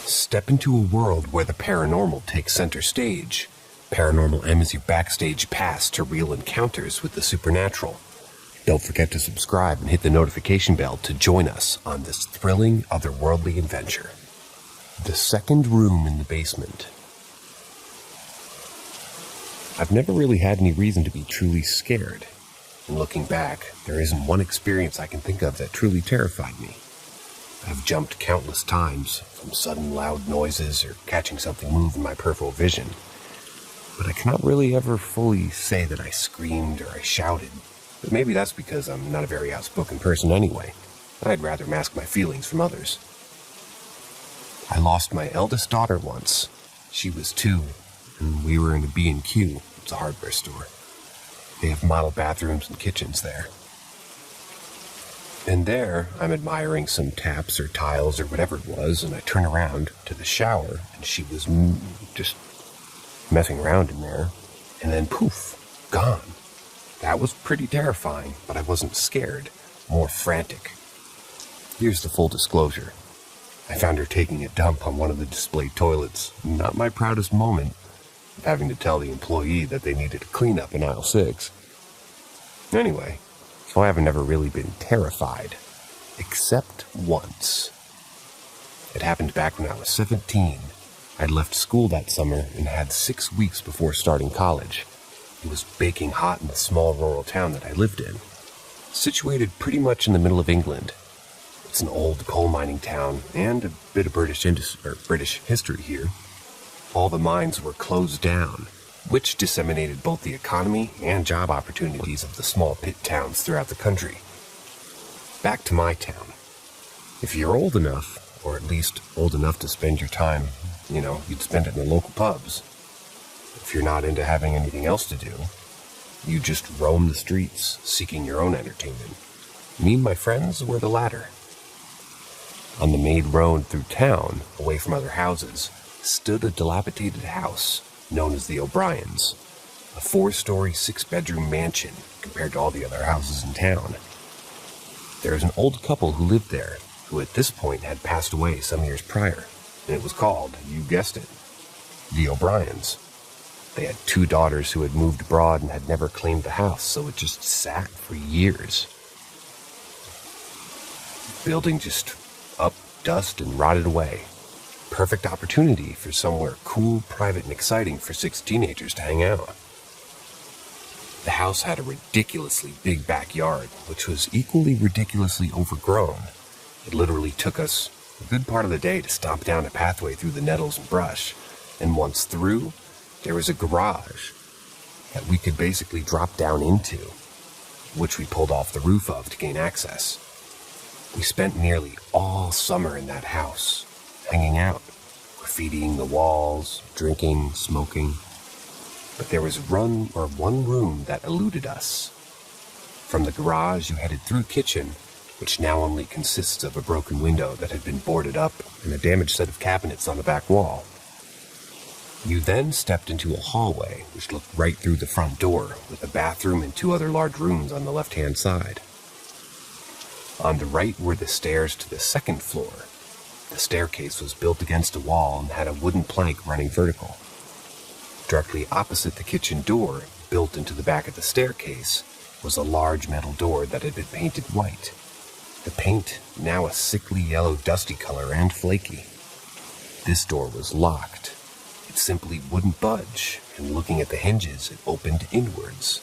Step into a world where the paranormal takes center stage. Paranormal M is your backstage pass to real encounters with the supernatural. Don't forget to subscribe and hit the notification bell to join us on this thrilling, otherworldly adventure. The second room in the basement. I've never really had any reason to be truly scared. And looking back, there isn't one experience I can think of that truly terrified me. I've jumped countless times, from sudden loud noises or catching something move in my peripheral vision. But I cannot really ever fully say that I screamed or I shouted. But maybe that's because I'm not a very outspoken person anyway. I'd rather mask my feelings from others. I lost my eldest daughter once. She was 2, and we were in a B&Q. It's a hardware store. They have model bathrooms and kitchens there. And there, I'm admiring some taps or tiles or whatever it was, and I turn around to the shower, and she was just messing around in there, and then poof, gone. That was pretty terrifying, but I wasn't scared, more frantic. Here's the full disclosure. I found her taking a dump on one of the displayed toilets. Not my proudest moment, of having to tell the employee that they needed a cleanup in aisle 6. Anyway, so I haven't ever really been terrified, except once. It happened back when I was 17. I'd left school that summer and had 6 weeks before starting college. It was baking hot in the small rural town that I lived in, situated pretty much in the middle of England. It's an old coal mining town and a bit of British history here. All the mines were closed down, which disseminated both the economy and job opportunities of the small pit towns throughout the country. Back to my town. If you're old enough, or at least old enough to spend your time, you'd spend it in the local pubs. If you're not into having anything else to do, you just roam the streets, seeking your own entertainment. Me and my friends were the latter. On the main road through town, away from other houses, stood a dilapidated house known as the O'Briens, a 4-story, 6-bedroom mansion compared to all the other houses in town. There was an old couple who lived there, who at this point had passed away some years prior, and it was called, you guessed it, the O'Briens. They had 2 daughters who had moved abroad and had never claimed the house, so it just sat for years. The building just up, dust, and rotted away. Perfect opportunity for somewhere cool, private, and exciting for 6 teenagers to hang out. The house had a ridiculously big backyard, which was equally ridiculously overgrown. It literally took us a good part of the day to stomp down a pathway through the nettles and brush, and once through, there was a garage that we could basically drop down into, which we pulled off the roof of to gain access. We spent nearly all summer in that house, hanging out, graffitiing the walls, drinking, smoking. But there was one room that eluded us. From the garage, you headed through the kitchen, which now only consists of a broken window that had been boarded up and a damaged set of cabinets on the back wall. You then stepped into a hallway, which looked right through the front door, with a bathroom and 2 other large rooms on the left-hand side. On the right were the stairs to the second floor. The staircase was built against a wall and had a wooden plank running vertical. Directly opposite the kitchen door, built into the back of the staircase, was a large metal door that had been painted white. The paint, now a sickly yellow dusty color and flaky. This door was locked. It simply wouldn't budge, and looking at the hinges, it opened inwards.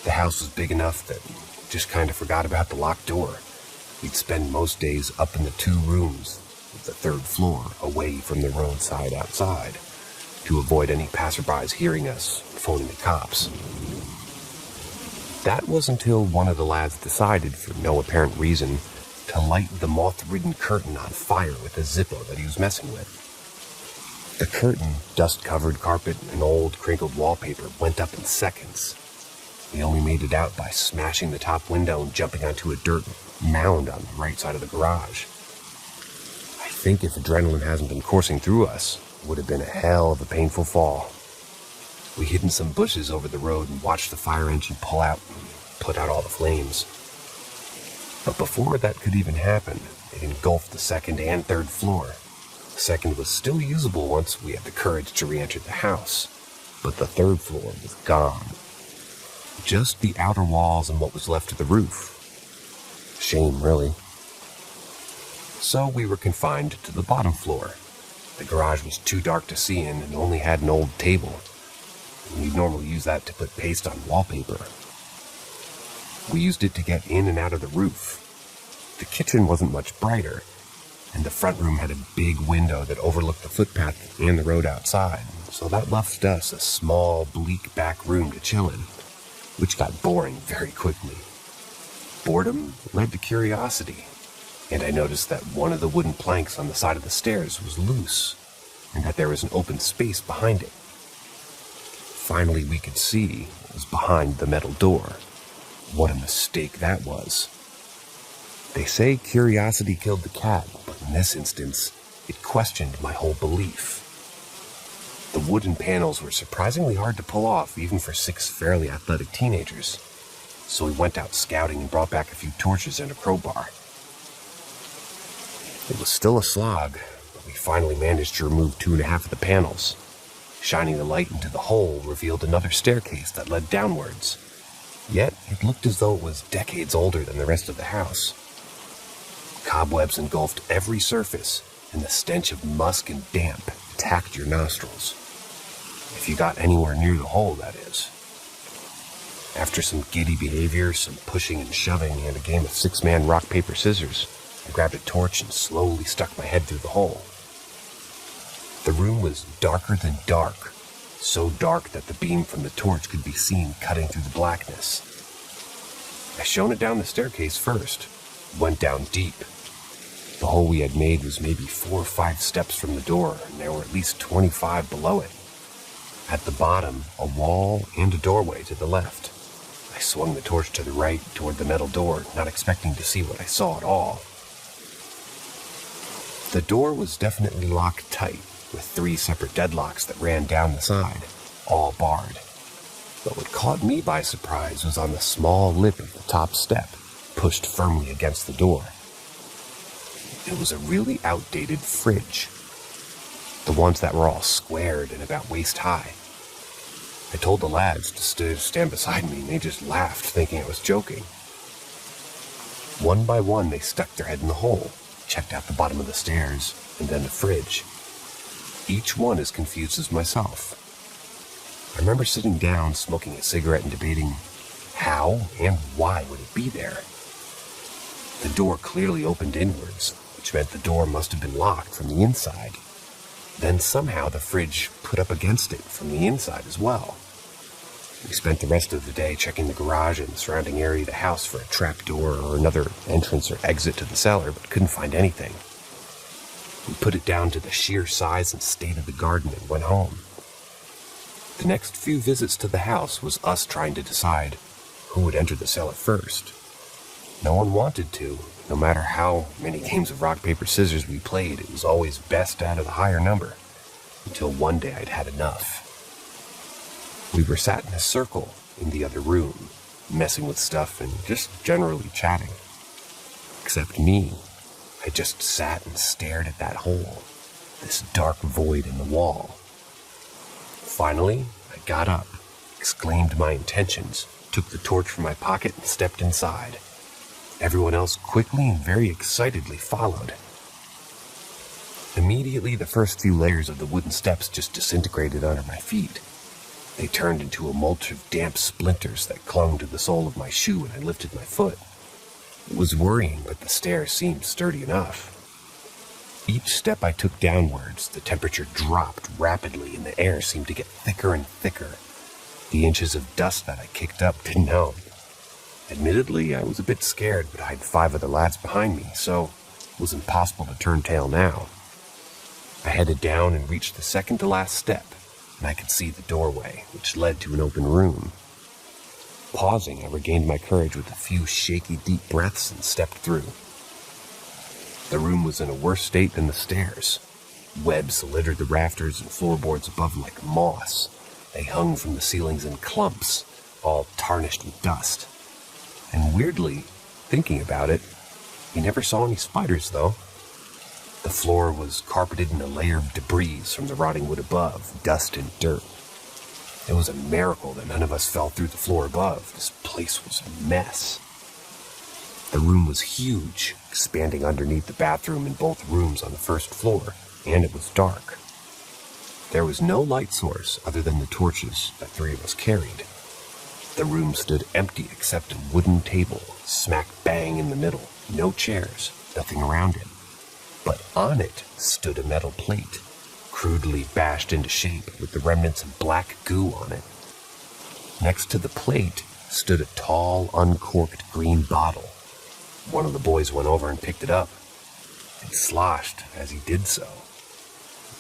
The house was big enough that we just kind of forgot about the locked door. We'd spend most days up in the 2 rooms of the 3rd floor, away from the roadside outside, to avoid any passerbys hearing us and phoning the cops. That was until one of the lads decided, for no apparent reason, to light the moth-ridden curtain on fire with a Zippo that he was messing with. The curtain, dust-covered carpet, and old, crinkled wallpaper went up in seconds. We only made it out by smashing the top window and jumping onto a dirt mound on the right side of the garage. I think if adrenaline hasn't been coursing through us, it would have been a hell of a painful fall. We hid in some bushes over the road and watched the fire engine pull out and put out all the flames. But before that could even happen, it engulfed the second and third floor. The second was still usable once we had the courage to re-enter the house, but the third floor was gone. Just the outer walls and what was left of the roof. Shame, really. So we were confined to the bottom floor. The garage was too dark to see in and only had an old table. We'd normally use that to put paste on wallpaper. We used it to get in and out of the roof. The kitchen wasn't much brighter, and the front room had a big window that overlooked the footpath and the road outside, so that left us a small, bleak back room to chill in, which got boring very quickly. Boredom led to curiosity, and I noticed that one of the wooden planks on the side of the stairs was loose, and that there was an open space behind it. Finally, we could see what was behind the metal door. What a mistake that was. They say curiosity killed the cat, but in this instance, it questioned my whole belief. The wooden panels were surprisingly hard to pull off, even for 6 fairly athletic teenagers. So we went out scouting and brought back a few torches and a crowbar. It was still a slog, but we finally managed to remove 2.5 of the panels. Shining the light into the hole revealed another staircase that led downwards. Yet, it looked as though it was decades older than the rest of the house. Cobwebs engulfed every surface, and the stench of musk and damp attacked your nostrils. If you got anywhere near the hole, that is. After some giddy behavior, some pushing and shoving, and a game of 6-man rock, paper, scissors, I grabbed a torch and slowly stuck my head through the hole. The room was darker than dark, so dark that the beam from the torch could be seen cutting through the blackness. I shone it down the staircase first, went down deep. The hole we had made was maybe 4 or 5 steps from the door, and there were at least 25 below it. At the bottom, a wall and a doorway to the left. I swung the torch to the right toward the metal door, not expecting to see what I saw at all. The door was definitely locked tight, with 3 separate deadlocks that ran down the side, all barred. But what caught me by surprise was on the small lip of the top step, pushed firmly against the door. It was a really outdated fridge. The ones that were all squared and about waist high. I told the lads to stand beside me, and they just laughed, thinking I was joking. One by one, they stuck their head in the hole, checked out the bottom of the stairs, and then the fridge. Each one as confused as myself. I remember sitting down, smoking a cigarette and debating how and why would it be there. The door clearly opened inwards, which meant the door must have been locked from the inside. Then somehow the fridge put up against it from the inside as well. We spent the rest of the day checking the garage and the surrounding area of the house for a trap door or another entrance or exit to the cellar, but couldn't find anything. We put it down to the sheer size and state of the garden and went home. The next few visits to the house was us trying to decide who would enter the cellar first. No one wanted to. No matter how many games of rock, paper, scissors we played, it was always best out of the higher number. Until one day I'd had enough. We were sat in a circle in the other room, messing with stuff and just generally chatting. Except me. I just sat and stared at that hole, this dark void in the wall. Finally, I got up, exclaimed my intentions, took the torch from my pocket and stepped inside. Everyone else quickly and very excitedly followed. Immediately, the first few layers of the wooden steps just disintegrated under my feet. They turned into a mulch of damp splinters that clung to the sole of my shoe when I lifted my foot. It was worrying, but the stairs seemed sturdy enough. Each step I took downwards, the temperature dropped rapidly and the air seemed to get thicker and thicker. The inches of dust that I kicked up didn't help. Admittedly, I was a bit scared, but I had 5 other lads behind me, so it was impossible to turn tail now. I headed down and reached the second to last step, and I could see the doorway, which led to an open room. Pausing, I regained my courage with a few shaky, deep breaths and stepped through. The room was in a worse state than the stairs. Webs littered the rafters and floorboards above like moss. They hung from the ceilings in clumps, all tarnished with dust. And weirdly, thinking about it, we never saw any spiders though. The floor was carpeted in a layer of debris from the rotting wood above, dust and dirt. It was a miracle that none of us fell through the floor above. This place was a mess. The room was huge, expanding underneath the bathroom in both rooms on the first floor, and it was dark. There was no light source other than the torches that three of us carried. The room stood empty except a wooden table, smack bang in the middle, no chairs, nothing around it. But on it stood a metal plate, crudely bashed into shape with the remnants of black goo on it. Next to the plate stood a tall, uncorked green bottle. One of the boys went over and picked it up. It sloshed as he did so,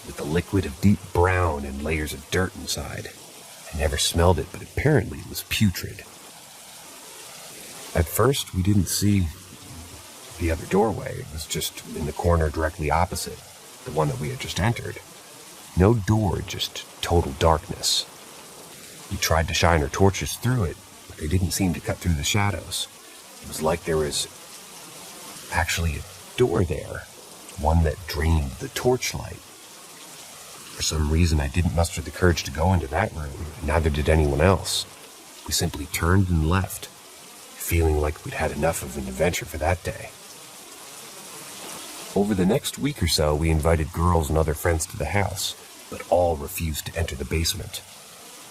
with a liquid of deep brown and layers of dirt inside. I never smelled it, but apparently it was putrid. At first, we didn't see the other doorway. It was just in the corner directly opposite, the one that we had just entered. No door, just total darkness. We tried to shine our torches through it, but they didn't seem to cut through the shadows. It was like there was actually a door there, one that drained the torchlight. For some reason, I didn't muster the courage to go into that room, and neither did anyone else. We simply turned and left, feeling like we'd had enough of an adventure for that day. Over the next week or so, we invited girls and other friends to the house, but all refused to enter the basement.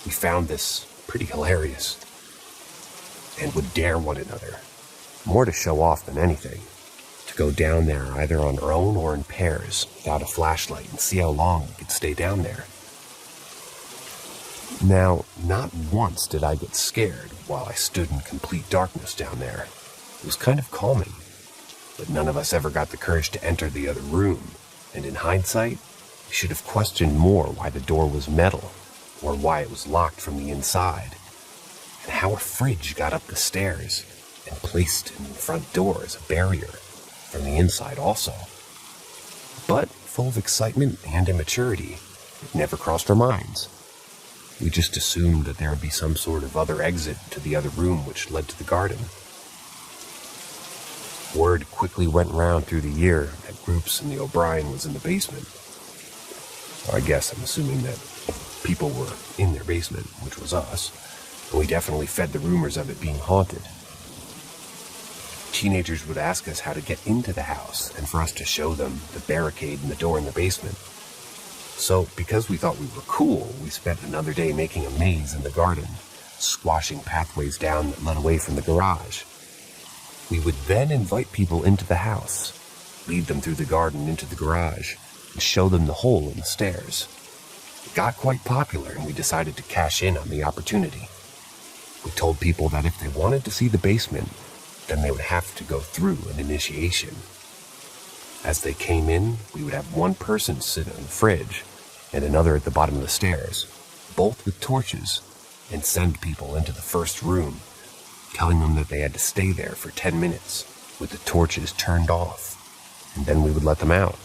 We found this pretty hilarious, and would dare one another, more to show off than anything, to go down there either on our own or in pairs, without a flashlight, and see how long we could stay down there. Now, not once did I get scared while I stood in complete darkness down there. It was kind of calming, but none of us ever got the courage to enter the other room, and in hindsight, we should have questioned more why the door was metal, or why it was locked from the inside, and how a fridge got up the stairs and placed in the front door as a barrier from the inside also. But, full of excitement and immaturity, it never crossed our minds. We just assumed that there would be some sort of other exit to the other room which led to the garden. Word quickly went round through the year that Groups and the O'Brien was in the basement. Or I guess I'm assuming that people were in their basement, which was us, and we definitely fed the rumors of it being haunted. Teenagers would ask us how to get into the house, and for us to show them the barricade and the door in the basement. So, because we thought we were cool, we spent another day making a maze in the garden, squashing pathways down that led away from the garage. We would then invite people into the house, lead them through the garden into the garage, and show them the hole in the stairs. It got quite popular, and we decided to cash in on the opportunity. We told people that if they wanted to see the basement, then they would have to go through an initiation. As they came in, we would have one person sit on the fridge and another at the bottom of the stairs, both with torches, and send people into the first room, telling them that they had to stay there for 10 minutes with the torches turned off, and then we would let them out.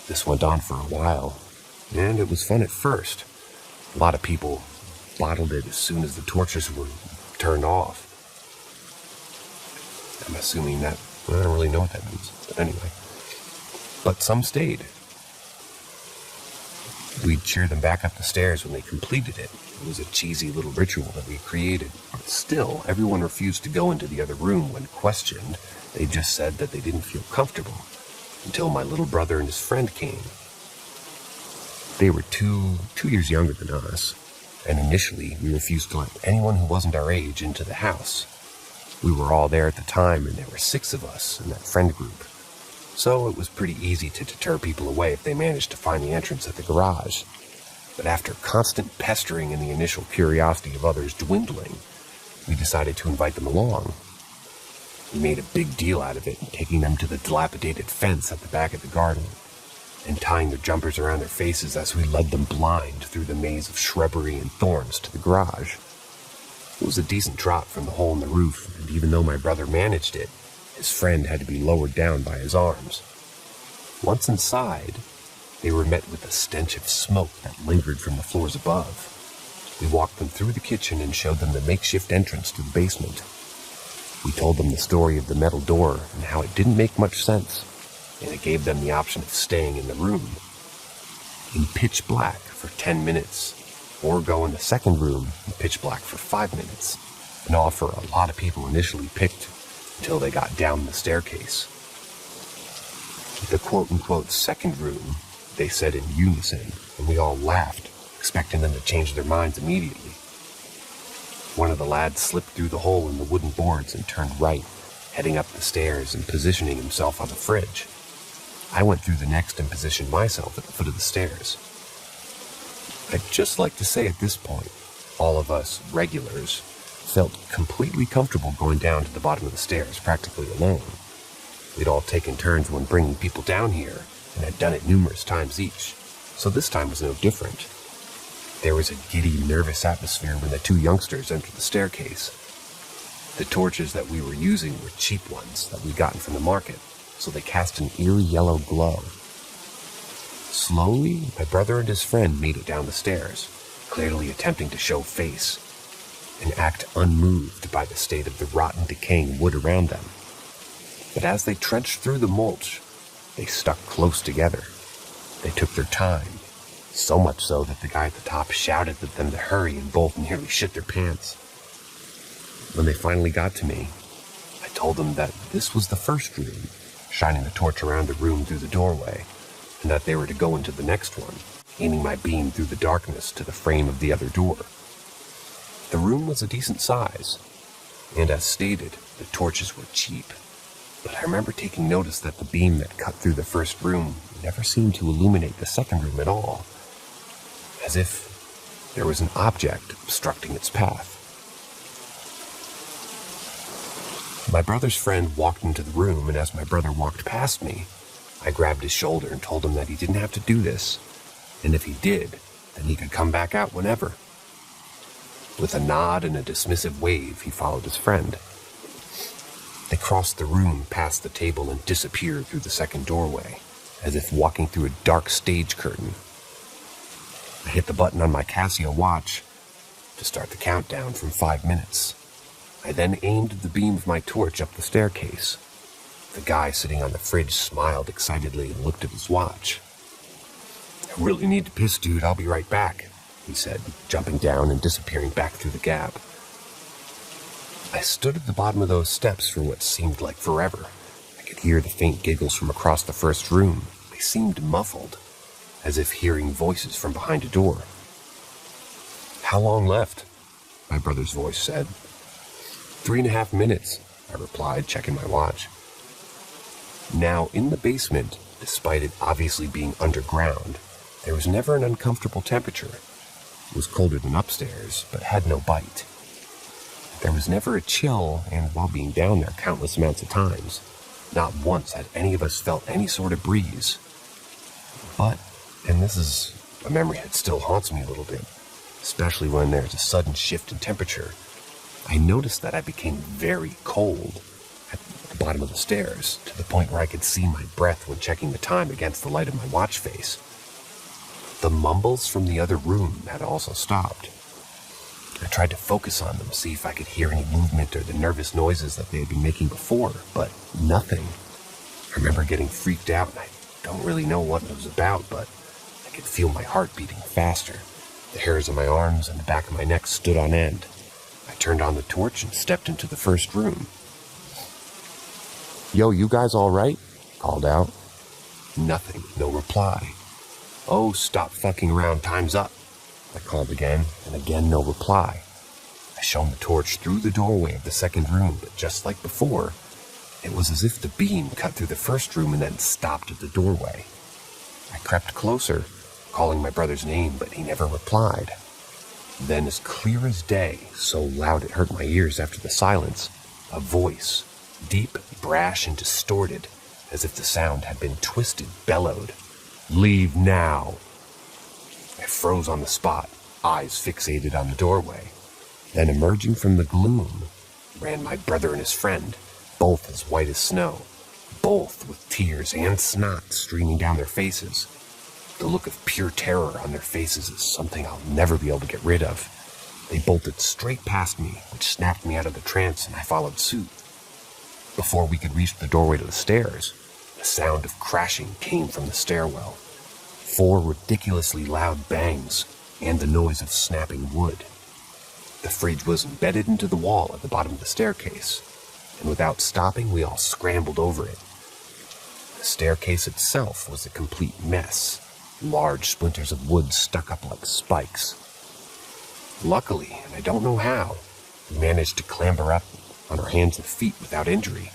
This went on for a while, and it was fun at first. A lot of people bottled it as soon as the torches were turned off. I'm assuming that, well, I don't really know what that means, but anyway. But some stayed. We'd cheer them back up the stairs when they completed it. It was a cheesy little ritual that we created. But still, everyone refused to go into the other room when questioned. They just said that they didn't feel comfortable, until my little brother and his friend came. They were two years younger than us, and initially we refused to let anyone who wasn't our age into the house. We were all there at the time, and there were 6 of us in that friend group. So it was pretty easy to deter people away if they managed to find the entrance at the garage. But after constant pestering and the initial curiosity of others dwindling, we decided to invite them along. We made a big deal out of it, taking them to the dilapidated fence at the back of the garden, and tying their jumpers around their faces as we led them blind through the maze of shrubbery and thorns to the garage. It was a decent drop from the hole in the roof, and even though my brother managed it, his friend had to be lowered down by his arms. Once inside, they were met with a stench of smoke that lingered from the floors above. We walked them through the kitchen and showed them the makeshift entrance to the basement. We told them the story of the metal door and how it didn't make much sense, and it gave them the option of staying in the room in pitch black for 10 minutes, or go in the second room in pitch black for 5 minutes, an offer a lot of people initially picked until they got down the staircase. The quote-unquote second room, they said in unison, and we all laughed, expecting them to change their minds immediately. One of the lads slipped through the hole in the wooden boards and turned right, heading up the stairs and positioning himself on the fridge. I went through the next and positioned myself at the foot of the stairs. I'd just like to say at this point, all of us regulars felt completely comfortable going down to the bottom of the stairs practically alone. We'd all taken turns when bringing people down here and had done it numerous times each, so this time was no different. There was a giddy, nervous atmosphere when the two youngsters entered the staircase. The torches that we were using were cheap ones that we'd gotten from the market, so they cast an eerie yellow glow. Slowly, my brother and his friend made it down the stairs, clearly attempting to show face and act unmoved by the state of the rotten, decaying wood around them. But as they trenched through the mulch, they stuck close together. They took their time, so much so that the guy at the top shouted at them to hurry and both nearly shit their pants. When they finally got to me, I told them that this was the first room, shining the torch around the room through the doorway, and that they were to go into the next one, aiming my beam through the darkness to the frame of the other door. The room was a decent size, and as stated, the torches were cheap, but I remember taking notice that the beam that cut through the first room never seemed to illuminate the second room at all, as if there was an object obstructing its path. My brother's friend walked into the room, and as my brother walked past me, I grabbed his shoulder and told him that he didn't have to do this, and if he did, then he could come back out whenever. With a nod and a dismissive wave, he followed his friend. They crossed the room, past the table, and disappeared through the second doorway, as if walking through a dark stage curtain. I hit the button on my Casio watch to start the countdown from 5 minutes. I then aimed the beam of my torch up the staircase. The guy sitting on the fridge smiled excitedly and looked at his watch. "I really need to piss, dude. I'll be right back," he said, jumping down and disappearing back through the gap. I stood at the bottom of those steps for what seemed like forever. I could hear the faint giggles from across the first room. They seemed muffled, as if hearing voices from behind a door. "How long left?" my brother's voice said. 3.5 minutes, I replied, checking my watch. Now, in the basement, despite it obviously being underground, there was never an uncomfortable temperature. It was colder than upstairs, but had no bite. There was never a chill, and while being down there countless amounts of times, not once had any of us felt any sort of breeze. But, and this is a memory that still haunts me a little bit, especially when there's a sudden shift in temperature, I noticed that I became very cold at the bottom of the stairs, to the point where I could see my breath when checking the time against the light of my watch face. The mumbles from the other room had also stopped. I tried to focus on them, see if I could hear any movement or the nervous noises that they had been making before, but nothing. I remember getting freaked out, and I don't really know what it was about, but I could feel my heart beating faster. The hairs on my arms and the back of my neck stood on end. I turned on the torch and stepped into the first room. "Yo, you guys all right?" I called out. Nothing, no reply. "Oh, stop fucking around, time's up," I called again, and again no reply. I shone the torch through the doorway of the second room, but just like before, it was as if the beam cut through the first room and then stopped at the doorway. I crept closer, calling my brother's name, but he never replied. Then, as clear as day, so loud it hurt my ears after the silence, a voice, deep, brash, and distorted, as if the sound had been twisted, bellowed, "Leave now." I froze on the spot, eyes fixated on the doorway. Then, emerging from the gloom, ran my brother and his friend, both as white as snow, both with tears and snot streaming down their faces. The look of pure terror on their faces is something I'll never be able to get rid of. They bolted straight past me, which snapped me out of the trance, and I followed suit. Before we could reach the doorway to the stairs, a sound of crashing came from the stairwell. 4 ridiculously loud bangs and the noise of snapping wood. The fridge was embedded into the wall at the bottom of the staircase, and without stopping, we all scrambled over it. The staircase itself was a complete mess. Large splinters of wood stuck up like spikes. Luckily, and I don't know how, we managed to clamber up on our hands and feet without injury.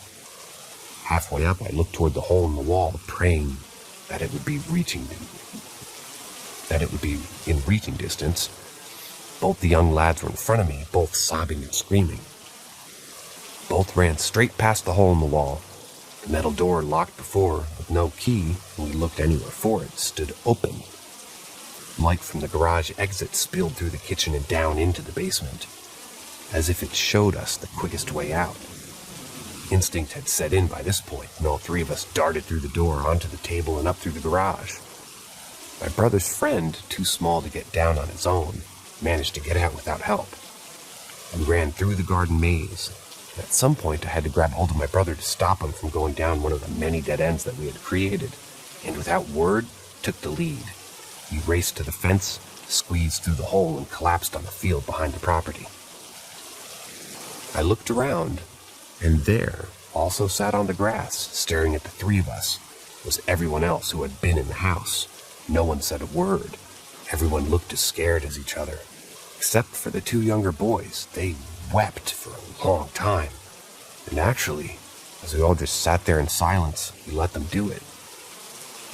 Halfway up, I looked toward the hole in the wall, praying that it would be in reaching distance. Both the young lads were in front of me, both sobbing and screaming. Both ran straight past the hole in the wall. The metal door, locked before with no key, when we looked anywhere for it, stood open. Light from the garage exit spilled through the kitchen and down into the basement, as if it showed us the quickest way out. Instinct had set in by this point, and all 3 of us darted through the door, onto the table, and up through the garage. My brother's friend, too small to get down on his own, managed to get out without help. We ran through the garden maze. At some point, I had to grab hold of my brother to stop him from going down one of the many dead ends that we had created, and without word, took the lead. We raced to the fence, squeezed through the hole, and collapsed on the field behind the property. I looked around, and there, also sat on the grass, staring at the 3 of us, was everyone else who had been in the house. No one said a word. Everyone looked as scared as each other. Except for the 2 younger boys. They wept for a long time. And actually, as we all just sat there in silence, we let them do it.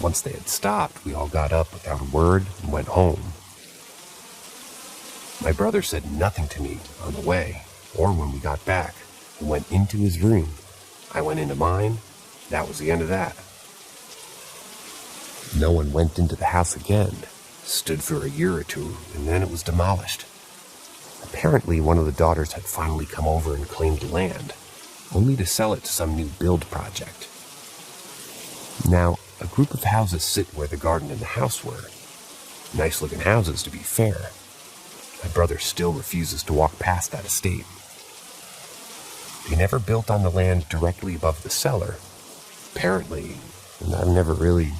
Once they had stopped, we all got up without a word and went home. My brother said nothing to me on the way, or when we got back. He went into his room. I went into mine. That was the end of that. No one went into the house again. Stood for a year or 2, and then it was demolished. Apparently, one of the daughters had finally come over and claimed the land, only to sell it to some new build project. Now, a group of houses sit where the garden and the house were. Nice-looking houses, to be fair. My brother still refuses to walk past that estate. They never built on the land directly above the cellar. Apparently, and I've never really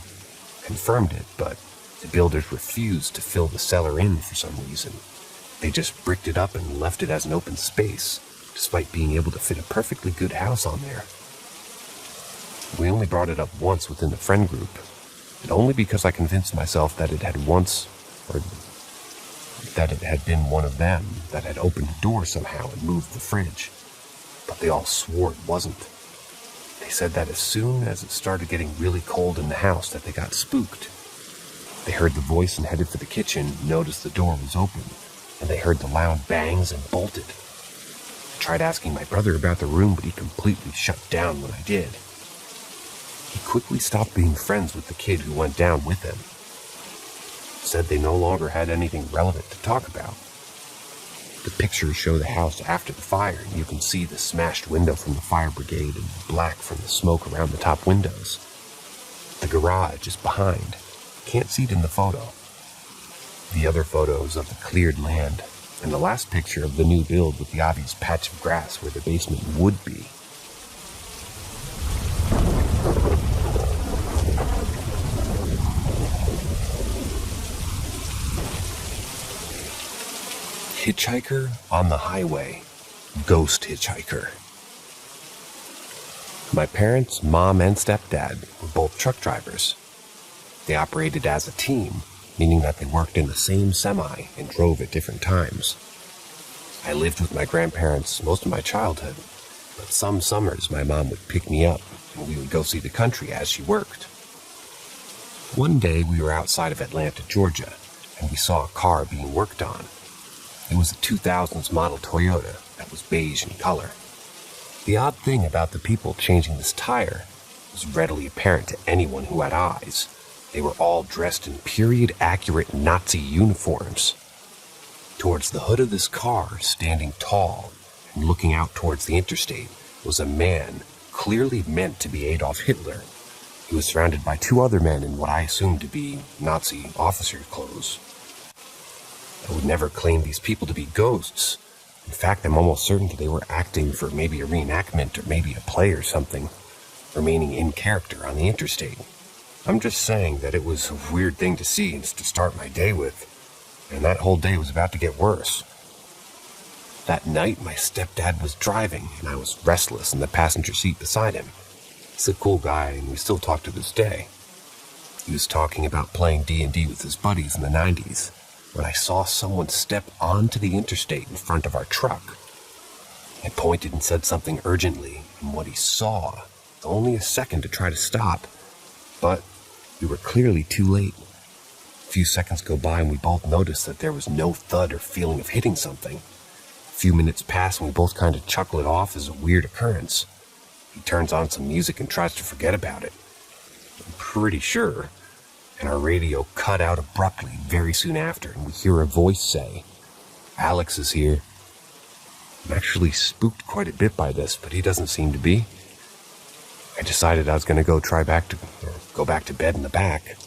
confirmed it, but the builders refused to fill the cellar in for some reason. They just bricked it up and left it as an open space, despite being able to fit a perfectly good house on there. We only brought it up once within the friend group, and only because I convinced myself that it had been one of them that had opened the door somehow and moved the fridge. But they all swore it wasn't. They said that as soon as it started getting really cold in the house that they got spooked. They heard the voice and headed for the kitchen, noticed the door was open, and they heard the loud bangs and bolted. I tried asking my brother about the room, but he completely shut down when I did. He quickly stopped being friends with the kid who went down with him. Said they no longer had anything relevant to talk about. The pictures show the house after the fire, and you can see the smashed window from the fire brigade and black from the smoke around the top windows. The garage is behind. Can't see it in the photo. The other photos of the cleared land, and the last picture of the new build with the obvious patch of grass where the basement would be. Hitchhiker on the highway. Ghost hitchhiker. My parents, mom, and stepdad were both truck drivers. They operated as a team, meaning that they worked in the same semi and drove at different times. I lived with my grandparents most of my childhood, but some summers my mom would pick me up and we would go see the country as she worked. One day we were outside of Atlanta, Georgia, and we saw a car being worked on. It was a 2000s model Toyota that was beige in color. The odd thing about the people changing this tire was readily apparent to anyone who had eyes. They were all dressed in period-accurate Nazi uniforms. Towards the hood of this car, standing tall and looking out towards the interstate, was a man clearly meant to be Adolf Hitler. He was surrounded by 2 other men in what I assumed to be Nazi officer clothes. I would never claim these people to be ghosts. In fact, I'm almost certain that they were acting for maybe a reenactment or maybe a play or something, remaining in character on the interstate. I'm just saying that it was a weird thing to see and to start my day with, and that whole day was about to get worse. That night, my stepdad was driving, and I was restless in the passenger seat beside him. He's a cool guy, and we still talk to this day. He was talking about playing D&D with his buddies in the 90s, when I saw someone step onto the interstate in front of our truck. I pointed and said something urgently, and what he saw, only a second to try to stop, but we were clearly too late. A few seconds go by and we both noticed that there was no thud or feeling of hitting something. A few minutes pass and we both kind of chuckle it off as a weird occurrence. He turns on some music and tries to forget about it. I'm pretty sure. And our radio cut out abruptly very soon after, and we hear a voice say, "Alex is here." I'm actually spooked quite a bit by this, but he doesn't seem to be. I decided I was going to go back to bed in the back. It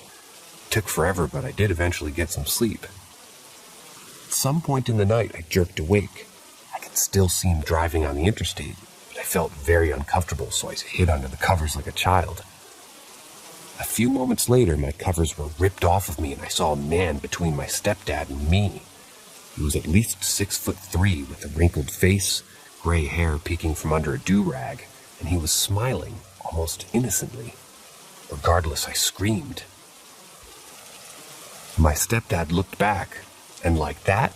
took forever, but I did eventually get some sleep. At some point in the night, I jerked awake. I could still see him driving on the interstate, but I felt very uncomfortable, so I hid under the covers like a child. A few moments later, my covers were ripped off of me, and I saw a man between my stepdad and me. He was at least 6'3", with a wrinkled face, gray hair peeking from under a do-rag, and he was smiling, almost innocently. Regardless, I screamed. My stepdad looked back, and like that,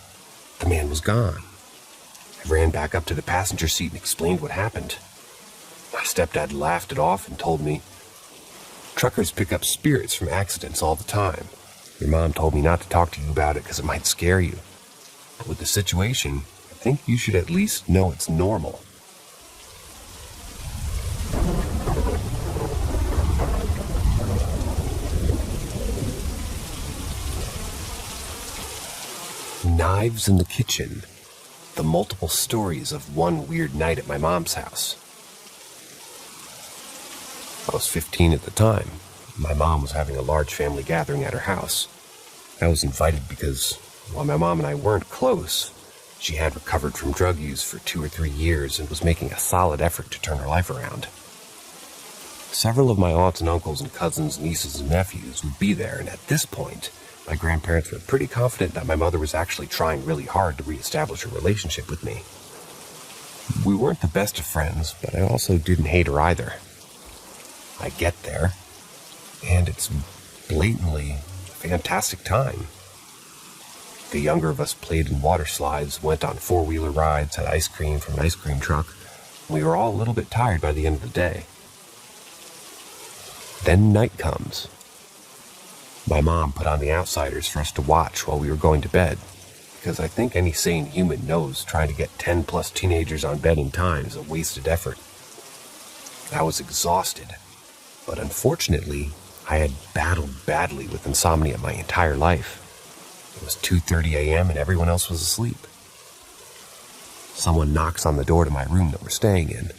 the man was gone. I ran back up to the passenger seat and explained what happened. My stepdad laughed it off and told me, "Truckers pick up spirits from accidents all the time. Your mom told me not to talk to you about it because it might scare you. But with the situation, I think you should at least know it's normal." Knives in the kitchen. The multiple stories of one weird night at my mom's house. I was 15 at the time. My mom was having a large family gathering at her house. I was invited because, while my mom and I weren't close, she had recovered from drug use for 2 or 3 years and was making a solid effort to turn her life around. Several of my aunts and uncles and cousins, nieces and nephews would be there, and at this point, my grandparents were pretty confident that my mother was actually trying really hard to reestablish her relationship with me. We weren't the best of friends, but I also didn't hate her either. I get there, and it's blatantly a fantastic time. The younger of us played in water slides, went on four-wheeler rides, had ice cream from an ice cream truck. We were all a little bit tired by the end of the day. Then night comes. My mom put on The Outsiders for us to watch while we were going to bed, because I think any sane human knows trying to get 10-plus teenagers on bed in time is a wasted effort. I was exhausted, but unfortunately, I had battled badly with insomnia my entire life. It was 2:30 a.m. and everyone else was asleep. Someone knocks on the door to my room that we're staying in.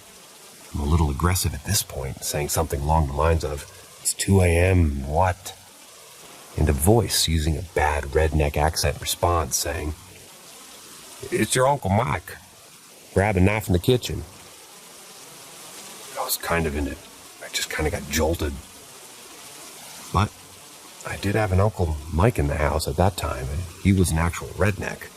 I'm a little aggressive at this point, saying something along the lines of, "It's 2 a.m., what?" And a voice using a bad redneck accent responds, saying, "It's your Uncle Mike. Grab a knife in the kitchen." I was kind of in it. I just kind of got jolted. But I did have an Uncle Mike in the house at that time, and he was an actual redneck.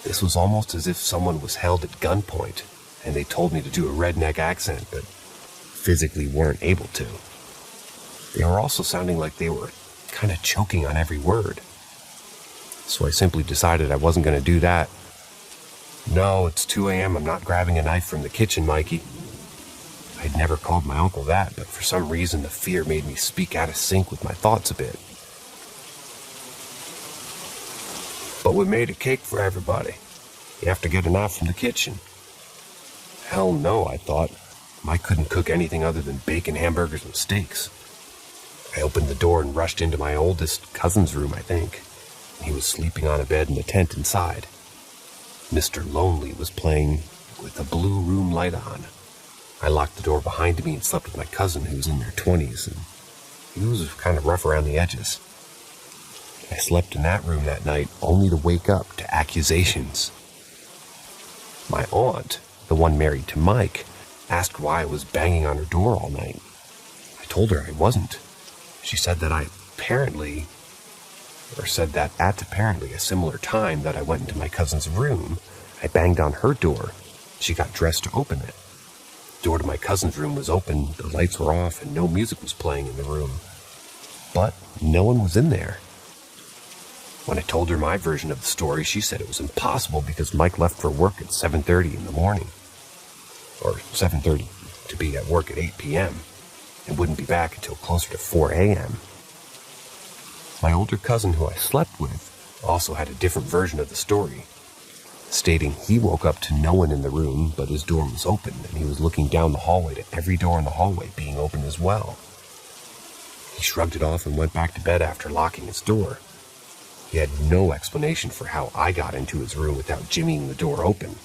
This was almost as if someone was held at gunpoint, and they told me to do a redneck accent, but physically weren't able to. They were also sounding like they were kind of choking on every word. So I simply decided I wasn't going to do that. "No, it's 2 a.m. I'm not grabbing a knife from the kitchen, Mikey." I'd never called my uncle that, but for some reason the fear made me speak out of sync with my thoughts a bit. "But we made a cake for everybody. You have to get a knife from the kitchen." Hell no, I thought. Mike couldn't cook anything other than bacon, hamburgers, and steaks. I opened the door and rushed into my oldest cousin's room, I think. He was sleeping on a bed in the tent inside. Mr. Lonely was playing with a blue room light on. I locked the door behind me and slept with my cousin, who was in their 20s, and he was kind of rough around the edges. I slept in that room that night only to wake up to accusations. My aunt, the one married to Mike, asked why I was banging on her door all night. I told her I wasn't. She said that at apparently a similar time that I went into my cousin's room, I banged on her door. She got dressed to open it. The door to my cousin's room was open, the lights were off, and no music was playing in the room. But no one was in there. When I told her my version of the story, she said it was impossible because Mike left for work at 7:30 in the morning. Or 7:30 to be at work at 8 p.m. and wouldn't be back until closer to 4 a.m. My older cousin who I slept with also had a different version of the story, stating he woke up to no one in the room but his door was open and he was looking down the hallway to every door in the hallway being open as well. He shrugged it off and went back to bed after locking his door. He had no explanation for how I got into his room without jimmying the door open.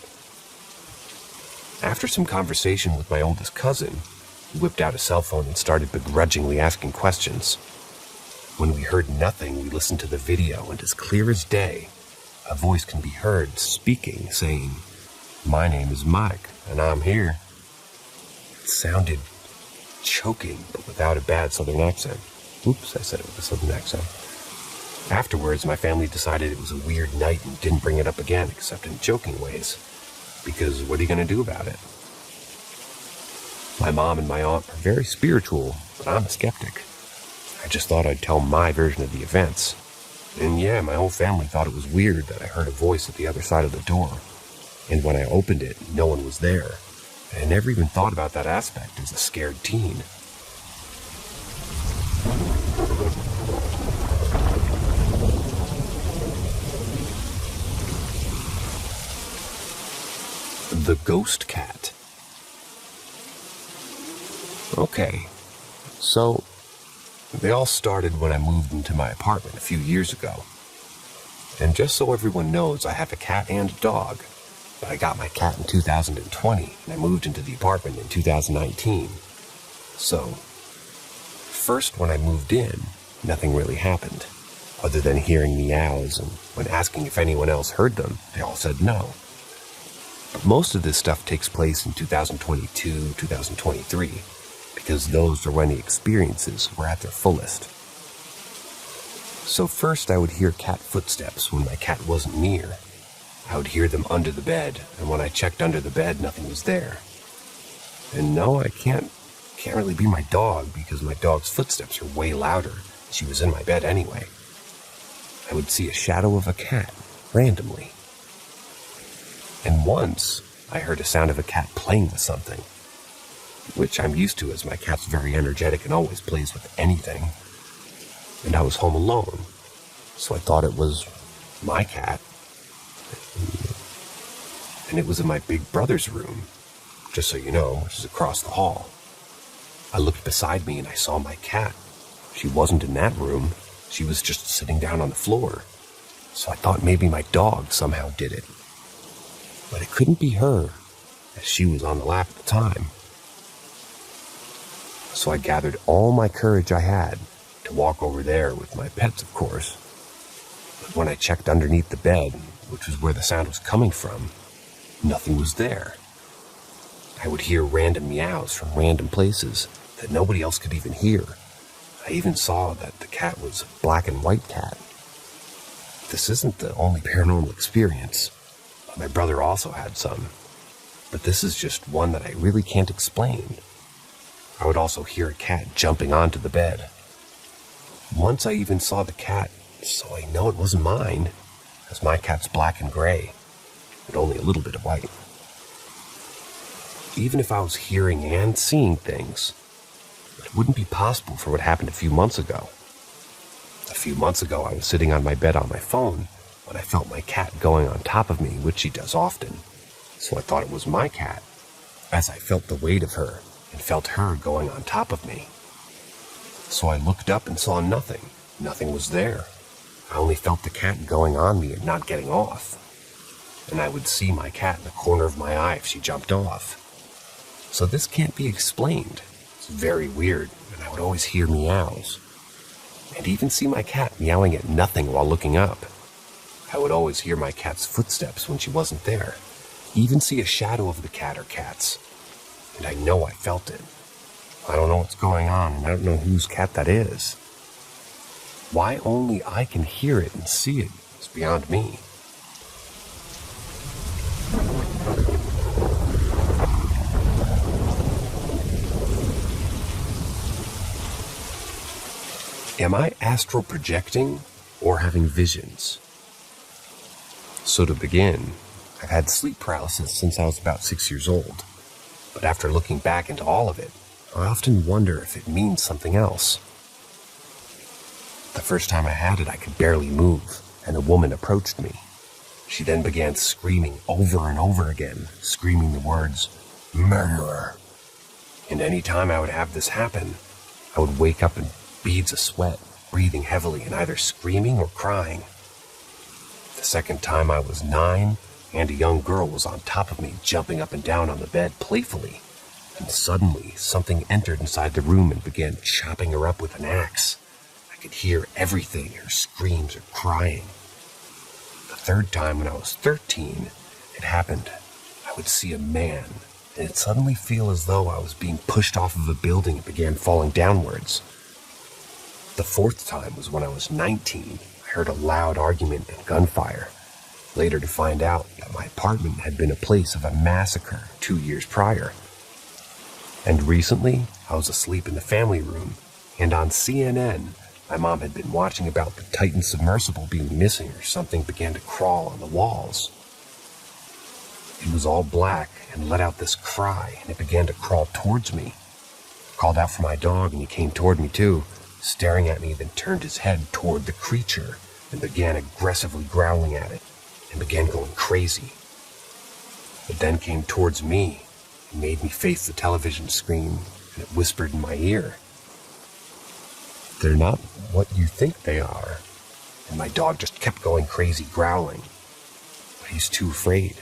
After some conversation with my oldest cousin, he whipped out a cell phone and started begrudgingly asking questions. When we heard nothing, we listened to the video, and as clear as day, a voice can be heard speaking, saying, "My name is Mike, and I'm here." It sounded choking, but without a bad southern accent. Oops, I said it with a southern accent. Afterwards, my family decided it was a weird night and didn't bring it up again, except in joking ways. Because what are you going to do about it? My mom and my aunt are very spiritual, but I'm a skeptic. I just thought I'd tell my version of the events. And yeah, my whole family thought it was weird that I heard a voice at the other side of the door. And when I opened it, no one was there. I never even thought about that aspect as a scared teen. The ghost cat. Okay, so they all started when I moved into my apartment a few years ago. And just so everyone knows, I have a cat and a dog. But I got my cat in 2020, and I moved into the apartment in 2019. So, first when I moved in, nothing really happened, other than hearing meows, and when asking if anyone else heard them, they all said no. But most of this stuff takes place in 2022, 2023, because those are when the experiences were at their fullest. So first I would hear cat footsteps when my cat wasn't near. I would hear them under the bed, and when I checked under the bed, nothing was there. And no, I can't really be my dog, because my dog's footsteps are way louder. She was in my bed anyway. I would see a shadow of a cat, randomly. And once, I heard a sound of a cat playing with something, which I'm used to as my cat's very energetic and always plays with anything. And I was home alone, so I thought it was my cat. And it was in my big brother's room, just so you know, which is across the hall. I looked beside me and I saw my cat. She wasn't in that room. She was just sitting down on the floor. So I thought maybe my dog somehow did it. But it couldn't be her, as she was on the lap at the time. So I gathered all my courage I had to walk over there with my pets, of course. But when I checked underneath the bed, which was where the sound was coming from, nothing was there. I would hear random meows from random places that nobody else could even hear. I even saw that the cat was a black and white cat. This isn't the only paranormal experience. My brother also had some, but this is just one that I really can't explain. I would also hear a cat jumping onto the bed. Once I even saw the cat, so I know it wasn't mine, as my cat's black and gray, and only a little bit of white. Even if I was hearing and seeing things, it wouldn't be possible for what happened a few months ago. A few months ago, I was sitting on my bed on my phone, when I felt my cat going on top of me, which she does often. So I thought it was my cat, as I felt the weight of her and felt her going on top of me. So I looked up and saw nothing. Nothing was there. I only felt the cat going on me and not getting off. And I would see my cat in the corner of my eye if she jumped off. So this can't be explained. It's very weird, and I would always hear meows. And even see my cat meowing at nothing while looking up. I would always hear my cat's footsteps when she wasn't there. even see a shadow of the cat or cats, and I know I felt it. I don't know what's going on, and I don't know whose cat that is. Why only I can hear it and see it is beyond me. Am I astral projecting or having visions? So to begin, I've had sleep paralysis since I was about 6 years old. But after looking back into all of it, I often wonder if it means something else. The first time I had it, I could barely move, and a woman approached me. She then began screaming over and over again, screaming the words, "Murderer." And any time I would have this happen, I would wake up in beads of sweat, breathing heavily and either screaming or crying. The second time I was 9, and a young girl was on top of me, jumping up and down on the bed playfully. And suddenly, something entered inside the room and began chopping her up with an axe. I could hear everything, her screams or crying. The third time, when I was 13, it happened. I would see a man, and it'd suddenly feel as though I was being pushed off of a building and began falling downwards. The fourth time was when I was 19. I heard a loud argument and gunfire, later to find out that my apartment had been a place of a massacre 2 years prior. And recently, I was asleep in the family room, and on CNN, my mom had been watching about the Titan submersible being missing, or something began to crawl on the walls. It was all black and let out this cry, and it began to crawl towards me. I called out for my dog, and he came toward me too, staring at me, then turned his head toward the creature and began aggressively growling at it and began going crazy. It then came towards me and made me face the television screen, and it whispered in my ear, "They're not what you think they are." And my dog just kept going crazy, growling. But he's too afraid.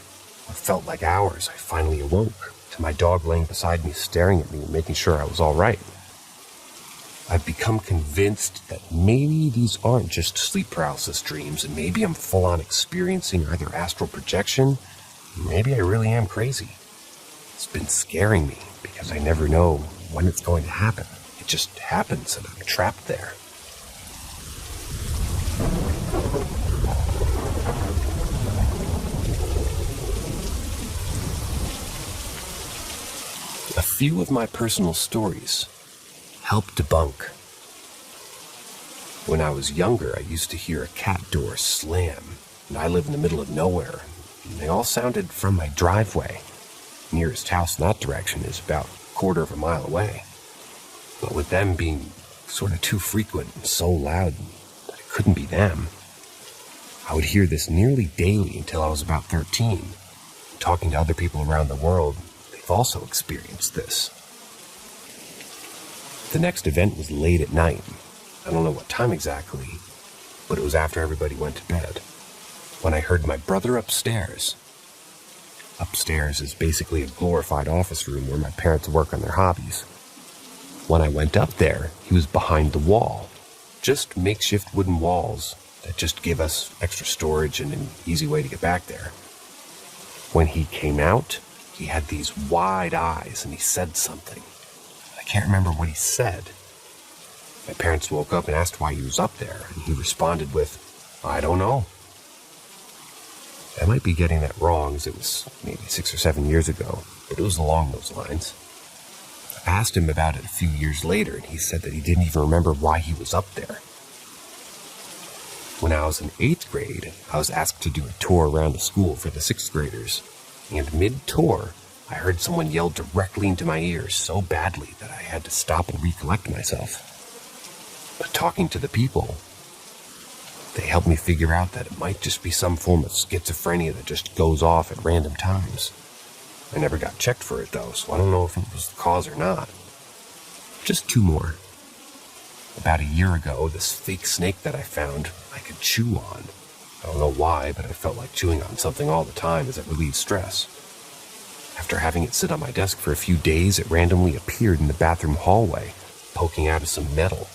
What felt like hours, I finally awoke to my dog laying beside me, staring at me and making sure I was all right. I've become convinced that maybe these aren't just sleep paralysis dreams, and maybe I'm full-on experiencing either astral projection, or maybe I really am crazy. It's been scaring me because I never know when it's going to happen. It just happens and I'm trapped there. A few of my personal stories help debunk. When I was younger, I used to hear a cat door slam, and I live in the middle of nowhere, and they all sounded from my driveway. Nearest house in that direction is about a quarter of a mile away. But with them being sort of too frequent and so loud that it couldn't be them, I would hear this nearly daily until I was about 13. Talking to other people around the world, they've also experienced this. The next event was late at night. I don't know what time exactly, but it was after everybody went to bed, when I heard my brother upstairs. Upstairs is basically a glorified office room where my parents work on their hobbies. When I went up there, he was behind the wall. Just makeshift wooden walls that just give us extra storage and an easy way to get back there. When he came out, he had these wide eyes and he said something. I can't remember what he said. My parents woke up and asked why he was up there, and he responded with, "I don't know." I might be getting that wrong, as it was maybe 6 or 7 years ago, but it was along those lines. I asked him about it a few years later, and he said that he didn't even remember why he was up there. When I was in 8th grade, I was asked to do a tour around the school for the 6th graders, and mid-tour, I heard someone yell directly into my ears so badly that I had to stop and recollect myself. But talking to the people, they helped me figure out that it might just be some form of schizophrenia that just goes off at random times. I never got checked for it though, so I don't know if it was the cause or not. Just 2 more. About a year ago, this fake snake that I found, I could chew on. I don't know why, but I felt like chewing on something all the time as it relieved stress. After having it sit on my desk for a few days, it randomly appeared in the bathroom hallway, poking out of some metal.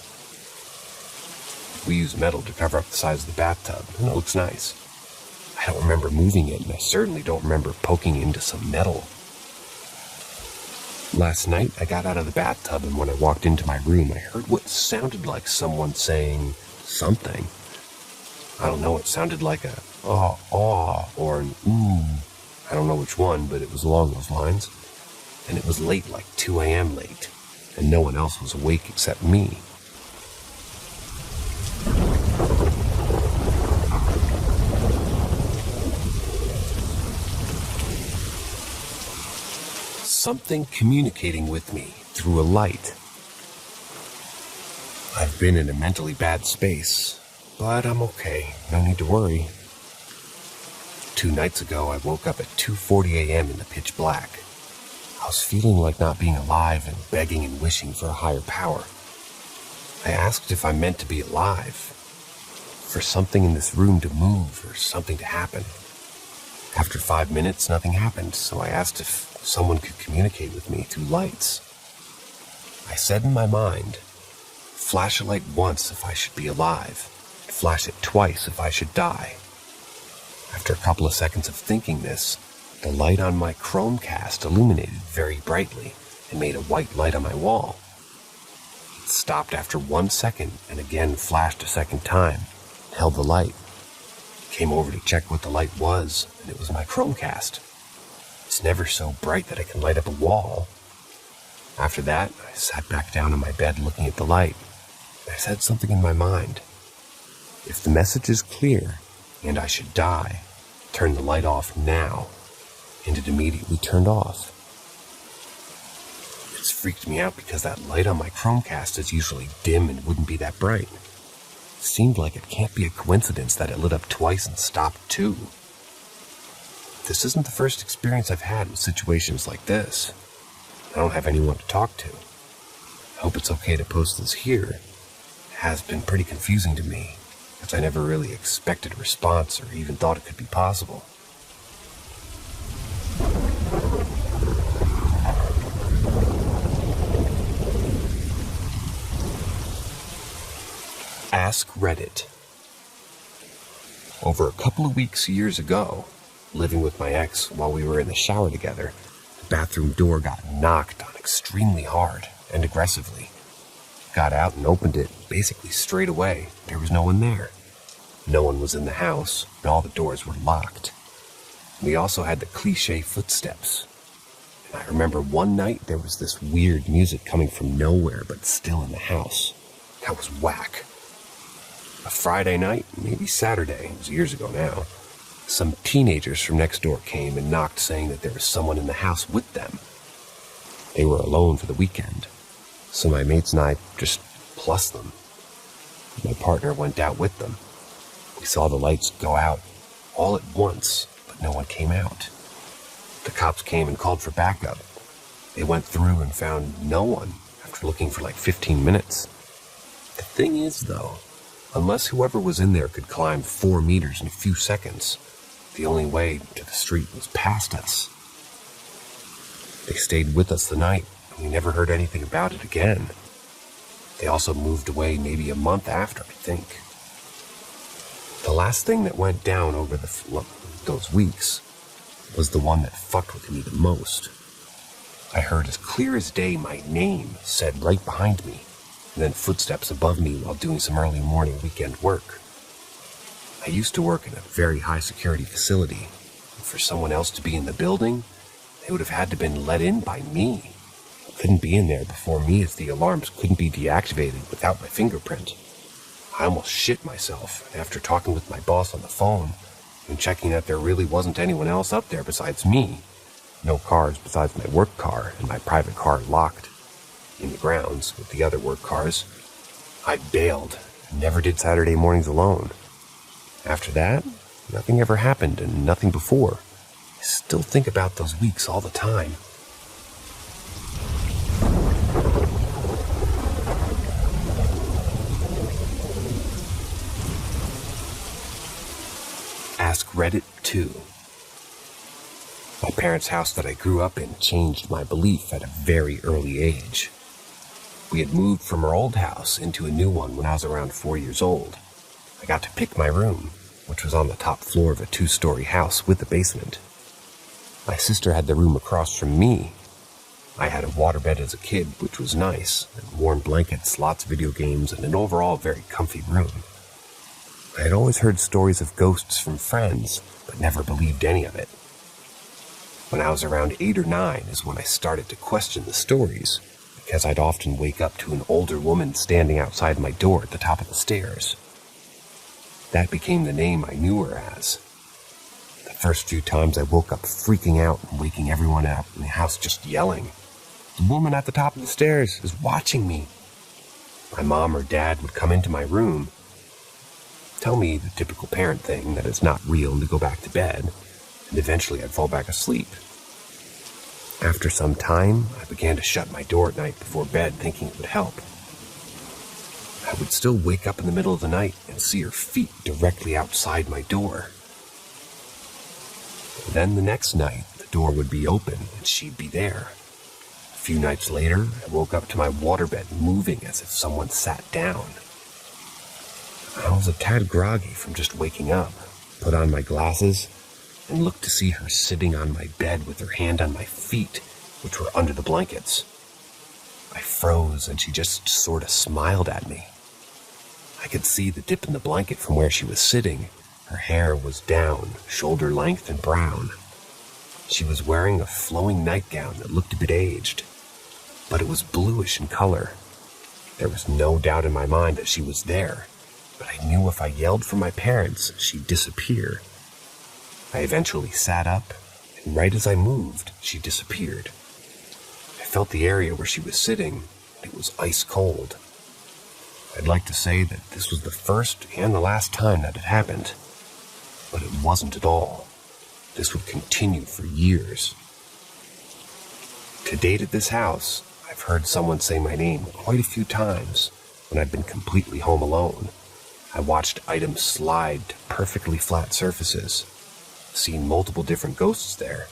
We use metal to cover up the sides of the bathtub, and it looks nice. I don't remember moving it, and I certainly don't remember poking into some metal. Last night, I got out of the bathtub, and when I walked into my room, I heard what sounded like someone saying something. I don't know, it sounded like a or an I don't know which one, but it was along those lines. And it was late, like 2 a.m. late, and no one else was awake except me. Something communicating with me through a light. I've been in a mentally bad space, but I'm okay. No need to worry. 2 nights ago, I woke up at 2:40 a.m. in the pitch black. I was feeling like not being alive and begging and wishing for a higher power. I asked if I meant to be alive, for something in this room to move or something to happen. After 5 minutes, nothing happened, so I asked if someone could communicate with me through lights. I said in my mind, flash a light once if I should be alive, flash it twice if I should die. After a couple of seconds of thinking this, the light on my Chromecast illuminated very brightly and made a white light on my wall. It stopped after 1 second and again flashed a second time, held the light. Came over to check what the light was, and it was my Chromecast. It's never so bright that I can light up a wall. After that, I sat back down on my bed looking at the light. I said something in my mind. If the message is clear, and I should die, turn the light off now. And it immediately turned off. It's freaked me out because that light on my Chromecast is usually dim and wouldn't be that bright. It seemed like it can't be a coincidence that it lit up twice and stopped too. This isn't the first experience I've had with situations like this. I don't have anyone to talk to. I hope it's okay to post this here. It has been pretty confusing to me, as I never really expected a response or even thought it could be possible. Ask Reddit. Over a couple of weeks years ago, living with my ex while we were in the shower together, the bathroom door got knocked on extremely hard and aggressively. Got out and opened it basically straight away. There was no one there. No one was in the house, and all the doors were locked. We also had the cliche footsteps. And I remember one night there was this weird music coming from nowhere but still in the house. That was whack. A Friday night, maybe Saturday, it was years ago now, some teenagers from next door came and knocked saying that there was someone in the house with them. They were alone for the weekend, so my mates and I just plussed them. My partner went out with them. We saw the lights go out all at once, but no one came out. The cops came and called for backup. They went through and found no one after looking for like 15 minutes. The thing is, though, unless whoever was in there could climb 4 meters in a few seconds, the only way to the street was past us. They stayed with us the night, and we never heard anything about it again. They also moved away maybe a month after, I think. The last thing that went down over those weeks was the one that fucked with me the most. I heard as clear as day my name said right behind me, and then footsteps above me while doing some early morning weekend work. I used to work in a very high security facility, and for someone else to be in the building, they would have had to been let in by me. Couldn't be in there before me as the alarms couldn't be deactivated without my fingerprint. I almost shit myself after talking with my boss on the phone and checking that there really wasn't anyone else up there besides me. No cars besides my work car and my private car locked in the grounds with the other work cars. I bailed and never did Saturday mornings alone. After that, nothing ever happened and nothing before. I still think about those weeks all the time. Ask Reddit 2. My parents' house that I grew up in changed my belief at a very early age. We had moved from our old house into a new one when I was around 4 years old. I got to pick my room. which was on the top floor of a 2-story house with a basement. My sister had the room across from me. I had a waterbed as a kid, which was nice, and warm blankets, lots of video games, and an overall very comfy room. I had always heard stories of ghosts from friends, but never believed any of it. When I was around 8 or 9 is when I started to question the stories, because I'd often wake up to an older woman standing outside my door at the top of the stairs. That became the name I knew her as. The first few times I woke up freaking out and waking everyone up in the house just yelling, "The woman at the top of the stairs is watching me." My mom or dad would come into my room, tell me the typical parent thing that it's not real and to go back to bed, and eventually I'd fall back asleep. After some time, I began to shut my door at night before bed, thinking it would help. I would still wake up in the middle of the night and see her feet directly outside my door. Then the next night, the door would be open and she'd be there. A few nights later, I woke up to my waterbed moving as if someone sat down. I was a tad groggy from just waking up, put on my glasses, and looked to see her sitting on my bed with her hand on my feet, which were under the blankets. I froze and she just sort of smiled at me. I could see the dip in the blanket from where she was sitting. Her hair was down, shoulder length and brown. She was wearing a flowing nightgown that looked a bit aged, but it was bluish in color. There was no doubt in my mind that she was there, but I knew if I yelled for my parents, she'd disappear. I eventually sat up, and right as I moved, she disappeared. I felt the area where she was sitting, and it was ice cold. I'd like to say that this was the first and the last time that it happened, but it wasn't at all. This would continue for years. To date at this house, I've heard someone say my name quite a few times when I've been completely home alone. I watched items slide to perfectly flat surfaces, seen multiple different ghosts there,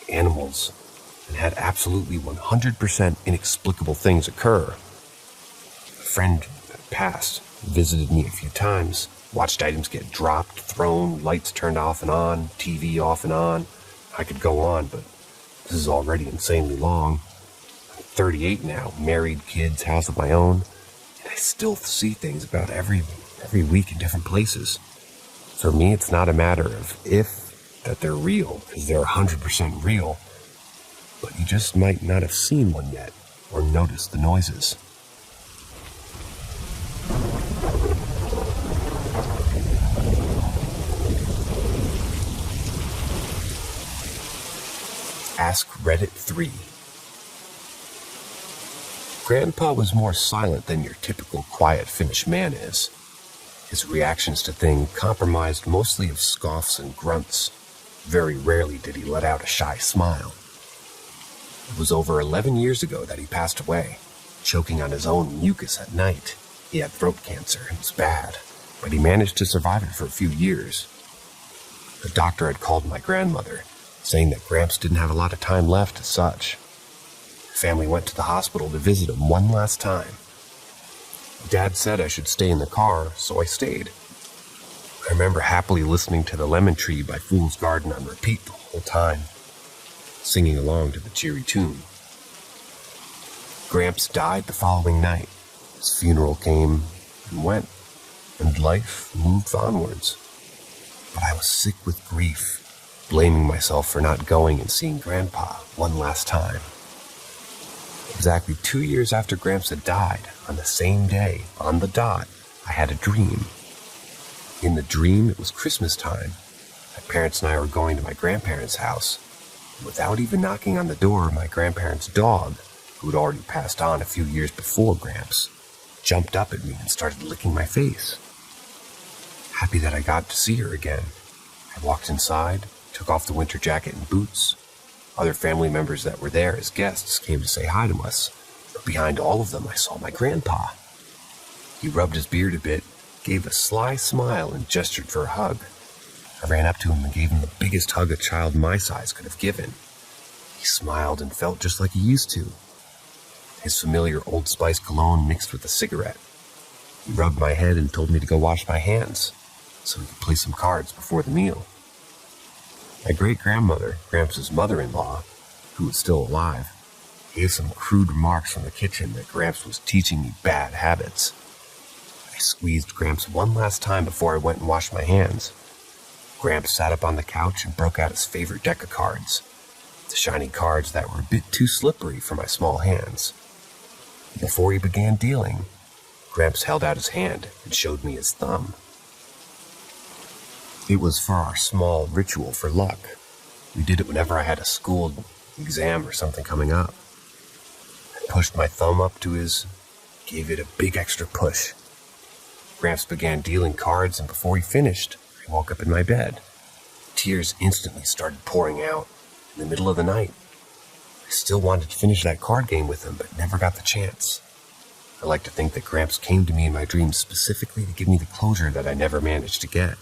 animals, and had absolutely 100% inexplicable things occur. A friend that passed visited me a few times, watched items get dropped, thrown, lights turned off and on, TV off and on. I could go on, but this is already insanely long. I'm 38 now, married, kids, house of my own, and I still see things about every week in different places. For me, it's not a matter of if that they're real, because they're 100% real, but you just might not have seen one yet or noticed the noises. Ask Reddit 3. Grandpa was more silent than your typical quiet Finnish man is. His reactions to things comprised mostly of scoffs and grunts. Very rarely did he let out a shy smile. It was over 11 years ago that he passed away, choking on his own mucus at night. He had throat cancer, it was bad, but he managed to survive it for a few years. The doctor had called my grandmother, saying that Gramps didn't have a lot of time left as such. The family went to the hospital to visit him one last time. Dad said I should stay in the car, so I stayed. I remember happily listening to The Lemon Tree by Fool's Garden on repeat the whole time, singing along to the cheery tune. Gramps died the following night. His funeral came and went, and life moved onwards. But I was sick with grief, blaming myself for not going and seeing Grandpa one last time. Exactly 2 years after Gramps had died, on the same day, on the dot, I had a dream. In the dream, it was Christmas time. My parents and I were going to my grandparents' house. Without even knocking on the door, my grandparents' dog, who had already passed on a few years before Gramps, jumped up at me and started licking my face. Happy that I got to see her again, I walked inside, took off the winter jacket and boots. Other family members that were there as guests came to say hi to us. But behind all of them, I saw my grandpa. He rubbed his beard a bit, gave a sly smile, and gestured for a hug. I ran up to him and gave him the biggest hug a child my size could have given. He smiled and felt just like he used to. His familiar Old Spice cologne mixed with a cigarette. He rubbed my head and told me to go wash my hands. so we could play some cards before the meal. My great-grandmother, Gramps' mother-in-law, who was still alive, gave some crude remarks from the kitchen that Gramps was teaching me bad habits. I squeezed Gramps one last time before I went and washed my hands. Gramps sat up on the couch and broke out his favorite deck of cards, the shiny cards that were a bit too slippery for my small hands. Before he began dealing, Gramps held out his hand and showed me his thumb. It was for our small ritual for luck. We did it whenever I had a school exam or something coming up. I pushed my thumb up to his, gave it a big extra push. Gramps began dealing cards, and before he finished, I woke up in my bed. Tears instantly started pouring out in the middle of the night. I still wanted to finish that card game with him, but never got the chance. I like to think that Gramps came to me in my dreams specifically to give me the closure that I never managed to get.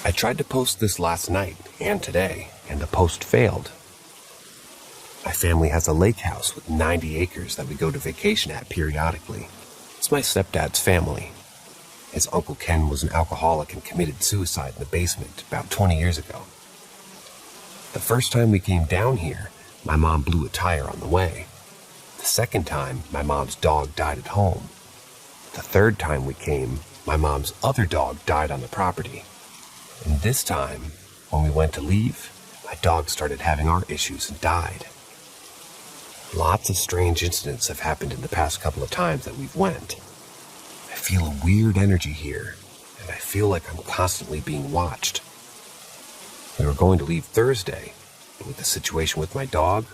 I tried to post this last night and today, and the post failed. My family has a lake house with 90 acres that we go to vacation at periodically. It's my stepdad's family. His Uncle Ken was an alcoholic and committed suicide in the basement about 20 years ago. The first time we came down here, my mom blew a tire on the way. The second time, my mom's dog died at home. The third time we came, my mom's other dog died on the property. And this time, when we went to leave, my dog started having heart issues and died. Lots of strange incidents have happened in the past couple of times that we've went. I feel a weird energy here, and I feel like I'm constantly being watched. We were going to leave Thursday, but with the situation with my dog,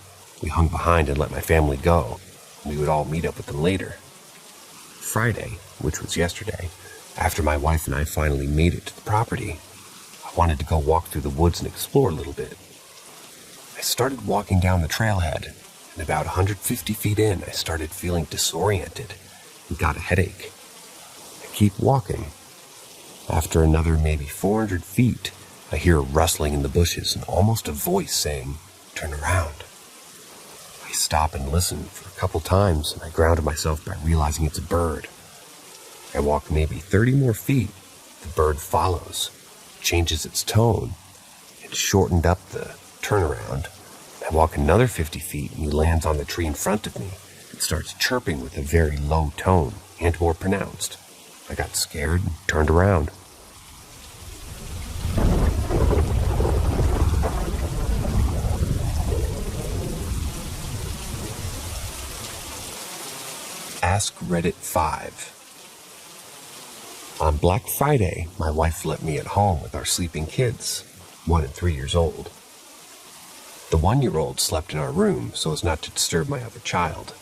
we hung behind and let my family go, and we would all meet up with them later. Friday, which was yesterday, after my wife and I finally made it to the property, I wanted to go walk through the woods and explore a little bit. I started walking down the trailhead, and about 150 feet in, I started feeling disoriented and got a headache. I keep walking. After another maybe 400 feet, I hear a rustling in the bushes and almost a voice saying, "Turn around." I stop and listen for a couple times, and I grounded myself by realizing it's a bird. I walk maybe 30 more feet. The bird follows, changes its tone, and shortened up the turnaround. I walk another 50 feet, and he lands on the tree in front of me and starts chirping with a very low tone and more pronounced. I got scared and turned around. Ask Reddit 5. On Black Friday, my wife let me at home with our sleeping kids, 1 and 3 years old. The 1-year-old slept in our room so as not to disturb my other child.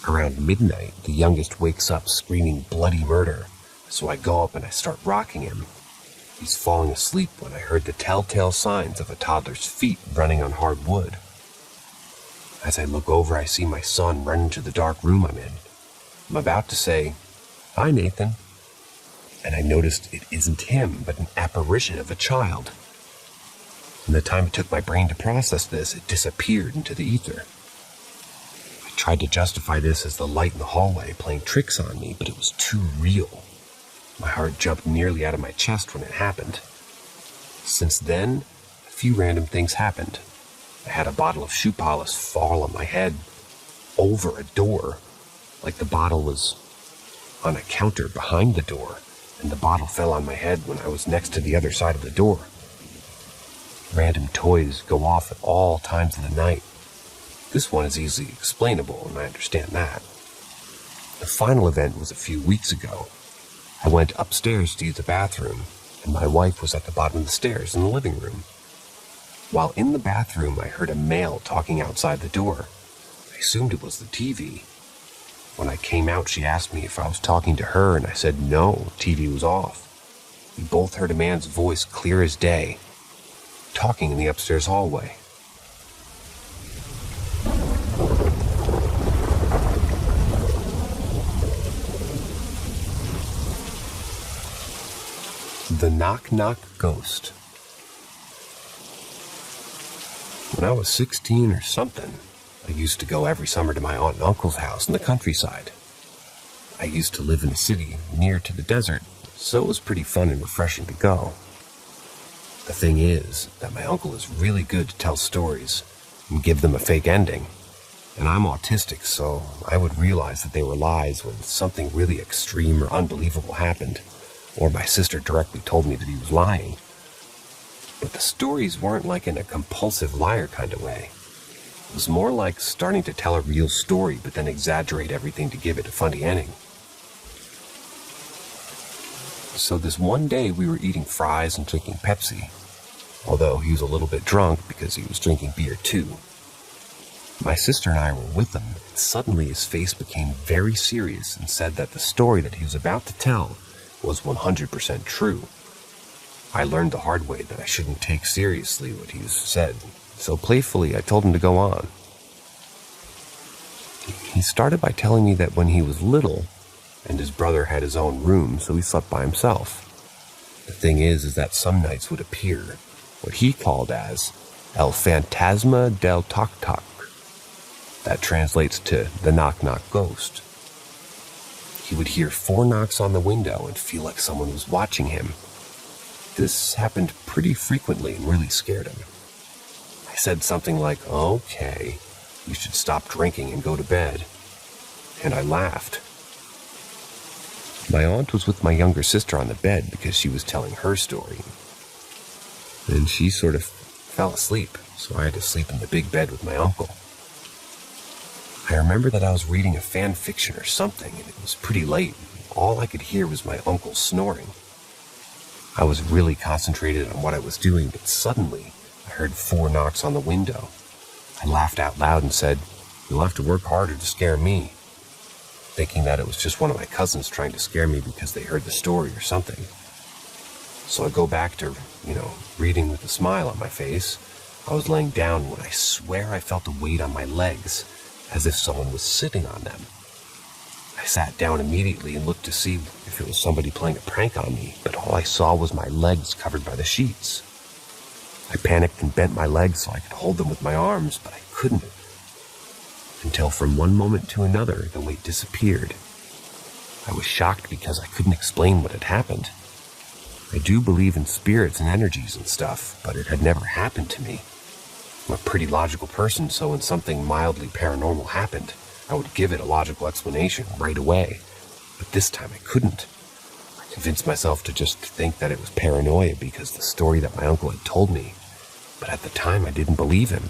Around midnight, the youngest wakes up screaming bloody murder, so I go up and I start rocking him. He's falling asleep when I heard the telltale signs of a toddler's feet running on hard wood. As I look over, I see my son run into the dark room I'm in. I'm about to say, "Hi, Nathan," and I noticed it isn't him, but an apparition of a child. In the time it took my brain to process this, it disappeared into the ether. I tried to justify this as the light in the hallway playing tricks on me, but it was too real. My heart jumped nearly out of my chest when it happened. Since then, a few random things happened. I had a bottle of shoe polish fall on my head over a door, like the bottle was on a counter behind the door, and the bottle fell on my head when I was next to the other side of the door. Random toys go off at all times of the night. This one is easily explainable, and I understand that. The final event was a few weeks ago. I went upstairs to use the bathroom, and my wife was at the bottom of the stairs in the living room. While in the bathroom, I heard a male talking outside the door. I assumed it was the TV. When I came out, she asked me if I was talking to her, and I said no, TV was off. We both heard a man's voice clear as day, talking in the upstairs hallway. The Knock Knock Ghost. When I was 16 or something, I used to go every summer to my aunt and uncle's house in the countryside. I used to live in a city near to the desert, so it was pretty fun and refreshing to go. The thing is that my uncle is really good to tell stories and give them a fake ending. And I'm autistic, so I would realize that they were lies when something really extreme or unbelievable happened, or my sister directly told me that he was lying. But the stories weren't like in a compulsive liar kind of way. It was more like starting to tell a real story, but then exaggerate everything to give it a funny ending. So this one day we were eating fries and drinking Pepsi, although he was a little bit drunk because he was drinking beer too. My sister and I were with him, and suddenly his face became very serious and said that the story that he was about to tell was 100% true. I learned the hard way that I shouldn't take seriously what he said, so playfully I told him to go on. He started by telling me that when he was little, and his brother had his own room, so he slept by himself. The thing is that some nights would appear, what he called as El Fantasma del Toc Toc. That translates to the knock-knock ghost. He would hear 4 knocks on the window and feel like someone was watching him. This happened pretty frequently and really scared him. I said something like, "Okay, you should stop drinking and go to bed." And I laughed. My aunt was with my younger sister on the bed because she was telling her story. And she sort of fell asleep, so I had to sleep in the big bed with my uncle. I remember that I was reading a fan fiction or something, and it was pretty late. All I could hear was my uncle snoring. I was really concentrated on what I was doing, but suddenly I heard 4 knocks on the window. I laughed out loud and said, "You'll have to work harder to scare me," thinking that it was just one of my cousins trying to scare me because they heard the story or something. So I go back to, reading with a smile on my face. I was laying down when I swear I felt a weight on my legs, as if someone was sitting on them. I sat down immediately and looked to see if it was somebody playing a prank on me, but all I saw was my legs covered by the sheets. I panicked and bent my legs so I could hold them with my arms, but I couldn't. Until from one moment to another, the weight disappeared. I was shocked because I couldn't explain what had happened. I do believe in spirits and energies and stuff, but it had never happened to me. I'm a pretty logical person, so when something mildly paranormal happened, I would give it a logical explanation right away. But this time I couldn't. I convinced myself to just think that it was paranoia because the story that my uncle had told me. But at the time I didn't believe him.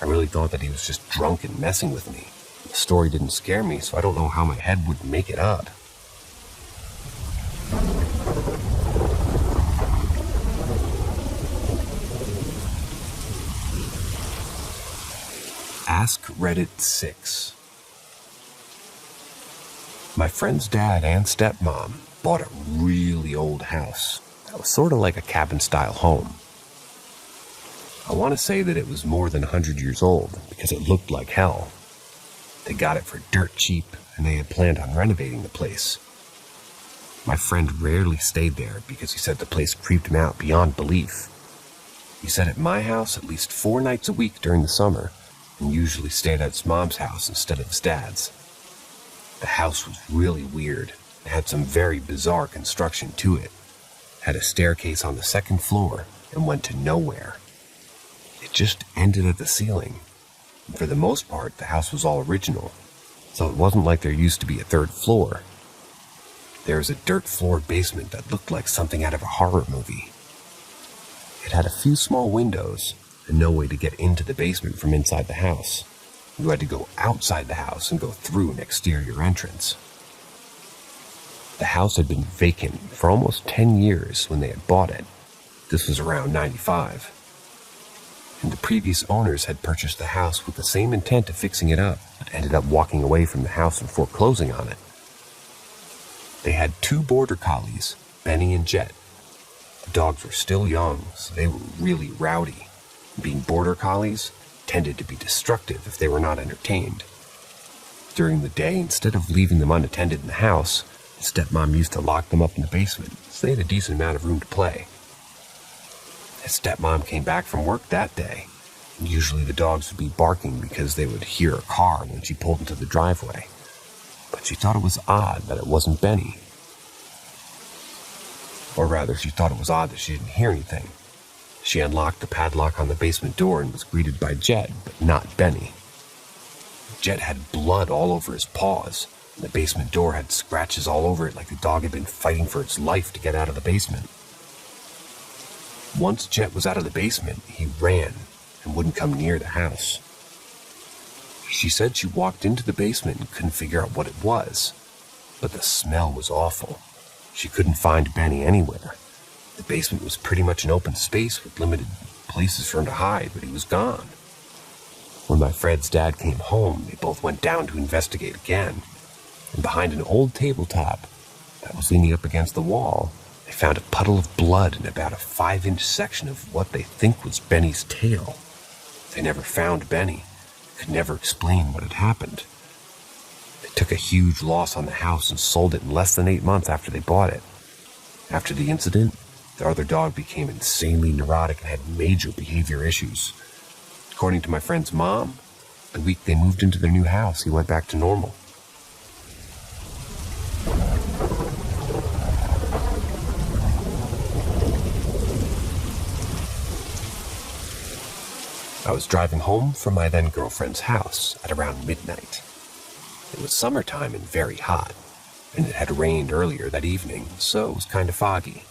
I really thought that he was just drunk and messing with me. The story didn't scare me, so I don't know how my head would make it up. Ask Reddit 6. My friend's dad and stepmom bought a really old house that was sort of like a cabin-style home. I want to say that it was more than 100 years old because it looked like hell. They got it for dirt cheap and they had planned on renovating the place. My friend rarely stayed there because he said the place creeped him out beyond belief. He said at my house at least 4 nights a week during the summer, and usually stayed at his mom's house instead of his dad's. The house was really weird. It had some very bizarre construction to it. It had a staircase on the 2nd floor and went to nowhere. It just ended at the ceiling. And for the most part, the house was all original, so it wasn't like there used to be a 3rd floor. There was a dirt floor basement that looked like something out of a horror movie. It had a few small windows and no way to get into the basement from inside the house. You had to go outside the house and go through an exterior entrance. The house had been vacant for almost 10 years when they had bought it. This was around 95. And the previous owners had purchased the house with the same intent of fixing it up, but ended up walking away from the house and foreclosing on it. They had 2 border collies, Benny and Jet. The dogs were still young, so they were really rowdy. Being border collies tended to be destructive if they were not entertained. During the day, instead of leaving them unattended in the house, the stepmom used to lock them up in the basement, so they had a decent amount of room to play. His stepmom came back from work that day, Usually the dogs would be barking because they would hear a car when she pulled into the driveway. But she thought it was odd that it wasn't Benny. Or rather, she thought it was odd that she didn't hear anything. She unlocked the padlock on the basement door and was greeted by Jed, but not Benny. Jed had blood all over his paws, and the basement door had scratches all over it like the dog had been fighting for its life to get out of the basement. Once Jed was out of the basement, he ran and wouldn't come near the house. She said she walked into the basement and couldn't figure out what it was, but the smell was awful. She couldn't find Benny anywhere. The basement was pretty much an open space with limited places for him to hide, but he was gone. When my Fred's dad came home, they both went down to investigate again, and behind an old tabletop that was leaning up against the wall, they found a puddle of blood in about a 5-inch section of what they think was Benny's tail. They never found Benny, could never explain what had happened. They took a huge loss on the house and sold it in less than 8 months after they bought it. After the incident, the other dog became insanely neurotic and had major behavior issues. According to my friend's mom, the week they moved into their new house, he went back to normal. I was driving home from my then-girlfriend's house at around midnight. It was summertime and very hot, and it had rained earlier that evening, so it was kind of foggy.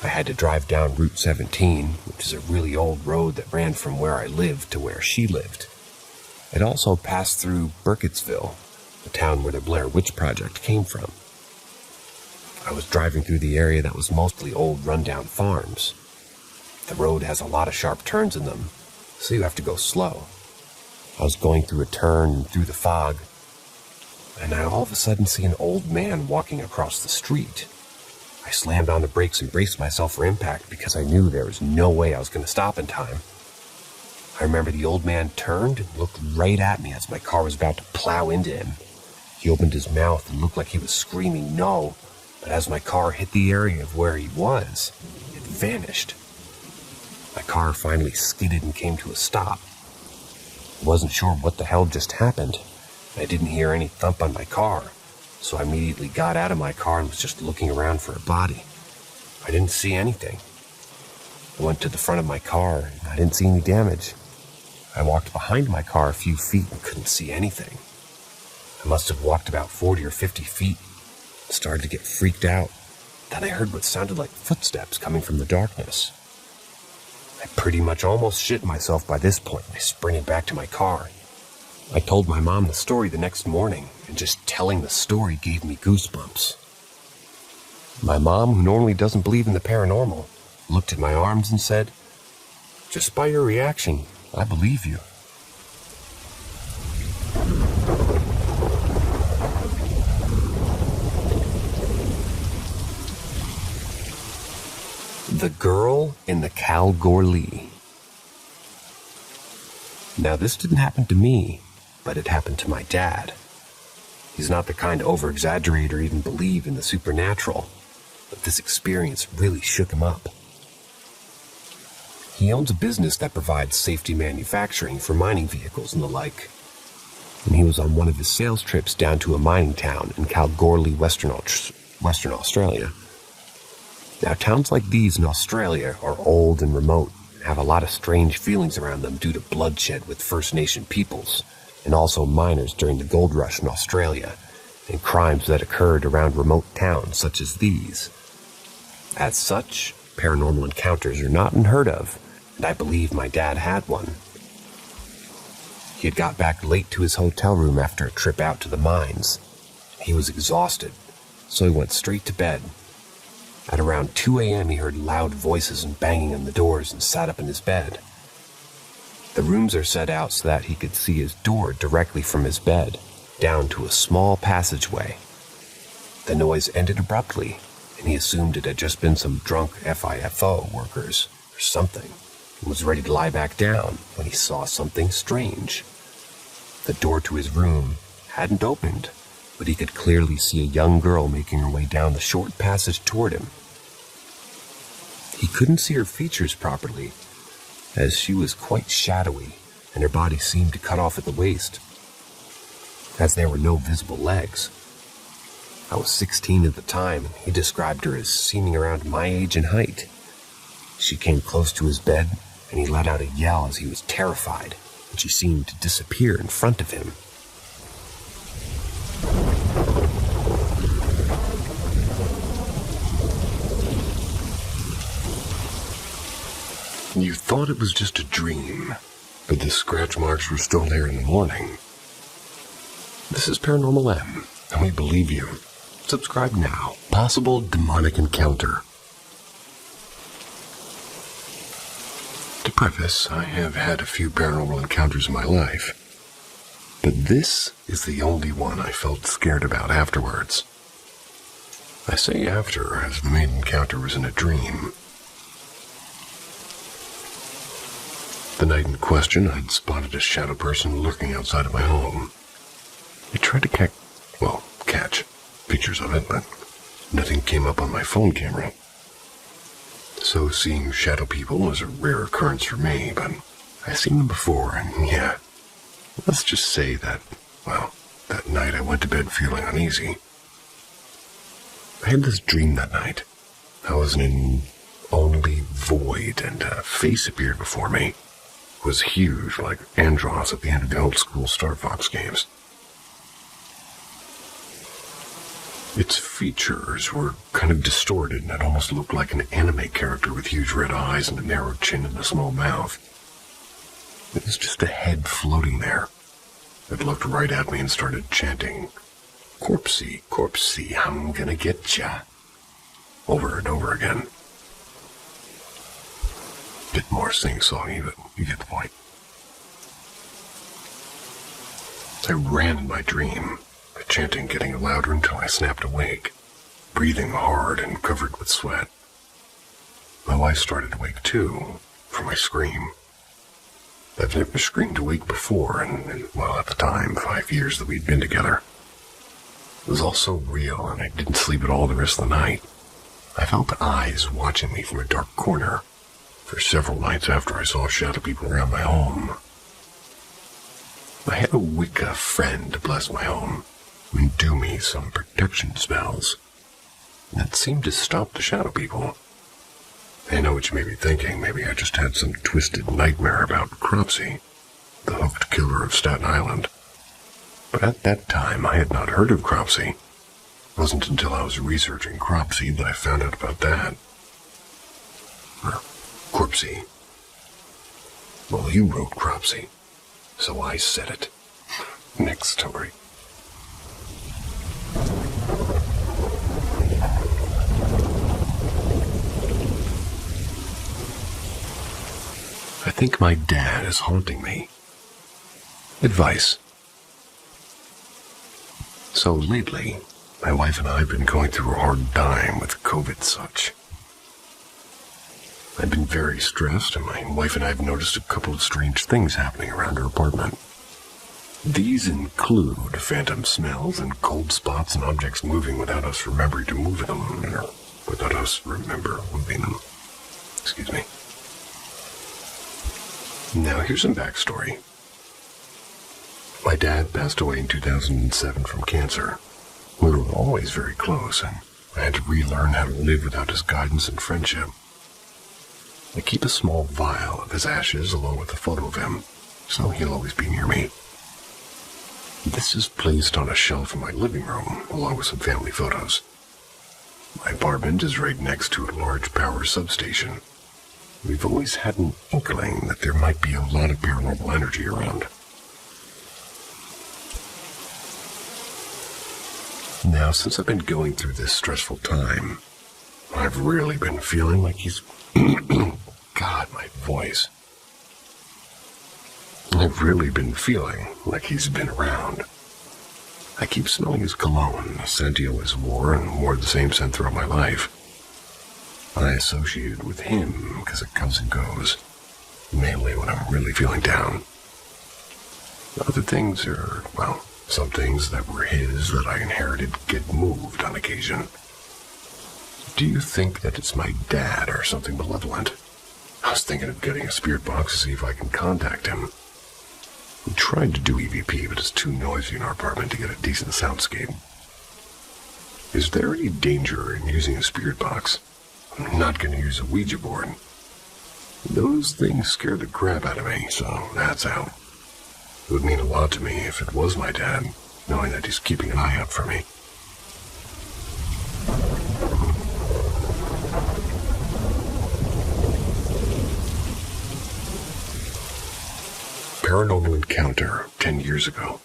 I had to drive down Route 17, which is a really old road that ran from where I lived to where she lived. It also passed through Burkittsville, the town where the Blair Witch Project came from. I was driving through the area that was mostly old rundown farms. The road has a lot of sharp turns in them, so you have to go slow. I was going through a turn and through the fog, and I all of a sudden see an old man walking across the street. I slammed on the brakes and braced myself for impact because I knew there was no way I was going to stop in time. I remember the old man turned and looked right at me as my car was about to plow into him. He opened his mouth and looked like he was screaming no, but as my car hit the area of where he was, it vanished. My car finally skidded and came to a stop. I wasn't sure what the hell just happened. I didn't hear any thump on my car, so I immediately got out of my car and was just looking around for a body. I didn't see anything. I went to the front of my car and I didn't see any damage. I walked behind my car a few feet and couldn't see anything. I must have walked about 40 or 50 feet and started to get freaked out. Then I heard what sounded like footsteps coming from the darkness. I pretty much almost shit myself by this point. I sprinted back to my car. I told my mom the story the next morning, and just telling the story gave me goosebumps. My mom, who normally doesn't believe in the paranormal, looked at my arms and said, "Just by your reaction, I believe you." The Girl in the Kalgoorlie. Now, this didn't happen to me, but it happened to my dad. He's not the kind to over-exaggerate or even believe in the supernatural, but this experience really shook him up. He owns a business that provides safety manufacturing for mining vehicles and the like, and he was on one of his sales trips down to a mining town in Kalgoorlie, Western Australia. Now, towns like these in Australia are old and remote and have a lot of strange feelings around them due to bloodshed with First Nation peoples and also miners during the gold rush in Australia and crimes that occurred around remote towns such as these. As such, paranormal encounters are not unheard of, and I believe my dad had one. He had got back late to his hotel room after a trip out to the mines. He was exhausted, so he went straight to bed. At around 2 a.m. he heard loud voices and banging on the doors and sat up in his bed. The rooms are set out so that he could see his door directly from his bed, down to a small passageway. The noise ended abruptly, and he assumed it had just been some drunk FIFO workers or something, and was ready to lie back down when he saw something strange. The door to his room hadn't opened, but he could clearly see a young girl making her way down the short passage toward him. He couldn't see her features properly, as she was quite shadowy, and her body seemed to cut off at the waist, as there were no visible legs. I was 16 at the time, and he described her as seeming around my age and height. She came close to his bed, and he let out a yell as he was terrified, and she seemed to disappear in front of him. You thought it was just a dream, but the scratch marks were still there in the morning. This is Paranormal M, and we believe you. Subscribe now. Possible demonic encounter. To preface, I have had a few paranormal encounters in my life, but this is the only one I felt scared about afterwards. I say after, as the main encounter was in a dream. The night in question, I'd spotted a shadow person lurking outside of my home. I tried to catch pictures of it, but nothing came up on my phone camera. So seeing shadow people was a rare occurrence for me, but I've seen them before, and yeah, let's just say that, that night I went to bed feeling uneasy. I had this dream that night. I was in an only void, and a face appeared before me. It was huge, like Andros at the end of the old school Star Fox games. Its features were kind of distorted, and it almost looked like an anime character with huge red eyes and a narrow chin and a small mouth. It was just a head floating there. It looked right at me and started chanting, "Corpsey, corpsey, I'm gonna get ya," over and over again. Bit more sing-songy, but you get the point. I ran in my dream, the chanting getting louder until I snapped awake, breathing hard and covered with sweat. My wife started to wake too, from my scream. I've never screamed awake before, and at the time, 5 years that we'd been together. It was all so real, and I didn't sleep at all the rest of the night. I felt eyes watching me from a dark corner for several nights after I saw shadow people around my home. I had a Wicca friend to bless my home and do me some protection spells that seemed to stop the shadow people. I know what you may be thinking. Maybe I just had some twisted nightmare about Cropsey, the hooked killer of Staten Island. But at that time, I had not heard of Cropsey. It wasn't until I was researching Cropsey that I found out about that. Or Corpsey. Well, you wrote Cropsey, so I said it. Next story. I think my dad is haunting me. Advice. So lately, my wife and I have been going through a hard time with COVID such. I've been very stressed, and my wife and I have noticed a couple of strange things happening around our apartment. These include phantom smells and cold spots and objects moving without us remembering to move them, or without us remember moving them. Excuse me. Now, here's some backstory. My dad passed away in 2007 from cancer. We were always very close, and I had to relearn how to live without his guidance and friendship. I keep a small vial of his ashes along with a photo of him, so he'll always be near me. This is placed on a shelf in my living room, along with some family photos. My apartment is right next to a large power substation. We've always had an inkling that there might be a lot of paranormal energy around. Now, since I've been going through this stressful time, I've really been feeling like he's... God, my voice. I've really been feeling like he's been around. I keep smelling his cologne, a scent he always wore, and wore the same scent throughout my life. I associate it with him because it comes and goes, mainly when I'm really feeling down. Other things are, some things that were his that I inherited get moved on occasion. Do you think that it's my dad or something malevolent? I was thinking of getting a spirit box to see if I can contact him. We tried to do EVP, but it's too noisy in our apartment to get a decent soundscape. Is there any danger in using a spirit box? I'm not going to use a Ouija board. Those things scare the crap out of me, so that's out. It would mean a lot to me if it was my dad, knowing that he's keeping an eye out for me. Paranormal encounter 10 years ago.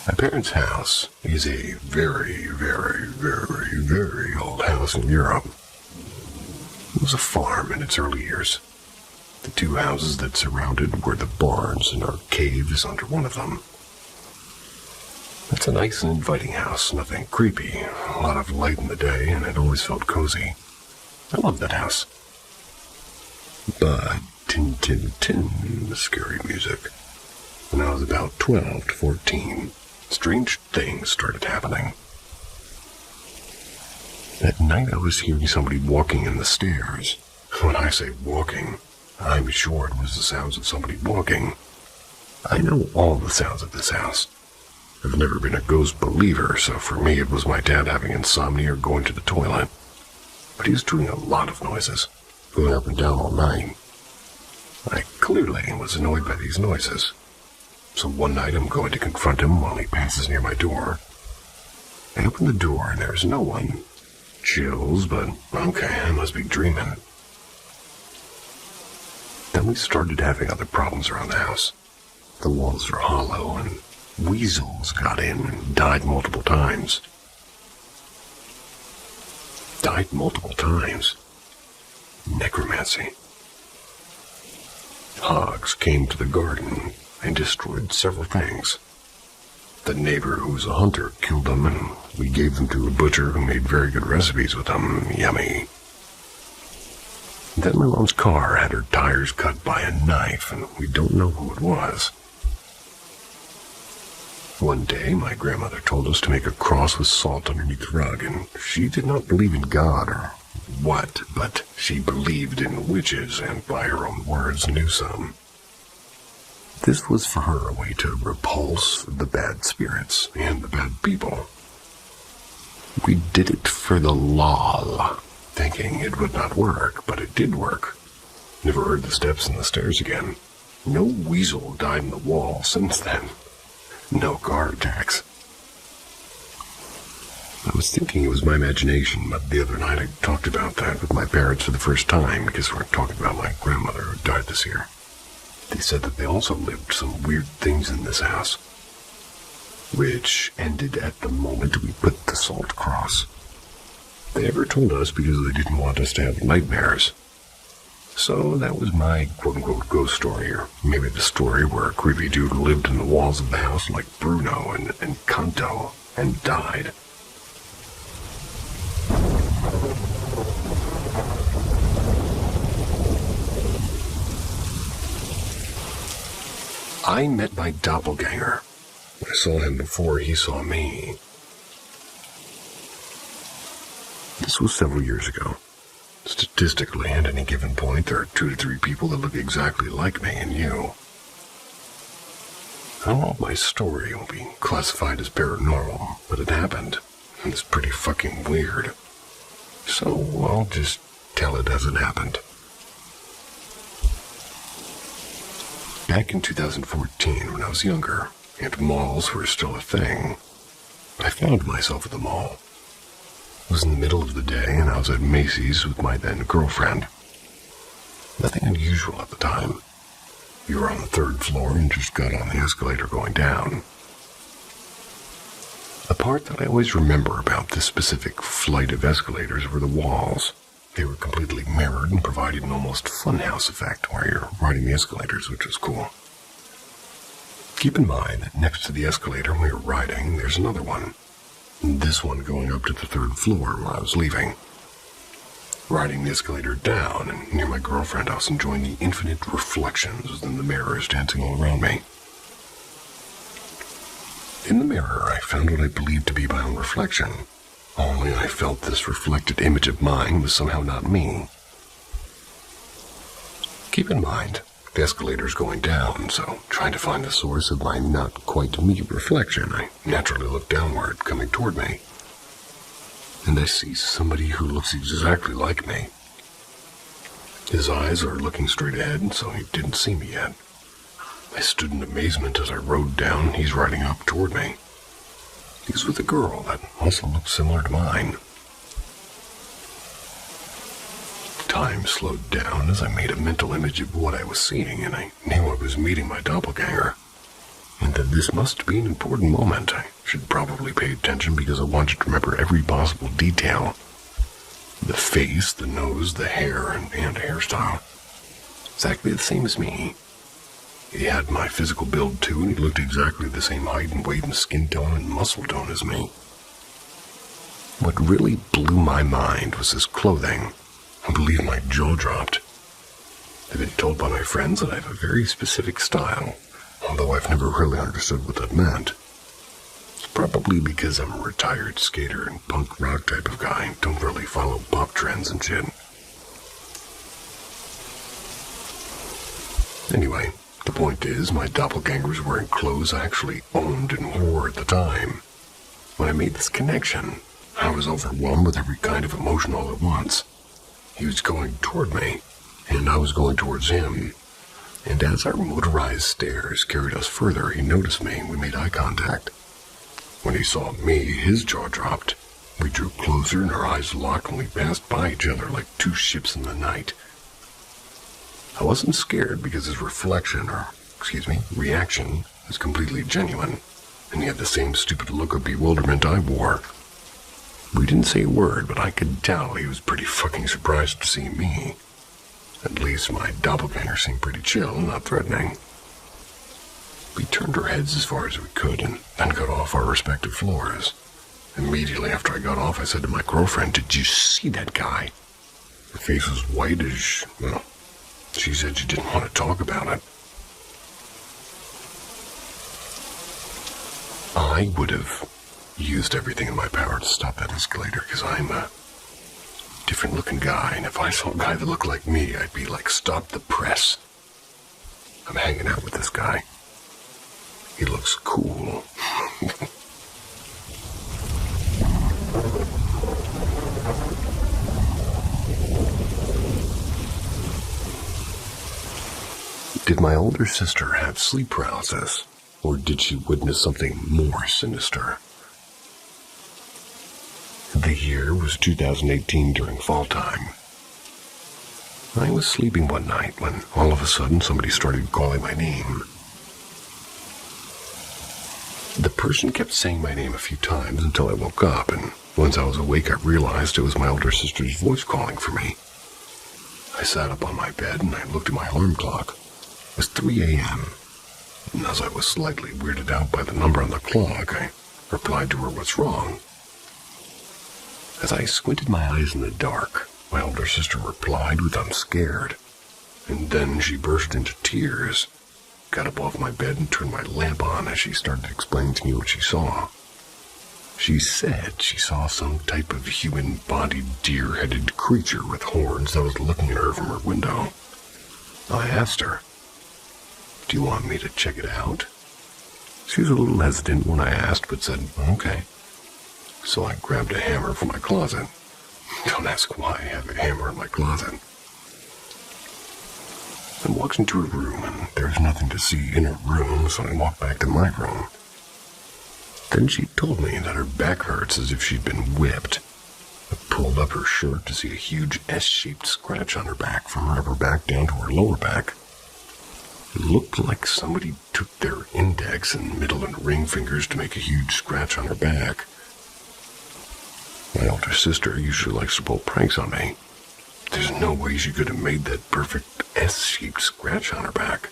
My parents' house is a very, very, very, very old house in Europe. It was a farm in its early years. The two houses that surrounded were the barns, and our cave is under one of them. It's a nice and inviting house, nothing creepy, a lot of light in the day, and it always felt cozy. I loved that house. But tin, tin, tin, scary music. When I was about 12 to 14, strange things started happening. At night I was hearing somebody walking in the stairs. When I say walking, I'm sure it was the sounds of somebody walking. I know all the sounds of this house. I've never been a ghost believer, so for me it was my dad having insomnia or going to the toilet. But he was doing a lot of noises, going up and down all night. I clearly was annoyed by these noises. So one night I'm going to confront him while he passes near my door. I open the door and there's no one. Chills, but okay, I must be dreaming. Then we started having other problems around the house. The walls are hollow and weasels got in and died multiple times. Necromancy. Hogs came to the garden and destroyed several things. The neighbor who was a hunter killed them, and we gave them to a butcher who made very good recipes with them. Yummy. Then my mom's car had her tires cut by a knife, and we don't know who it was. One day, my grandmother told us to make a cross with salt underneath the rug, and she did not believe in God or what, but she believed in witches, and by her own words knew some. This was for her a way to repulse the bad spirits and the bad people. We did it for the lol, thinking it would not work, but it did work. Never heard the steps in the stairs again. No weasel died in the wall since then. No car attacks. I was thinking it was my imagination, but the other night I talked about that with my parents for the first time because we were talking about my grandmother who died this year. They said that they also lived some weird things in this house, which ended at the moment we put the salt cross. They never told us because they didn't want us to have nightmares. So that was my quote-unquote ghost story, or maybe the story where a creepy dude lived in the walls of the house like Bruno and Encanto and died. I met my doppelganger. I saw him before he saw me. This was several years ago. Statistically, at any given point, there are 2 to 3 people that look exactly like me and you. I don't know if my story will be classified as paranormal, but it happened, and it's pretty fucking weird. So I'll just tell it as it happened. Back in 2014, when I was younger, and malls were still a thing, I found myself at the mall. It was in the middle of the day, and I was at Macy's with my then-girlfriend. Nothing unusual at the time. We were on the 3rd floor and just got on the escalator going down. The part that I always remember about this specific flight of escalators were the walls. They were completely mirrored and provided an almost funhouse effect where you're riding the escalators, which was cool. Keep in mind that next to the escalator we were riding, there's another one. This one going up to the 3rd floor where I was leaving. Riding the escalator down, and near my girlfriend, I was enjoying the infinite reflections within the mirrors dancing all around me. In the mirror, I found what I believed to be my own reflection. Only I felt this reflected image of mine was somehow not me. Keep in mind, the escalator's going down, so trying to find the source of my not-quite-me reflection, I naturally look downward, coming toward me. And I see somebody who looks exactly like me. His eyes are looking straight ahead, so he didn't see me yet. I stood in amazement as I rode down. He's riding up toward me. He's with a girl that also looks similar to mine. Time slowed down as I made a mental image of what I was seeing, and I knew I was meeting my doppelganger. And that this must be an important moment. I should probably pay attention because I wanted to remember every possible detail. The face, the nose, the hair, and hairstyle. Exactly the same as me. He had my physical build too, and he looked exactly the same height and weight and skin tone and muscle tone as me. What really blew my mind was his clothing. I believe my jaw dropped. I've been told by my friends that I have a very specific style, although I've never really understood what that meant. It's probably because I'm a retired skater and punk rock type of guy, don't really follow pop trends and shit. Anyway, the point is, my doppelganger was wearing clothes I actually owned and wore at the time. When I made this connection, I was overwhelmed with every kind of emotion all at once. He was going toward me, and I was going towards him. And as our motorized stairs carried us further, he noticed me and we made eye contact. When he saw me, his jaw dropped. We drew closer and our eyes locked and we passed by each other like two ships in the night. I wasn't scared because his reaction was completely genuine, and he had the same stupid look of bewilderment I wore. We didn't say a word, but I could tell he was pretty fucking surprised to see me. At least my doppelganger seemed pretty chill and not threatening. We turned our heads as far as we could and then got off our respective floors. Immediately after I got off, I said to my girlfriend, "Did you see that guy?" Her face was white as, well, she said she didn't want to talk about it. I would have used everything in my power to stop that escalator because I'm a different looking guy, and if I saw a guy that looked like me, I'd be like, "Stop the press." I'm hanging out with this guy. He looks cool. Did my older sister have sleep paralysis, or did she witness something more sinister? The year was 2018 during fall time. I was sleeping one night when all of a sudden somebody started calling my name. The person kept saying my name a few times until I woke up, and once I was awake I realized it was my older sister's voice calling for me. I sat up on my bed and I looked at my alarm clock. It was 3 a.m., and as I was slightly weirded out by the number on the clock, I replied to her, "What's wrong?" As I squinted my eyes in the dark, my older sister replied with, "I'm scared." And then she burst into tears, got up off my bed and turned my lamp on as she started explaining to me what she saw. She said she saw some type of human-bodied, deer-headed creature with horns that was looking at her from her window. I asked her, "Do you want me to check it out?" She was a little hesitant when I asked, but said, "Okay." So I grabbed a hammer from my closet. Don't ask why I have a hammer in my closet. I walked into her room, and there's nothing to see in her room, so I walked back to my room. Then she told me that her back hurts as if she'd been whipped. I pulled up her shirt to see a huge S-shaped scratch on her back from her upper back down to her lower back. It looked like somebody took their index and middle and ring fingers to make a huge scratch on her back. My older sister usually likes to pull pranks on me. There's no way she could have made that perfect S-shaped scratch on her back.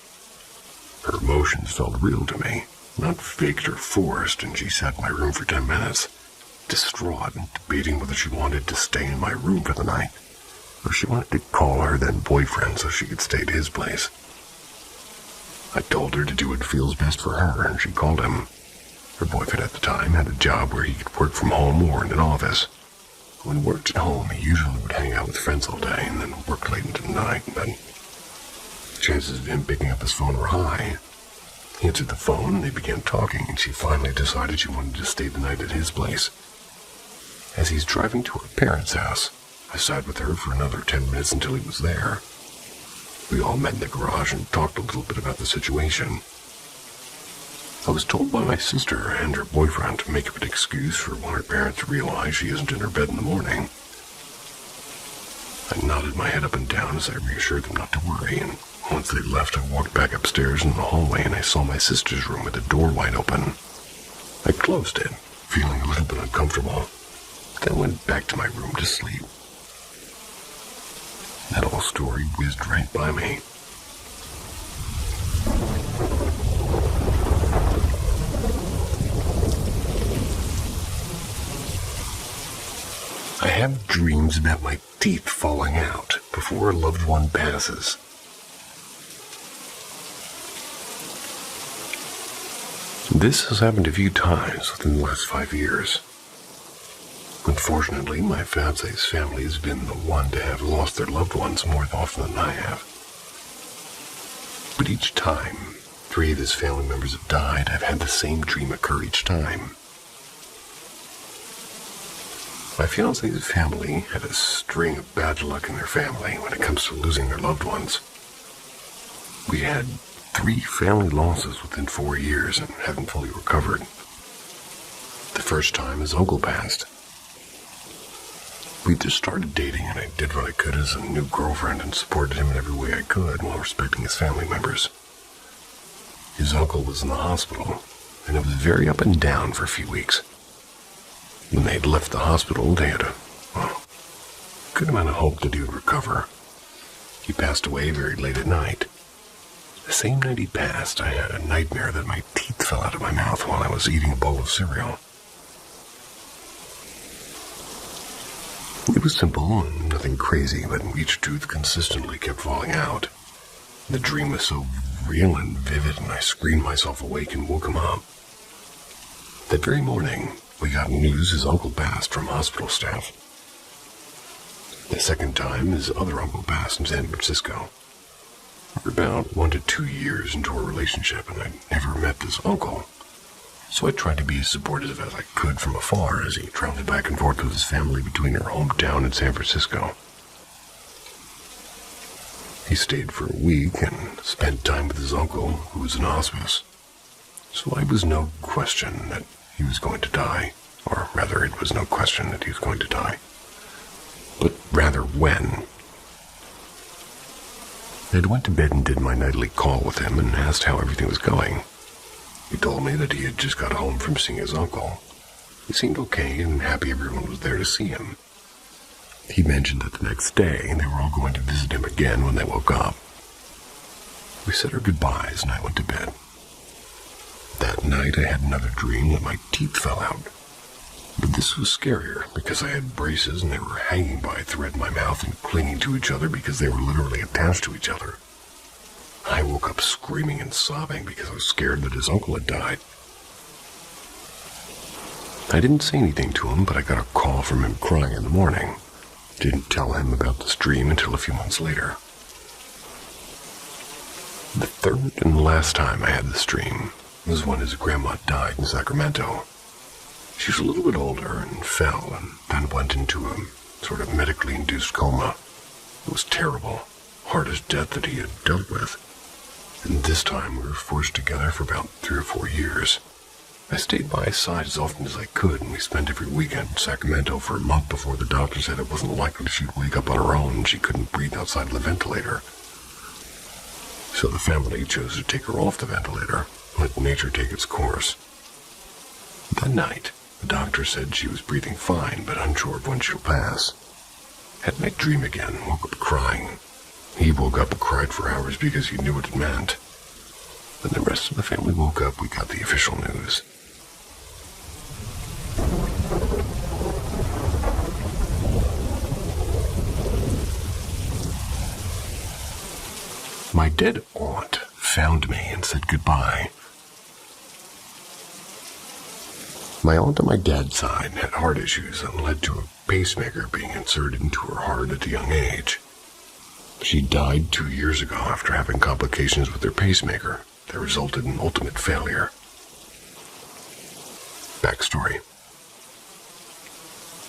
Her emotions felt real to me, not faked or forced, and she sat in my room for 10 minutes, distraught and debating whether she wanted to stay in my room for the night, or she wanted to call her then boyfriend so she could stay at his place. I told her to do what feels best for her, and she called him. Her boyfriend at the time had a job where he could work from home or in an office. When he worked at home, he usually would hang out with friends all day and then work late into the night. But chances of him picking up his phone were high. He answered the phone, and they began talking, and she finally decided she wanted to stay the night at his place. As he's driving to her parents' house, I sat with her for another 10 minutes until he was there. We all met in the garage and talked a little bit about the situation. I was told by my sister and her boyfriend to make up an excuse for when her parents realize she isn't in her bed in the morning. I nodded my head up and down as I reassured them not to worry, and once they left, I walked back upstairs in the hallway and I saw my sister's room with the door wide open. I closed it, feeling a little bit uncomfortable, then went back to my room to sleep. That whole story whizzed right by me. I have dreams about my teeth falling out before a loved one passes. This has happened a few times within the last 5 years. Unfortunately, my fiance's family has been the one to have lost their loved ones more often than I have. But each time 3 of his family members have died, I've had the same dream occur each time. My fiance's family had a string of bad luck in their family when it comes to losing their loved ones. We had 3 family losses within 4 years and haven't fully recovered. The first time his uncle passed. We just started dating and I did what I could as a new girlfriend and supported him in every way I could while respecting his family members. His uncle was in the hospital and it was very up and down for a few weeks. When they had left the hospital, they had a good amount of hope that he would recover. He passed away very late at night. The same night he passed, I had a nightmare that my teeth fell out of my mouth while I was eating a bowl of cereal. It was simple and nothing crazy, but each tooth consistently kept falling out. The dream was so real and vivid, and I screamed myself awake and woke him up. That very morning, we got news his uncle passed from hospital staff. The second time, his other uncle passed in San Francisco. We're about 1 to 2 years into our relationship, and I'd never met this uncle. So I tried to be as supportive as I could from afar as he traveled back and forth with his family between our hometown and San Francisco. He stayed for a week and spent time with his uncle, who was in hospice. So I was no question that he was going to die, or rather it was no question that he was going to die, but rather when. I went to bed and did my nightly call with him and asked how everything was going. He told me that he had just got home from seeing his uncle. He seemed okay and happy everyone was there to see him. He mentioned that the next day they were all going to visit him again when they woke up. We said our goodbyes and I went to bed. That night I had another dream that my teeth fell out. But this was scarier because I had braces and they were hanging by a thread in my mouth and clinging to each other because they were literally attached to each other. I woke up screaming and sobbing because I was scared that his uncle had died. I didn't say anything to him, but I got a call from him crying in the morning. Didn't tell him about this dream until a few months later. The third and last time I had this dream was when his grandma died in Sacramento. She was a little bit older and fell and then went into a sort of medically induced coma. It was terrible, hardest death that he had dealt with. And this time we were forced together for about 3 or 4 years. I stayed by his side as often as I could, and we spent every weekend in Sacramento for a month before the doctor said it wasn't likely she'd wake up on her own and she couldn't breathe outside the ventilator. So the family chose to take her off the ventilator and let nature take its course. That night, the doctor said she was breathing fine, but unsure of when she'll pass. Had my dream again, woke up crying. He woke up and cried for hours because he knew what it meant. When the rest of the family woke up, we got the official news. My dead aunt found me and said goodbye. My aunt on my dad's side had heart issues that led to a pacemaker being inserted into her heart at a young age. She died 2 years ago after having complications with her pacemaker that resulted in ultimate failure. Backstory.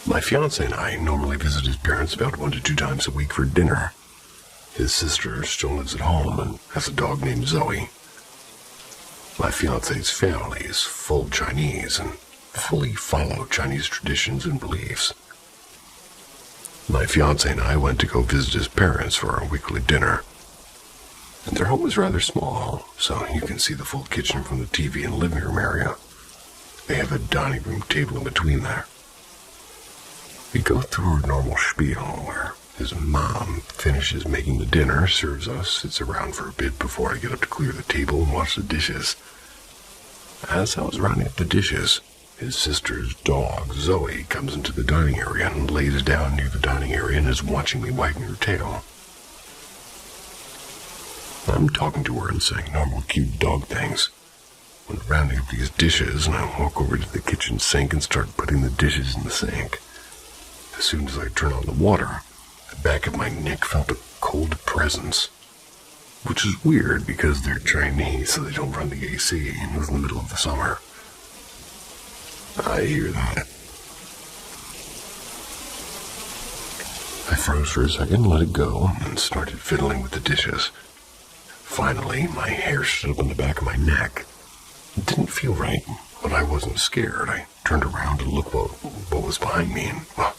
My fiancé and I normally visit his parents about 1 to 2 times a week for dinner. His sister still lives at home and has a dog named Zoe. My fiancé's family is full Chinese and fully follow Chinese traditions and beliefs. My fiancé and I went to go visit his parents for our weekly dinner. And their home is rather small, so you can see the full kitchen from the TV and living room area. They have a dining room table in between there. We go through a normal spiel where his mom finishes making the dinner, serves us, sits around for a bit before I get up to clear the table and wash the dishes. As I was rounding up the dishes, his sister's dog, Zoe, comes into the dining area and lays down near the dining area and is watching me wagging her tail. I'm talking to her and saying normal cute dog things when rounding up these dishes, and I walk over to the kitchen sink and start putting the dishes in the sink. As soon as I turn on the water, the back of my neck felt a cold presence, which is weird because they're Chinese, so they don't run the AC, and it was in the middle of the summer. I hear that. I froze for a second, let it go, and started fiddling with the dishes. Finally, my hair stood up on the back of my neck. It didn't feel right, but I wasn't scared. I turned around to look what was behind me, and, well,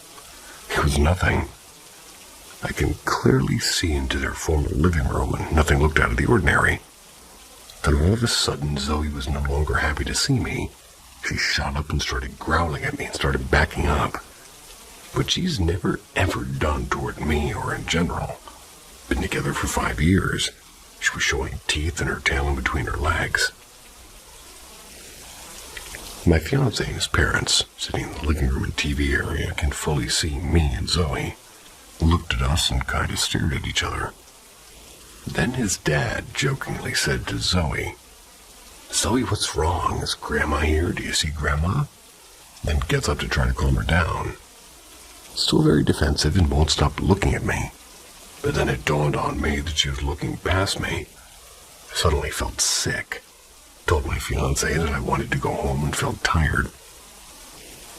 it was nothing. I can clearly see into their former living room, and nothing looked out of the ordinary. Then all of a sudden, Zoe was no longer happy to see me. She shot up and started growling at me and started backing up. But she's never ever done toward me or in general. Been together for 5 years. She was showing teeth and her tail in between her legs. My fiancé and his parents, sitting in the living room and TV area, can fully see me and Zoe. Looked at us and kind of stared at each other. Then his dad jokingly said to Zoe, "Zoe, what's wrong? Is Grandma here? Do you see Grandma?" Then gets up to try to calm her down. Still very defensive and won't stop looking at me. But then it dawned on me that she was looking past me. I suddenly felt sick. Told my fiancé that I wanted to go home and felt tired.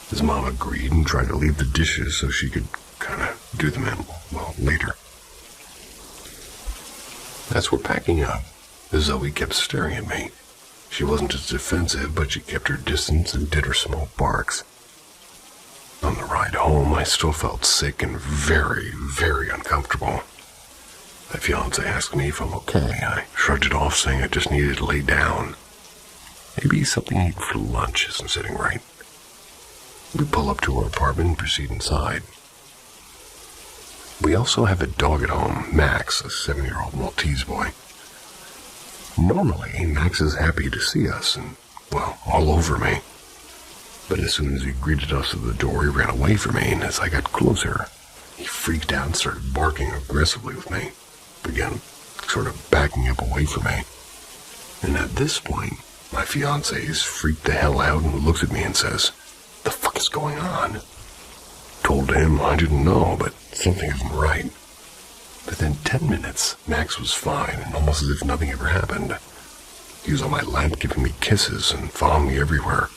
His mom agreed and tried to leave the dishes so she could kind of do them later. As we're packing up, Zoe kept staring at me. She wasn't as defensive, but she kept her distance and did her small barks. On the ride home, I still felt sick and very, very uncomfortable. My fiancé asked me if I'm okay. I shrugged it off, saying I just needed to lay down. Maybe something I ate for lunch isn't sitting right. We pull up to our apartment and proceed inside. We also have a dog at home, Max, a 7-year-old Maltese boy. Normally, Max is happy to see us and, well, all over me. But as soon as he greeted us at the door, he ran away from me, and as I got closer, he freaked out and started barking aggressively with me. Began sort of backing up away from me. And at this point, my fiancé is freaked the hell out and looks at me and says, "The fuck is going on?" Told him I didn't know, but something isn't right. Within 10 minutes, Max was fine and almost as if nothing ever happened. He was on my lap giving me kisses and following me everywhere.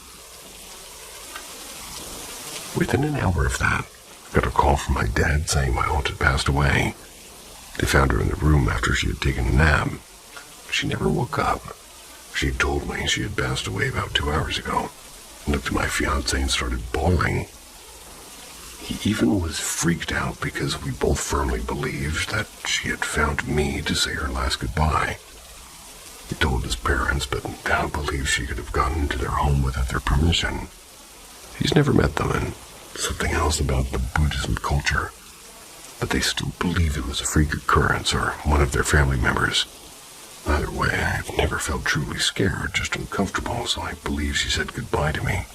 Within an hour of that, I got a call from my dad saying my aunt had passed away. They found her in the room after she had taken a nap. She never woke up. She had told me she had passed away about 2 hours ago. I looked at my fiancé and started bawling. He even was freaked out because we both firmly believed that she had found me to say her last goodbye. He told his parents, but I don't believe she could have gotten into their home without their permission. He's never met them, and something else about the Buddhism culture. But they still believe it was a freak occurrence or one of their family members. Either way, I've never felt truly scared, just uncomfortable, so I believe she said goodbye to me.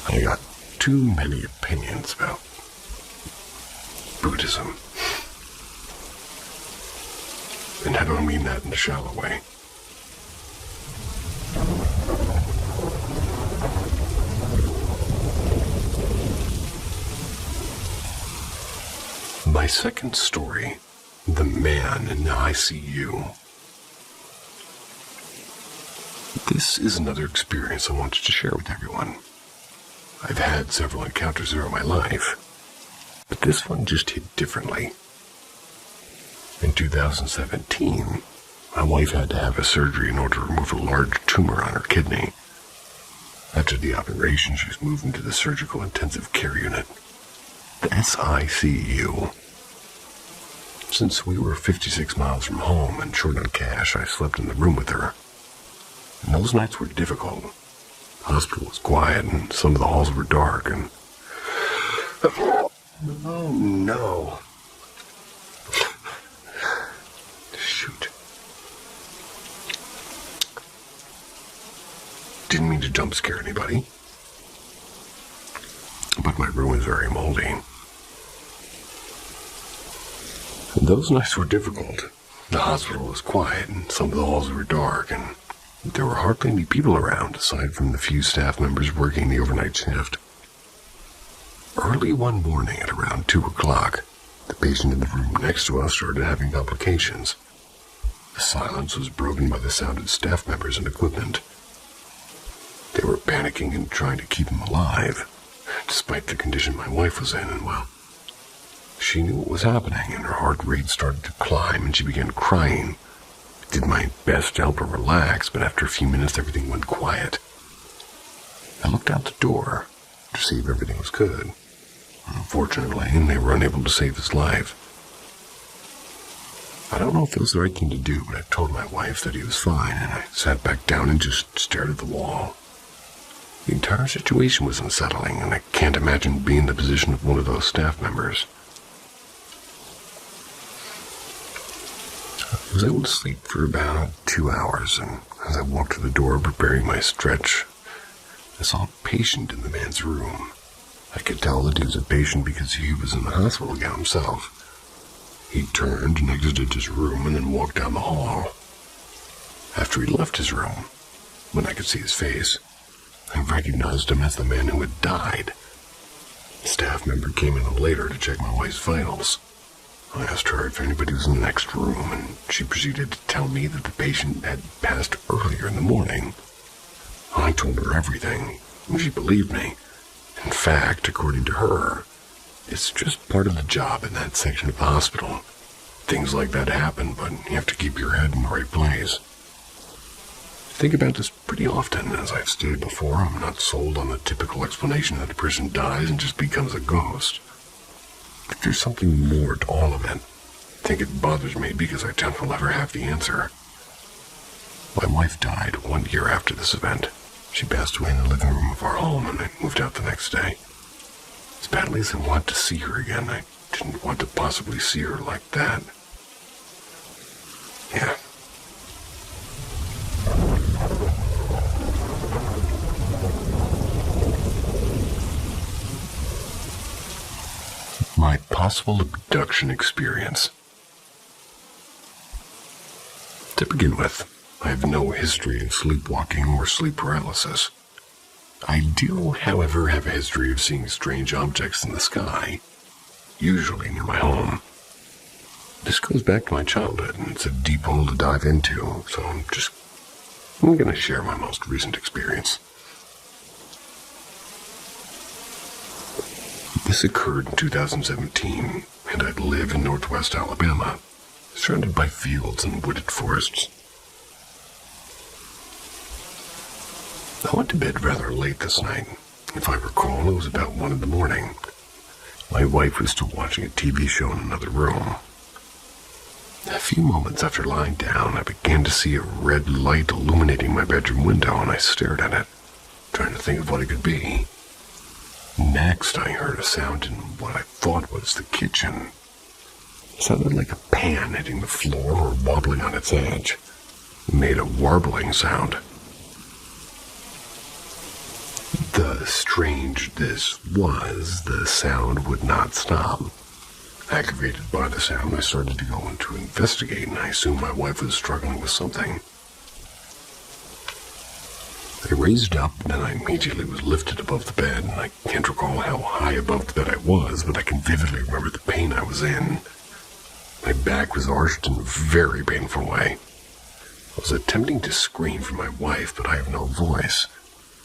I got too many opinions about Buddhism. And I don't mean that in a shallow way. My second story, The Man in the ICU. This is another experience I wanted to share with everyone. I've had several encounters throughout my life, but this one just hit differently. In 2017, my wife had to have a surgery in order to remove a large tumor on her kidney. After the operation, she was moved into the surgical intensive care unit, the SICU. Since we were 56 miles from home and short on cash, I slept in the room with her. And those nights were difficult. The hospital was quiet and some of the halls were dark and... Oh no. Shoot. Didn't mean to jump scare anybody. But my room is very moldy. And those nights were difficult. The hospital was quiet and some of the halls were dark and there were hardly any people around aside from the few staff members working the overnight shift. Early one morning at around 2 o'clock, the patient in the room next to us started having complications. The silence was broken by the sound of staff members and equipment. They were panicking and trying to keep him alive, despite the condition my wife was in, and well, she knew what was happening, and her heart rate started to climb, and she began crying. I did my best to help her relax, but after a few minutes, everything went quiet. I looked out the door to see if everything was good. Unfortunately, they were unable to save his life. I don't know if it was the right thing to do, but I told my wife that he was fine, and I sat back down and just stared at the wall. The entire situation was unsettling, and I can't imagine being in the position of one of those staff members. I was able to sleep for about 2 hours, and as I walked to the door preparing my stretch, I saw a patient in the man's room. I could tell that he was a patient because he was in the hospital again himself. He turned and exited his room and then walked down the hall. After he left his room, when I could see his face, I recognized him as the man who had died. A staff member came in later to check my wife's vitals. I asked her if anybody was in the next room, and she proceeded to tell me that the patient had passed earlier in the morning. I told her everything, and she believed me. In fact, according to her, it's just part of the job in that section of the hospital. Things like that happen, but you have to keep your head in the right place. I think about this pretty often. As I've stated before, I'm not sold on the typical explanation that a person dies and just becomes a ghost. But there's something more to all of it. I think it bothers me because I doubt I'll ever have the answer. My wife died 1 year after this event. She passed away in the living room of our home, and I moved out the next day. As badly as I wanted to see her again, I didn't want to possibly see her like that. Yeah. My possible abduction experience. To begin with, I have no history of sleepwalking or sleep paralysis. I do, however, have a history of seeing strange objects in the sky, usually near my home. This goes back to my childhood, and it's a deep hole to dive into, so I'm going to share my most recent experience. This occurred in 2017, and I live in northwest Alabama, surrounded by fields and wooded forests. I went to bed rather late this night. If I recall, it was about 1 in the morning. My wife was still watching a TV show in another room. A few moments after lying down, I began to see a red light illuminating my bedroom window, and I stared at it, trying to think of what it could be. Next, I heard a sound in what I thought was the kitchen. It sounded like a pan hitting the floor or wobbling on its edge. It made a warbling sound. The strange this was, the sound would not stop. Aggravated by the sound, I started to go in to investigate, and I assumed my wife was struggling with something. I raised up, and then I immediately was lifted above the bed, and I can't recall how high above the bed I was, but I can vividly remember the pain I was in. My back was arched in a very painful way. I was attempting to scream for my wife, but I have no voice.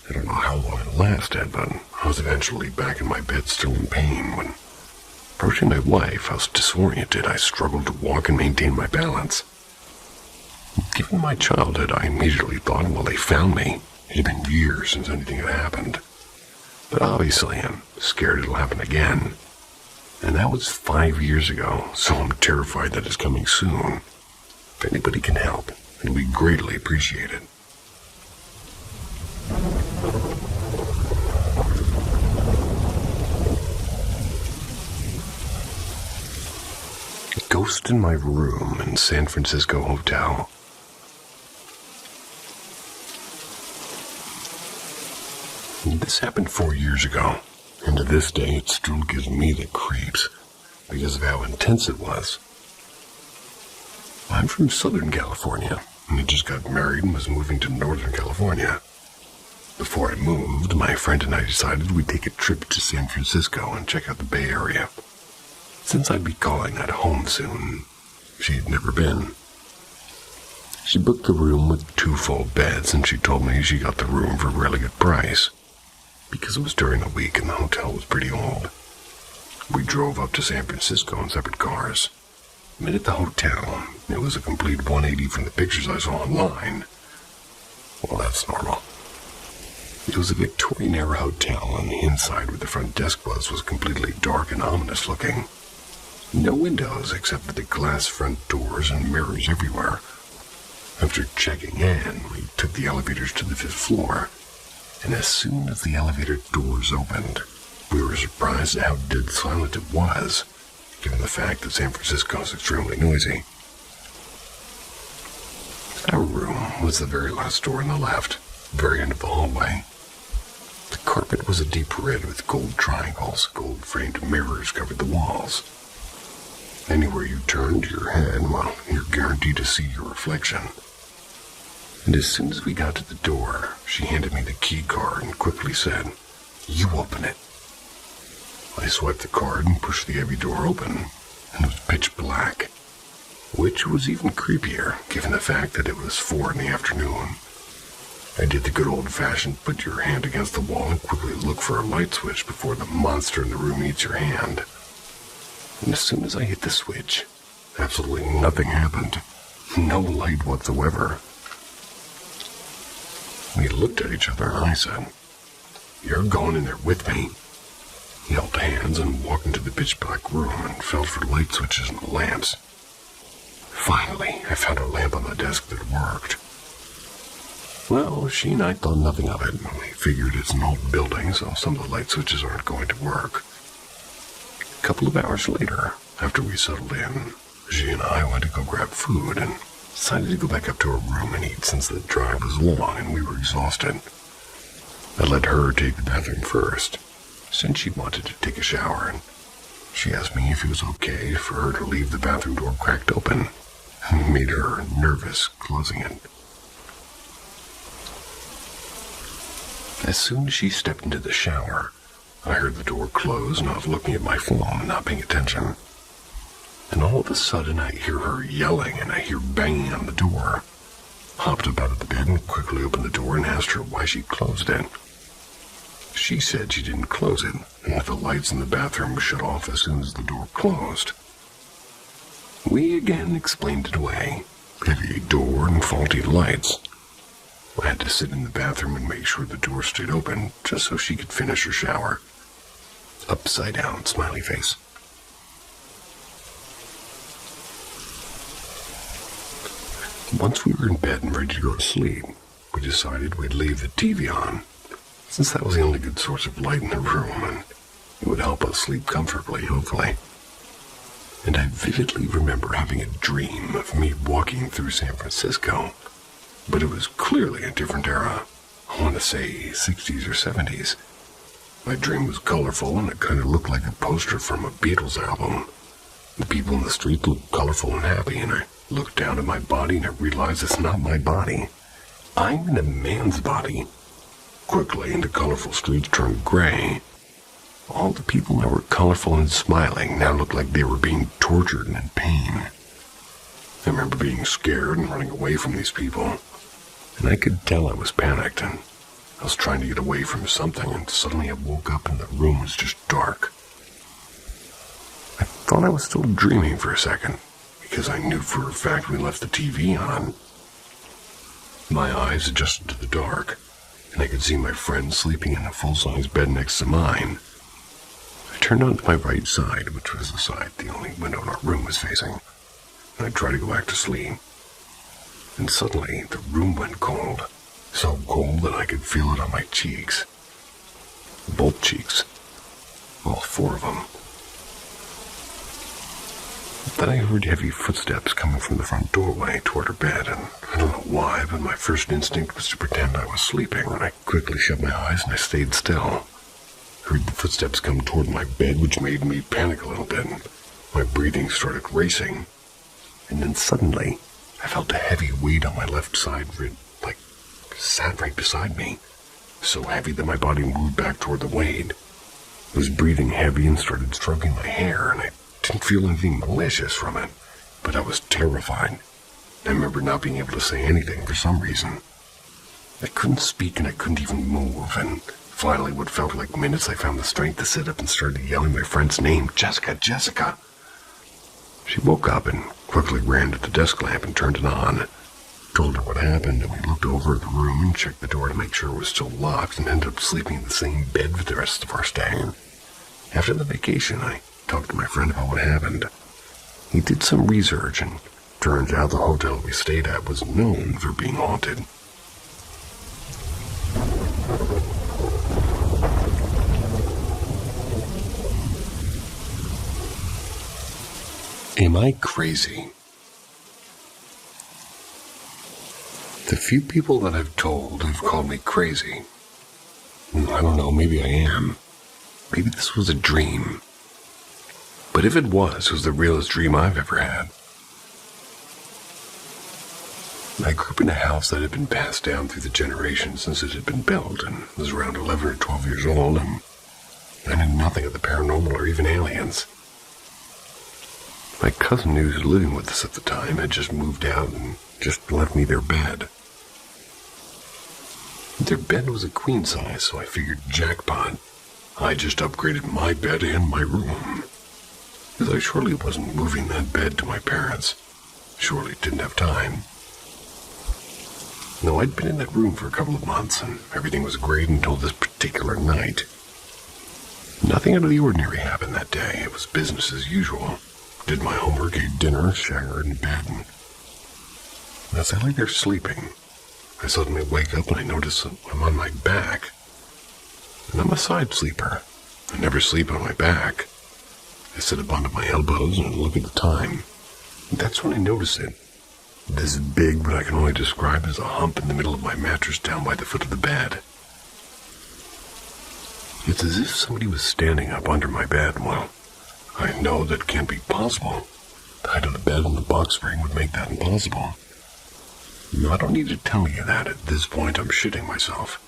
I don't know how long it lasted, but I was eventually back in my bed still in pain. When approaching my wife, I was disoriented. I struggled to walk and maintain my balance. Given my childhood, I immediately thought, well, they found me. It had been years since anything had happened. But obviously, I'm scared it'll happen again. And that was 5 years ago, so I'm terrified that it's coming soon. If anybody can help, it'll be greatly appreciated. Ghost in my room in San Francisco hotel. This happened 4 years ago, and to this day it still gives me the creeps because of how intense it was. I'm from Southern California, and I just got married and was moving to Northern California. Before I moved, my friend and I decided we'd take a trip to San Francisco and check out the Bay Area. Since I'd be calling that home soon, she had never been. She booked the room with 2 full beds, and she told me she got the room for a really good price. Because it was during the week and the hotel was pretty old. We drove up to San Francisco in separate cars. Met at the hotel. It was a complete 180 from the pictures I saw online. Well, that's normal. It was a Victorian-era hotel, and the inside where the front desk was completely dark and ominous looking. No windows except for the glass front doors and mirrors everywhere. After checking in, we took the elevators to the 5th floor. And as soon as the elevator doors opened, we were surprised at how dead silent it was, given the fact that San Francisco is extremely noisy. Our room was the very last door on the left, very end of the hallway. The carpet was a deep red with gold triangles. Gold-framed mirrors covered the walls. Anywhere you turned your head, well, you're guaranteed to see your reflection. And as soon as we got to the door, she handed me the key card and quickly said, "You open it." I swiped the card and pushed the heavy door open, and it was pitch black, which was even creepier, given the fact that it was 4 in the afternoon. I did the good old-fashioned put your hand against the wall and quickly look for a light switch before the monster in the room eats your hand. And as soon as I hit the switch, absolutely nothing happened. No light whatsoever. We looked at each other, and I said, "You're going in there with me." He held hands and walked into the pitch-black room and felt for light switches and lamps. Finally, I found a lamp on the desk that worked. Well, she and I thought nothing of it. We figured it's an old building, so some of the light switches aren't going to work. A couple of hours later, after we settled in, she and I went to go grab food and decided to go back up to her room and eat since the drive was long and we were exhausted. I let her take the bathroom first, since she wanted to take a shower, and she asked me if it was okay for her to leave the bathroom door cracked open. It made her nervous closing it. As soon as she stepped into the shower, I heard the door close and I was looking at my phone and not paying attention. And all of a sudden I hear her yelling and I hear banging on the door. Hopped up out of the bed and quickly opened the door and asked her why she closed it. She said she didn't close it and that the lights in the bathroom shut off as soon as the door closed. We again explained it away. Heavy door and faulty lights. I had to sit in the bathroom and make sure the door stayed open just so she could finish her shower. Upside down smiley face. Once we were in bed and ready to go to sleep, we decided we'd leave the TV on, since that was the only good source of light in the room, and it would help us sleep comfortably, hopefully. And I vividly remember having a dream of me walking through San Francisco, but it was clearly a different era. I want to say 60s or 70s. My dream was colorful, and it kind of looked like a poster from a Beatles album. The people in the street looked colorful and happy, and I looked down at my body and I realized it's not my body. I'm in a man's body, Quickly, the colorful streets turned gray. All the people that were colorful and smiling now looked like they were being tortured and in pain. I remember being scared and running away from these people, and I could tell I was panicked, and I was trying to get away from something, and suddenly I woke up and the room was just dark. I thought I was still dreaming for a second, because I knew for a fact we left the TV on. My eyes adjusted to the dark, and I could see my friend sleeping in a full-size bed next to mine. I turned on to my right side, which was the side the only window in our room was facing, and I tried to go back to sleep. And suddenly, the room went cold, so cold that I could feel it on my cheeks. Both cheeks. All four of them. Then I heard heavy footsteps coming from the front doorway toward her bed, and I don't know why, but my first instinct was to pretend I was sleeping, and I quickly shut my eyes and I stayed still. I heard the footsteps come toward my bed, which made me panic a little bit, and my breathing started racing. And then suddenly, I felt a heavy weight on my left side, like sat right beside me, so heavy that my body moved back toward the weight. I was breathing heavy and started stroking my hair, and I didn't feel anything malicious from it, but I was terrified. I remember not being able to say anything for some reason. I couldn't speak and I couldn't even move, and finally, what felt like minutes, I found the strength to sit up and started yelling my friend's name, Jessica, Jessica. She woke up and quickly ran to the desk lamp and turned it on. Told her what happened, and we looked over at the room and checked the door to make sure it was still locked, and ended up sleeping in the same bed for the rest of our stay. After the vacation, I talked to my friend about what happened. He did some research, and turns out the hotel we stayed at was known for being haunted. Am I crazy? The few people that I've told have called me crazy. I don't know, maybe I am. Maybe this was a dream. But if it was the realest dream I've ever had. I grew up in a house that had been passed down through the generations since it had been built, and was around 11 or 12 years old, and I knew nothing of the paranormal or even aliens. My cousin who was living with us at the time had just moved out and just left me their bed. Their bed was a queen size, so I figured jackpot. I just upgraded my bed and my room. Because I surely wasn't moving that bed to my parents. Surely didn't have time. No, I'd been in that room for a couple of months, and everything was great until this particular night. Nothing out of the ordinary happened that day. It was business as usual. Did my homework, ate dinner, showered in bed, and as I lay there sleeping, I suddenly wake up and I notice I'm on my back. And I'm a side sleeper. I never sleep on my back. I sit up onto my elbows and look at the time. And that's when I notice it. This big, what I can only describe as a hump in the middle of my mattress down by the foot of the bed. It's as if somebody was standing up under my bed. Well, I know that can't be possible. The height of the bed and the box spring would make that impossible. I don't need to tell you that. At this point, I'm shitting myself.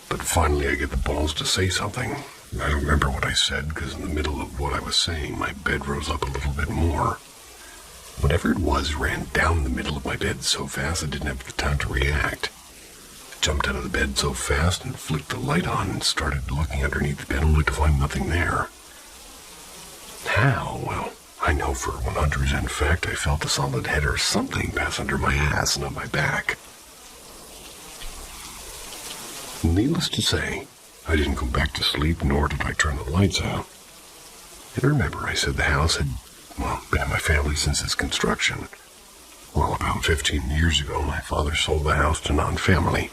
But finally, I get the balls to say something. I don't remember what I said, because in the middle of what I was saying, my bed rose up a little bit more. Whatever it was ran down the middle of my bed so fast I didn't have the time to react. I jumped out of the bed so fast and flicked the light on and started looking underneath the bed only to find nothing there. How? Well, I know for 100% fact I felt a solid head or something pass under my ass and on my back. Needless to say, I didn't go back to sleep, nor did I turn the lights out. And remember, I said the house had, been in my family since its construction. Well, about 15 years ago, my father sold the house to non-family.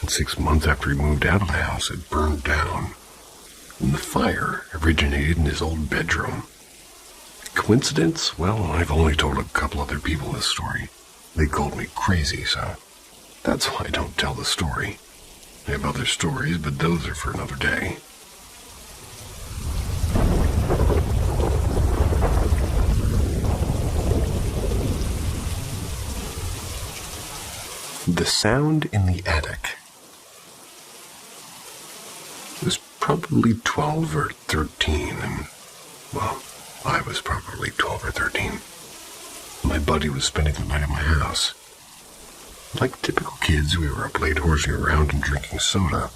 And 6 months after he moved out of the house, it burned down. And the fire originated in his old bedroom. Coincidence? Well, I've only told a couple other people this story. They called me crazy, so that's why I don't tell the story. I have other stories, but those are for another day. The sound in the attic. probably 12 or 13, and, well, I was probably 12 or 13. My buddy was spending the night at my house. Like typical kids, we were up late horsing around and drinking soda.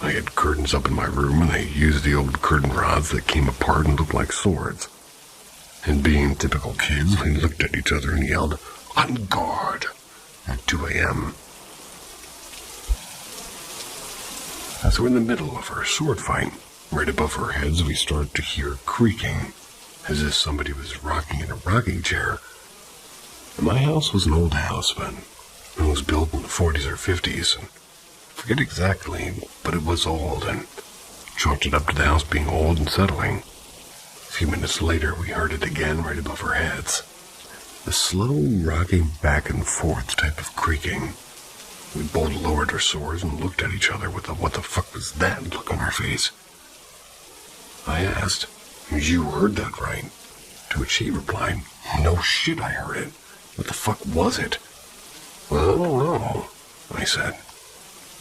I had curtains up in my room, and I used the old curtain rods that came apart and looked like swords. And being typical kids, we looked at each other and yelled, "On guard!" at 2 a.m. As we're in the middle of our sword fight, right above our heads we started to hear creaking, as if somebody was rocking in a rocking chair. And my house was an old house, but it was built in the 40s or 50s, and I forget exactly, but it was old, and chalked it up to the house being old and settling. A few minutes later, we heard it again right above our heads. The slow rocking back and forth type of creaking. We both lowered our swords and looked at each other with a "what the fuck was that" look on our face. I asked, "You heard that, right?" To which he replied, "No shit, I heard it. What the fuck was it?" "Well, I don't know," I said.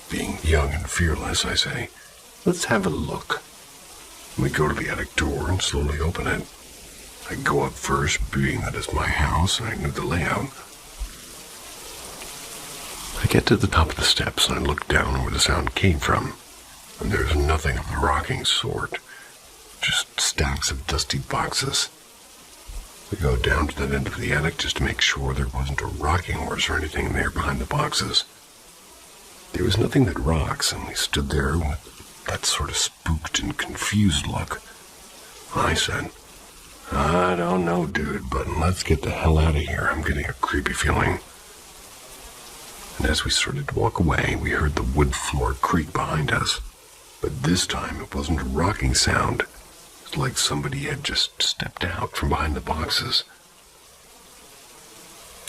Being young and fearless, I say, "Let's have a look." We go to the attic door and slowly open it. I go up first, being that it's my house and I knew the layout. I get to the top of the steps and I look down where the sound came from, and there's nothing of the rocking sort, just stacks of dusty boxes. We go down to that end of the attic just to make sure there wasn't a rocking horse or anything there behind the boxes. There was nothing that rocks, and we stood there with that sort of spooked and confused look. I said, "I don't know, dude, but let's get the hell out of here. I'm getting a creepy feeling." And as we started to walk away, we heard the wood floor creak behind us. But this time it wasn't a rocking sound. It was like somebody had just stepped out from behind the boxes.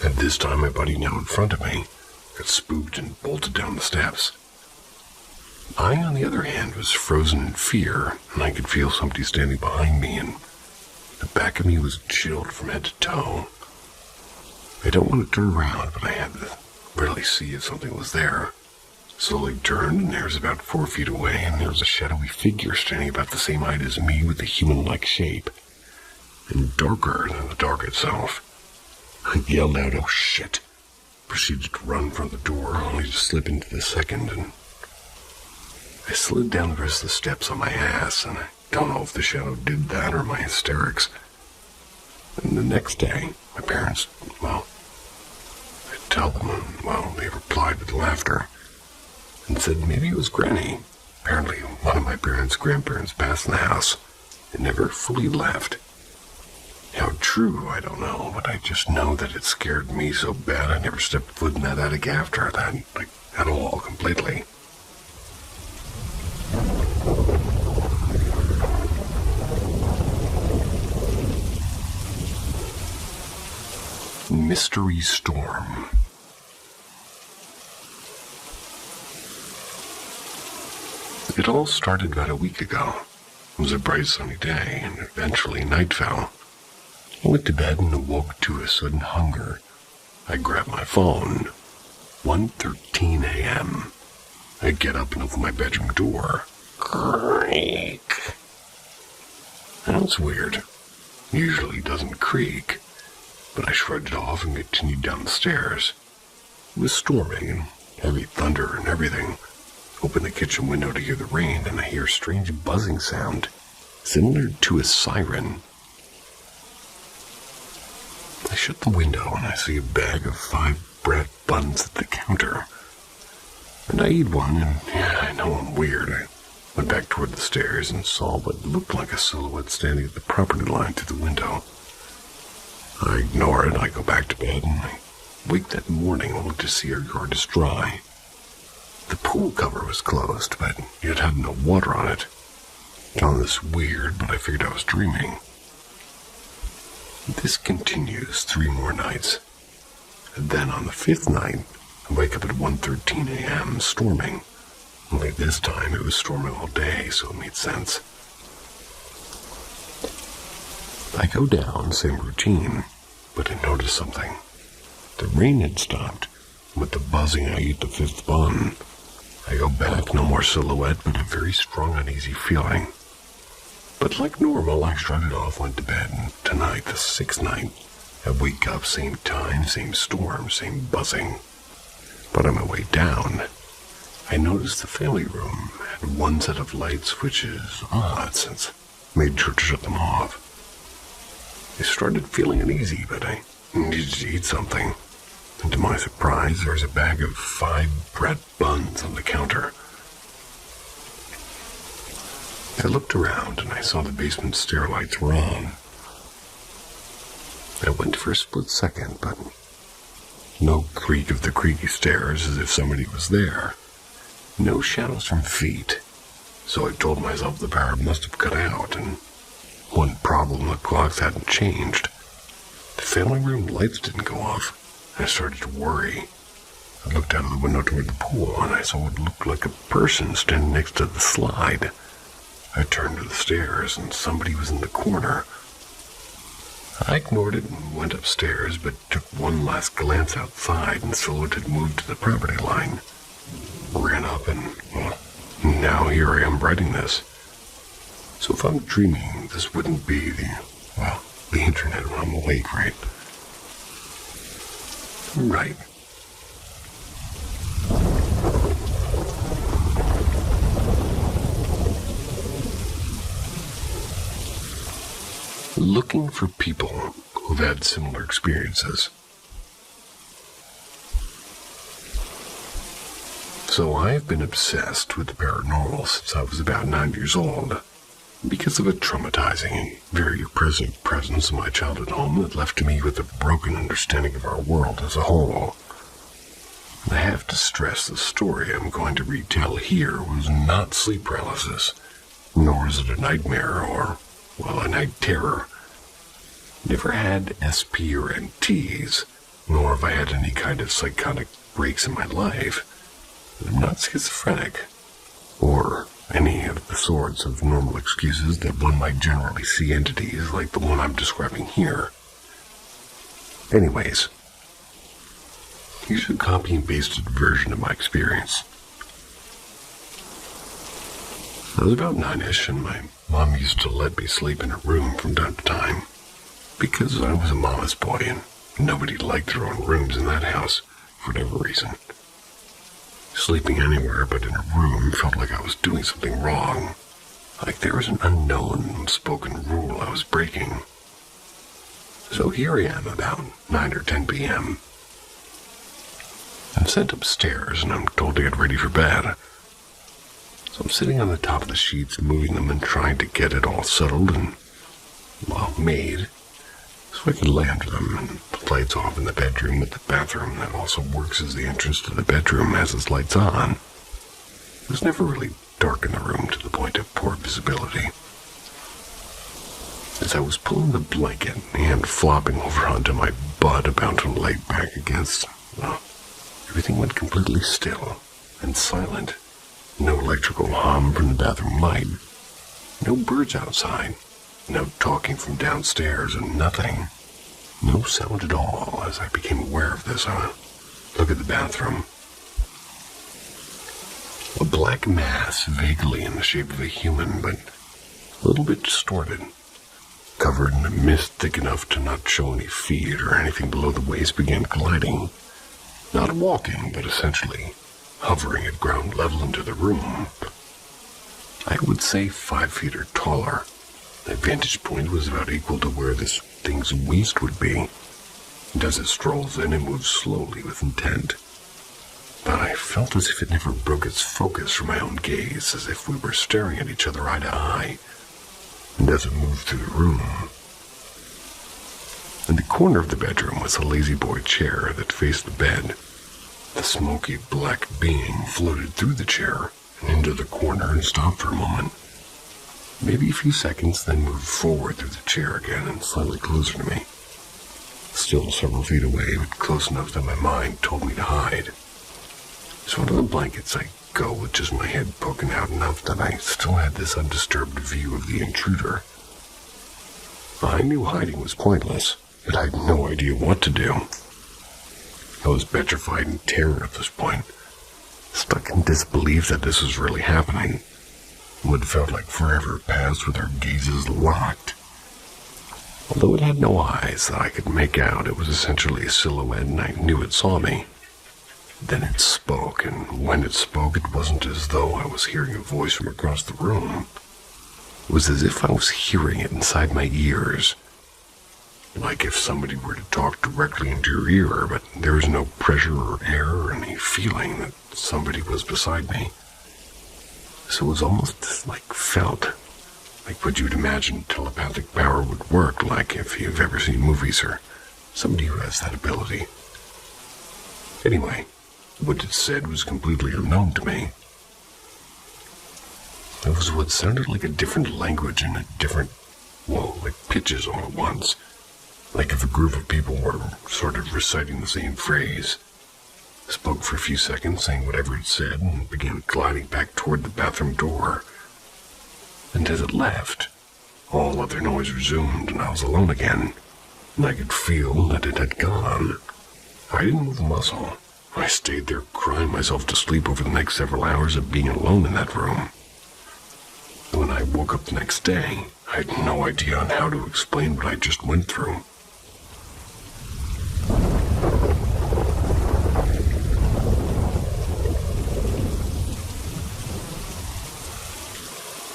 And this time my buddy now in front of me got spooked and bolted down the steps. I, on the other hand, was frozen in fear, and I could feel somebody standing behind me, and the back of me was chilled from head to toe. I don't want to turn around, but I had to really see if something was there. Slowly turned, and there was about 4 feet away, and there was a shadowy figure standing about the same height as me with a human-like shape, and darker than the dark itself. I yelled out, "Oh shit!" Proceeded to run from the door, only to slip into the second, and I slid down the rest of the steps on my ass, and I don't know if the shadow did that or my hysterics. And the next day, my parents, well, I tell them, and, well, they replied with laughter and said maybe it was Granny. Apparently, one of my parents' grandparents passed in the house and never fully left. How true, I don't know, but I just know that it scared me so bad I never stepped foot in that attic after that, like, at all, completely. Mystery Storm. It all started about a week ago. It was a bright sunny day, and eventually night fell. I went to bed and awoke to a sudden hunger. I grabbed my phone. 1:13 a.m. I get up and open my bedroom door. Creak. That's weird. Usually it doesn't creak. But I shrugged it off and continued down the stairs. It was storming and heavy thunder and everything. Open the kitchen window to hear the rain, and I hear a strange buzzing sound, similar to a siren. I shut the window and I see a bag of 5 bread buns at the counter. And I eat one, and yeah, I know I'm weird. I went back toward the stairs and saw what looked like a silhouette standing at the property line through the window. I ignore it, I go back to bed, and I wake that morning and look to see our yard is dry. The pool cover was closed, but it had no water on it. Found this weird, but I figured I was dreaming. This continues 3 more nights. And then on the 5th night, I wake up at 1:13 a.m. storming. Only this time it was storming all day, so it made sense. I go down, same routine, but I notice something. The rain had stopped. With the buzzing, I eat the 5th bun. I go back, no more silhouette, but a very strong uneasy feeling. But like normal, I shrugged it off, went to bed, and tonight, the 6th night, I wake up, same time, same storm, same buzzing. But on my way down, I noticed the family room had one set of lights, which is odd since I made sure to shut them off. I started feeling uneasy, but I needed to eat something. And to my surprise, there was a bag of 5 bread buns on the counter. I looked around and I saw the basement stair lights were on. I went for a split second, but no creak of the creaky stairs as if somebody was there. No shadows from feet. So I told myself the power must have cut out, and one problem, the clocks hadn't changed. The family room lights didn't go off. I started to worry. I looked out of the window toward the pool, and I saw what looked like a person standing next to the slide. I turned to the stairs, and somebody was in the corner. I ignored it and went upstairs, but took one last glance outside and saw it had moved to the property line. Ran up and, well, now here I am writing this. So if I'm dreaming, this wouldn't be the internet when I'm awake, right? Right. Looking for people who've had similar experiences. So I've been obsessed with the paranormal since I was about 9 years old, because of a traumatizing and very oppressive presence in my childhood home that left me with a broken understanding of our world as a whole. I have to stress the story I'm going to retell here was not sleep paralysis, nor is it a nightmare or, well, a night terror. Never had SP or NTs, nor have I had any kind of psychotic breaks in my life. I'm not schizophrenic, or any of the sorts of normal excuses that one might generally see entities like the one I'm describing here. Anyways, here's a copy and pasted version of my experience. I was about 9-ish, and my mom used to let me sleep in her room from time to time, because I was a mama's boy and nobody liked their own rooms in that house for whatever reason. Sleeping anywhere but in a room felt like I was doing something wrong, like there was an unknown, unspoken rule I was breaking. So here I am about 9 or 10 p.m. I'm sent upstairs and I'm told to get ready for bed. So I'm sitting on the top of the sheets, moving them and trying to get it all settled and, well, made, so I can lay under them and put lights off in the bedroom, with the bathroom that also works as the entrance to the bedroom has its lights on. It was never really dark in the room to the point of poor visibility. As I was pulling the blanket and flopping over onto my butt about to lay back against, well, everything went completely still and silent. No electrical hum from the bathroom light. No birds outside. No talking from downstairs, and nothing. No sound at all. As I became aware of this, I looked at the bathroom. A black mass, vaguely in the shape of a human, but a little bit distorted. Covered in a mist thick enough to not show any feet or anything below the waist, began gliding. Not walking, but essentially hovering at ground level into the room. I would say 5 feet or taller. The vantage point was about equal to where this thing's waist would be. And as it strolls in, it moves slowly with intent. But I felt as if it never broke its focus from my own gaze, as if we were staring at each other eye to eye. And as it moved through the room, in the corner of the bedroom was a lazy boy chair that faced the bed. The smoky black being floated through the chair and into the corner and stopped for a moment. Maybe a few seconds, then moved forward through the chair again and slightly closer to me. Still several feet away, but close enough that my mind told me to hide. So out of the blankets I go with just my head poking out enough that I still had this undisturbed view of the intruder. I knew hiding was pointless, but I had no idea what to do. I was petrified in terror at this point. stuck in disbelief that this was really happening. What felt like forever passed with our gazes locked. Although it had no eyes that I could make out, it was essentially a silhouette and I knew it saw me. Then it spoke, and when it spoke, it wasn't as though I was hearing a voice from across the room. It was as if I was hearing it inside my ears. Like if somebody were to talk directly into your ear, but there was no pressure or air or any feeling that somebody was beside me. So it was almost like felt, like what you'd imagine telepathic power would work like if you've ever seen movies or somebody who has that ability. Anyway, what it said was completely unknown to me. It was what sounded like a different language and a different, like pitches all at once. Like if a group of people were sort of reciting the same phrase. Spoke for a few seconds, saying whatever it said, and began gliding back toward the bathroom door. And as it left, all other noise resumed, and I was alone again, and I could feel that it had gone. I didn't move a muscle. I stayed there crying myself to sleep over the next several hours of being alone in that room. When I woke up the next day, I had no idea on how to explain what I just went through.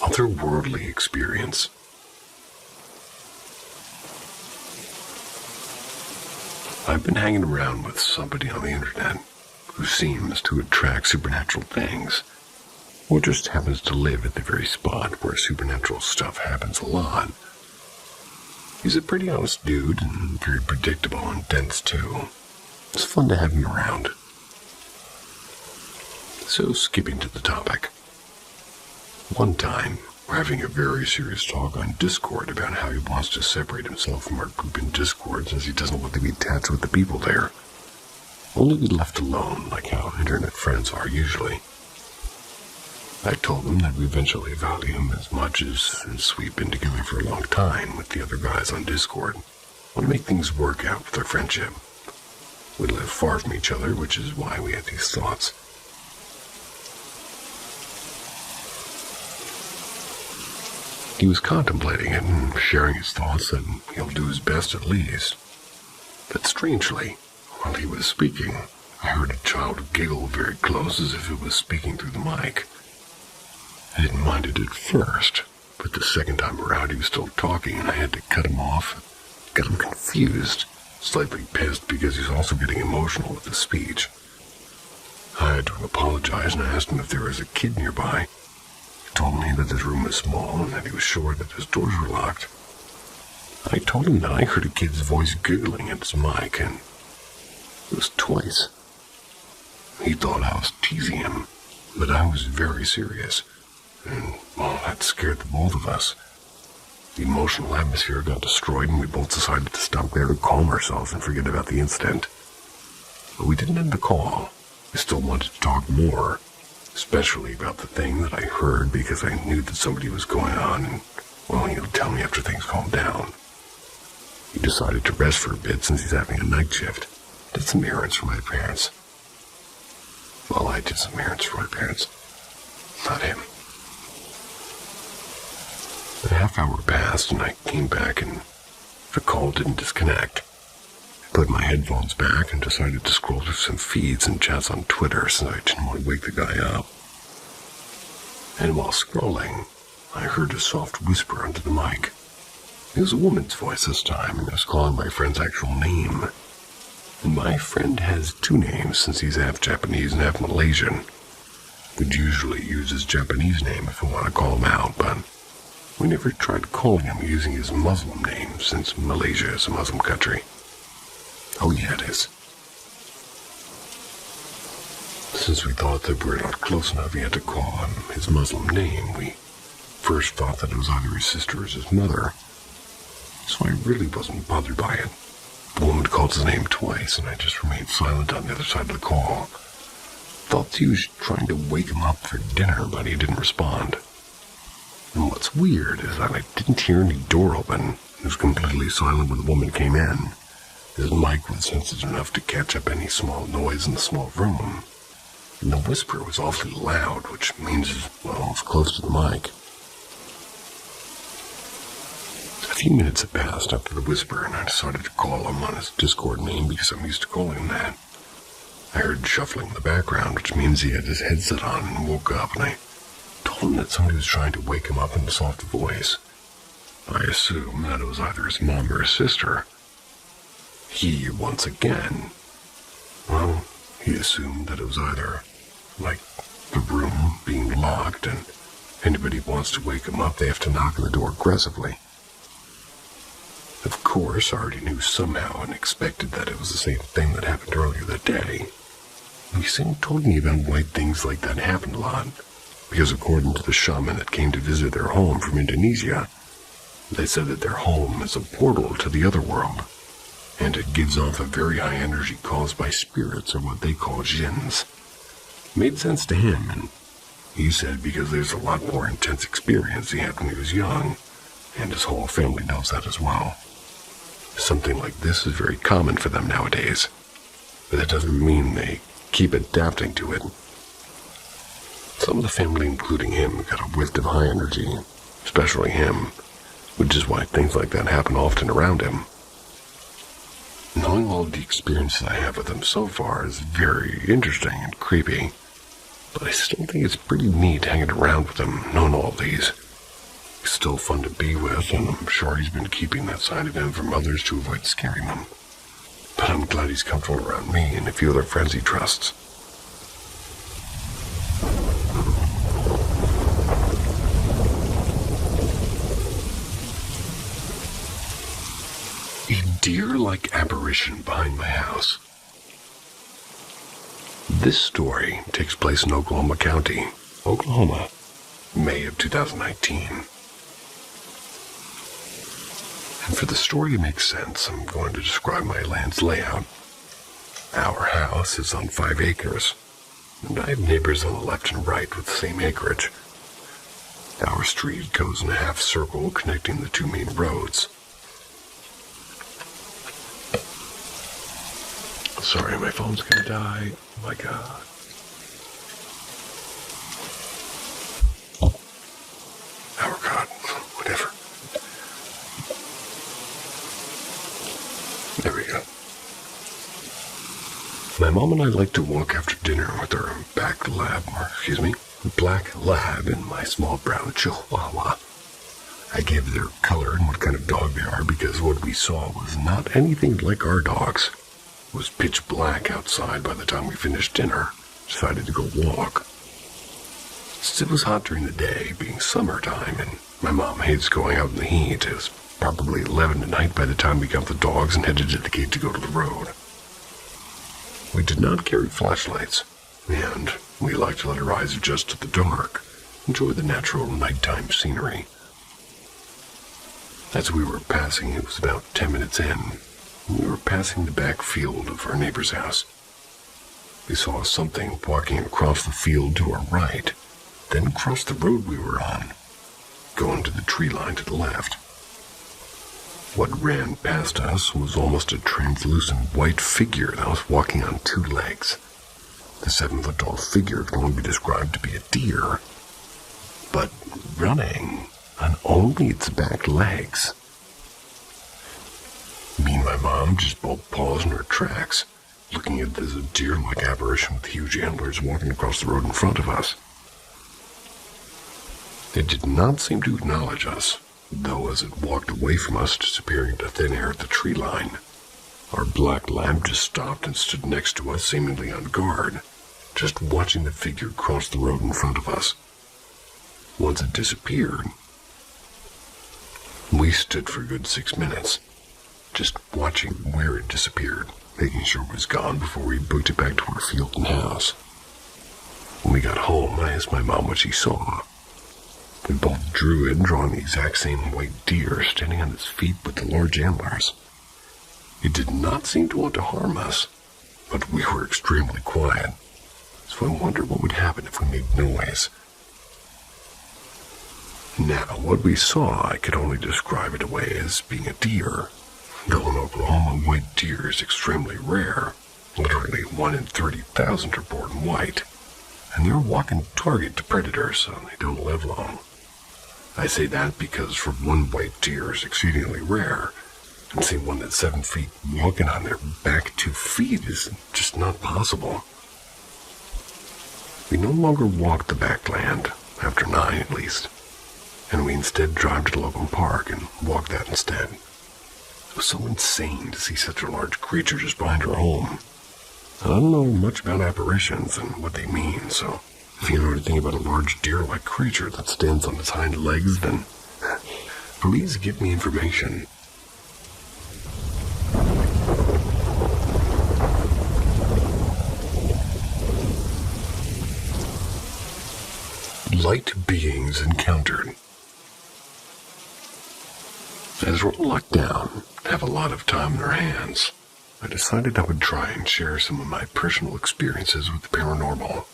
Otherworldly experience. I've been hanging around with somebody on the internet who seems to attract supernatural things, or just happens to live at the very spot where supernatural stuff happens a lot. He's a pretty honest dude and very predictable and dense too. It's fun to have him around. So skipping to the topic. One time, we're having a very serious talk on Discord about how he wants to separate himself from our group in Discord since he doesn't want to be attached with the people there. Only be left alone like how internet friends are usually. I told him that we eventually value him as much as since we've been together for a long time with the other guys on Discord. Want to make things work out with our friendship. We live far from each other, which is why we had these thoughts. He was contemplating it and sharing his thoughts that he'll do his best at least. But strangely, while he was speaking, I heard a child giggle very close as if it was speaking through the mic. I didn't mind it at first, but the second time around he was still talking and I had to cut him off. Got him confused, slightly pissed because he's also getting emotional with his speech. I had to apologize and I asked him if there was a kid nearby. He told me that his room was small and that he was sure that his doors were locked. I told him that I heard a kid's voice giggling at his mic, and it was twice. He thought I was teasing him, but I was very serious, and, well, that scared the both of us. The emotional atmosphere got destroyed, and we both decided to stop there to calm ourselves and forget about the incident. But we didn't end the call. I still wanted to talk more, especially about the thing that I heard because I knew that somebody was going on, and, well, he'll tell me after things calm down. He decided to rest for a bit since he's having a night shift. Did some errands for my parents. Well, I did some errands for my parents. Not him. A half hour passed and I came back and the call didn't disconnect. I put my headphones back and decided to scroll through some feeds and chats on Twitter since I didn't want to wake the guy up. And while scrolling, I heard a soft whisper under the mic. It was a woman's voice this time, and I was calling my friend's actual name. And my friend has two names since he's half Japanese and half Malaysian. We'd usually use his Japanese name if we want to call him out, but we never tried calling him using his Muslim name since Malaysia is a Muslim country. Oh yeah, it is. Since we thought that we were not close enough yet to call him his Muslim name, we first thought that it was either his sister or his mother. So I really wasn't bothered by it. The woman called his name twice, and I just remained silent on the other side of the call. Thought he was trying to wake him up for dinner, but he didn't respond. And what's weird is that I didn't hear any door open. It was completely silent when the woman came in. His mic was sensitive enough to catch up any small noise in the small room. And the whisper was awfully loud, which means, well, it was close to the mic. A few minutes had passed after the whisper, and I decided to call him on his Discord name because I'm used to calling him that. I heard shuffling in the background, which means he had his headset on and woke up, and I told him that somebody was trying to wake him up in a soft voice. I assumed that it was either his mom or his sister. He, once again, well, he assumed that it was either, like, the room being locked, and anybody who wants to wake him up, they have to knock on the door aggressively. Of course, I already knew somehow and expected that it was the same thing that happened earlier that day. He soon told me about why things like that happened a lot, because according to the shaman that came to visit their home from Indonesia, they said that their home is a portal to the other world, and it gives off a very high energy caused by spirits, or what they call jinns. Made sense to him, and he said because there's a lot more intense experience he had when he was young, and his whole family knows that as well. Something like this is very common for them nowadays, but that doesn't mean they keep adapting to it. Some of the family, including him, got a whiff of high energy, especially him, which is why things like that happen often around him. Knowing all the experiences I have with him so far is very interesting and creepy, but I still think it's pretty neat hanging around with him, knowing all these. He's still fun to be with, and I'm sure he's been keeping that side of him from others to avoid scaring them. But I'm glad he's comfortable around me and a few other friends he trusts. A deer-like apparition behind my house. This story takes place in Oklahoma County, Oklahoma, May of 2019. And for the story to make sense, I'm going to describe my land's layout. Our house is on 5 acres, and I have neighbors on the left and right with the same acreage. Our street goes in a half circle connecting the 2 main roads. Sorry, my phone's gonna die. Oh my God. Our God, whatever. There we go. My mom and I like to walk after dinner with our black lab and my small brown chihuahua. I gave their color and what kind of dog they are because what we saw was not anything like our dogs. It was pitch black outside by the time we finished dinner. Decided to go walk. Since it was hot during the day, being summertime, and my mom hates going out in the heat, it was probably 11 at night by the time we got the dogs and headed to the gate to go to the road. We did not carry flashlights, and we liked to let our eyes adjust to the dark, enjoy the natural nighttime scenery. As we were passing, it was about 10 minutes in, we were passing the back field of our neighbor's house. We saw something walking across the field to our right, then cross the road we were on, going to the tree line to the left. What ran past us was almost a translucent white figure that was walking on 2 legs. The 7-foot-tall figure can only be described to be a deer, but running on only its back legs. Me and my mom just both paused in our tracks, looking at this deer-like apparition with huge antlers walking across the road in front of us. It did not seem to acknowledge us, though as it walked away from us, disappearing into thin air at the tree line. Our black lab just stopped and stood next to us, seemingly on guard, just watching the figure cross the road in front of us. Once it disappeared, we stood for a good 6 minutes, just watching where it disappeared, making sure it was gone before we booked it back to our field and house. When we got home, I asked my mom what she saw. We both drew it, drawing the exact same white deer standing on its feet with the large antlers. It did not seem to want to harm us, but we were extremely quiet, so I wondered what would happen if we made noise. Now, what we saw, I could only describe it away as being a deer. Though in Oklahoma, white deer is extremely rare. Literally 1 in 30,000 are born white. and they're a walking target to predators, so they don't live long. I say that because for one white deer is exceedingly rare, and seeing one that's 7 feet walking on their back 2 feet is just not possible. We no longer walk the backland, after 9 at least, and we instead drive to the local park and walk that instead. It was so insane to see such a large creature just behind our home. I don't know much about apparitions and what they mean, so if you know anything about a large deer-like creature that stands on its hind legs, then please give me information. Light beings encountered. As we're locked down, have a lot of time in our hands, I decided I would try and share some of my personal experiences with the paranormal.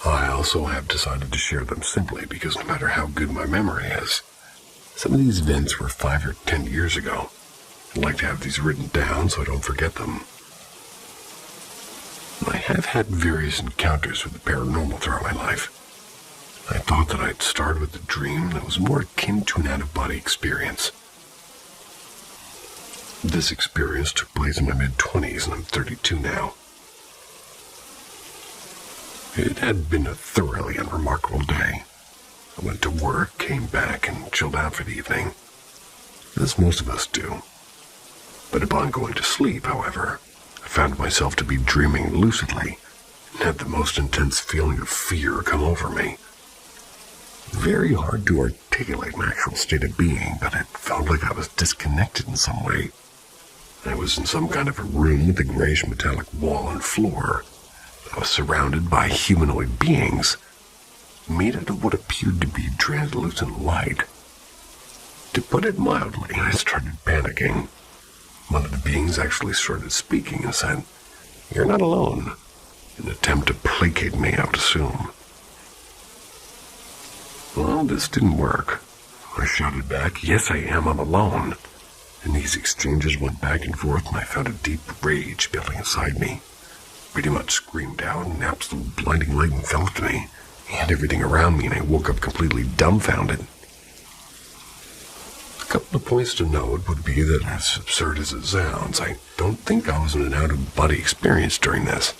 I also have decided to share them simply because no matter how good my memory is, some of these events were 5 or 10 years ago. I'd like to have these written down so I don't forget them. I have had various encounters with the paranormal throughout my life. I thought that I'd start with a dream that was more akin to an out-of-body experience. This experience took place in my mid-20s, and I'm 32 now. It had been a thoroughly unremarkable day. I went to work, came back, and chilled out for the evening, as most of us do. But upon going to sleep, however, I found myself to be dreaming lucidly, and had the most intense feeling of fear come over me. Very hard to articulate my actual state of being, but it felt like I was disconnected in some way. I was in some kind of a room with a grayish metallic wall and floor. I was surrounded by humanoid beings, made out of what appeared to be translucent light. To put it mildly, I started panicking. One of the beings actually started speaking and said, "You're not alone," in an attempt to placate me, I would assume. Well, this didn't work. I shouted back, "Yes, I am, I'm alone." And these exchanges went back and forth, and I felt a deep rage building inside me. Pretty much screamed out, and absolute blinding light enveloped me, and everything around me, and I woke up completely dumbfounded. A couple of points to note would be that, as absurd as it sounds, I don't think I was in an out-of-body experience during this,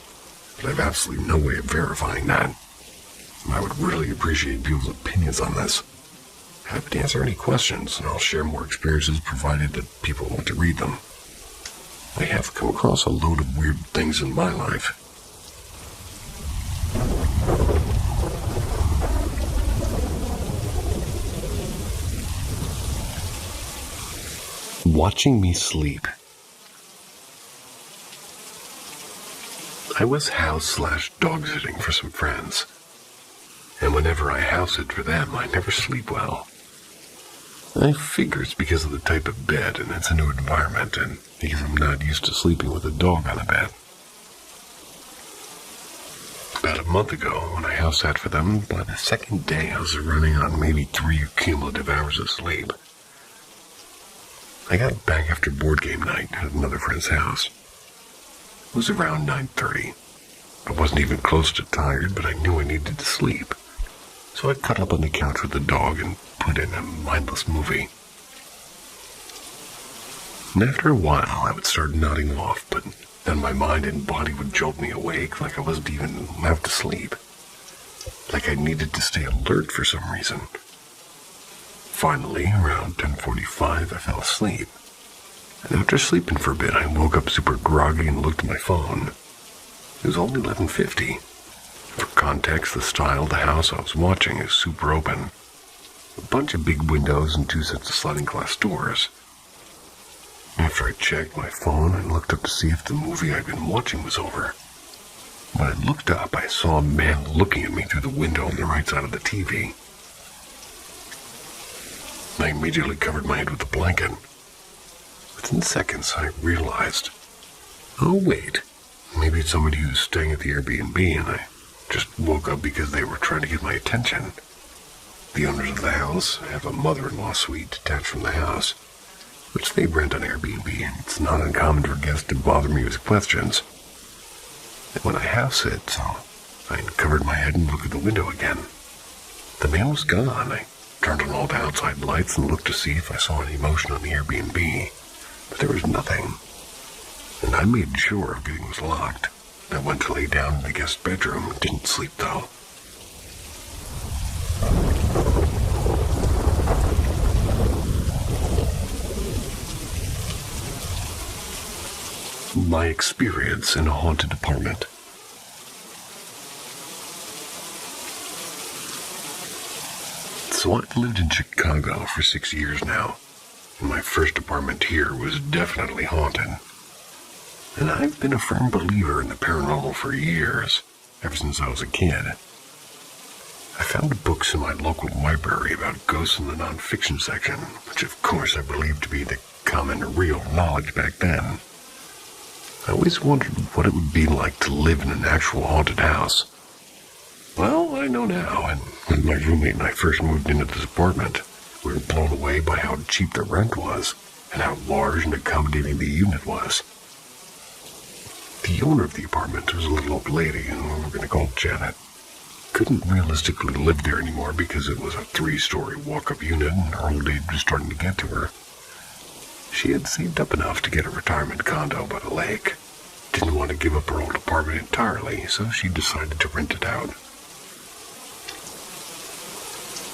but I have absolutely no way of verifying that. I would really appreciate people's opinions on this. Happy to answer any questions, and I'll share more experiences provided that people want to read them. I have come across a load of weird things in my life. Watching me sleep. I was house/dog sitting for some friends, and whenever I house sit for them, I never sleep well. I figure it's because of the type of bed, and it's a new environment, and because I'm not used to sleeping with a dog on a bed. About a month ago, when I house sat for them, by the second day I was running on maybe 3 cumulative hours of sleep. I got back after board game night at another friend's house. It was around 9:30. I wasn't even close to tired, but I knew I needed to sleep. So I cut up on the couch with the dog and put in a mindless movie. And after a while, I would start nodding off, but then my mind and body would jolt me awake like I wasn't even half to sleep. Like I needed to stay alert for some reason. Finally, around 10:45, I fell asleep. And after sleeping for a bit, I woke up super groggy and looked at my phone. It was only 11:50. For context, the style of the house I was watching is super open. A bunch of big windows and 2 sets of sliding glass doors. After I checked my phone, I looked up to see if the movie I'd been watching was over. When I looked up, I saw a man looking at me through the window on the right side of the TV. I immediately covered my head with a blanket. Within seconds, I realized, oh wait, maybe it's somebody who's staying at the Airbnb, and I just woke up because they were trying to get my attention. The owners of the house have a mother-in-law suite detached from the house, which they rent on Airbnb, and it's not uncommon for guests to bother me with questions. And when I house sit, so I uncovered my head and looked at the window again. The man was gone. I turned on all the outside lights and looked to see if I saw any motion on the Airbnb, but there was nothing. And I made sure everything was locked. I went to lay down in the guest bedroom. Didn't sleep, though. My experience in a haunted apartment. So I've lived in Chicago for 6 years now, and my first apartment here was definitely haunted. And I've been a firm believer in the paranormal for years, ever since I was a kid. I found books in my local library about ghosts in the nonfiction section, which of course I believed to be the common real knowledge back then. I always wondered what it would be like to live in an actual haunted house. Well, I know now, and when my roommate and I first moved into this apartment, we were blown away by how cheap the rent was, and how large and accommodating the unit was. The owner of the apartment was a little old lady, and we were going to call Janet. Couldn't realistically live there anymore because it was a 3-story walk-up unit, and her old age was starting to get to her. She had saved up enough to get a retirement condo by the lake. Didn't want to give up her old apartment entirely, so she decided to rent it out.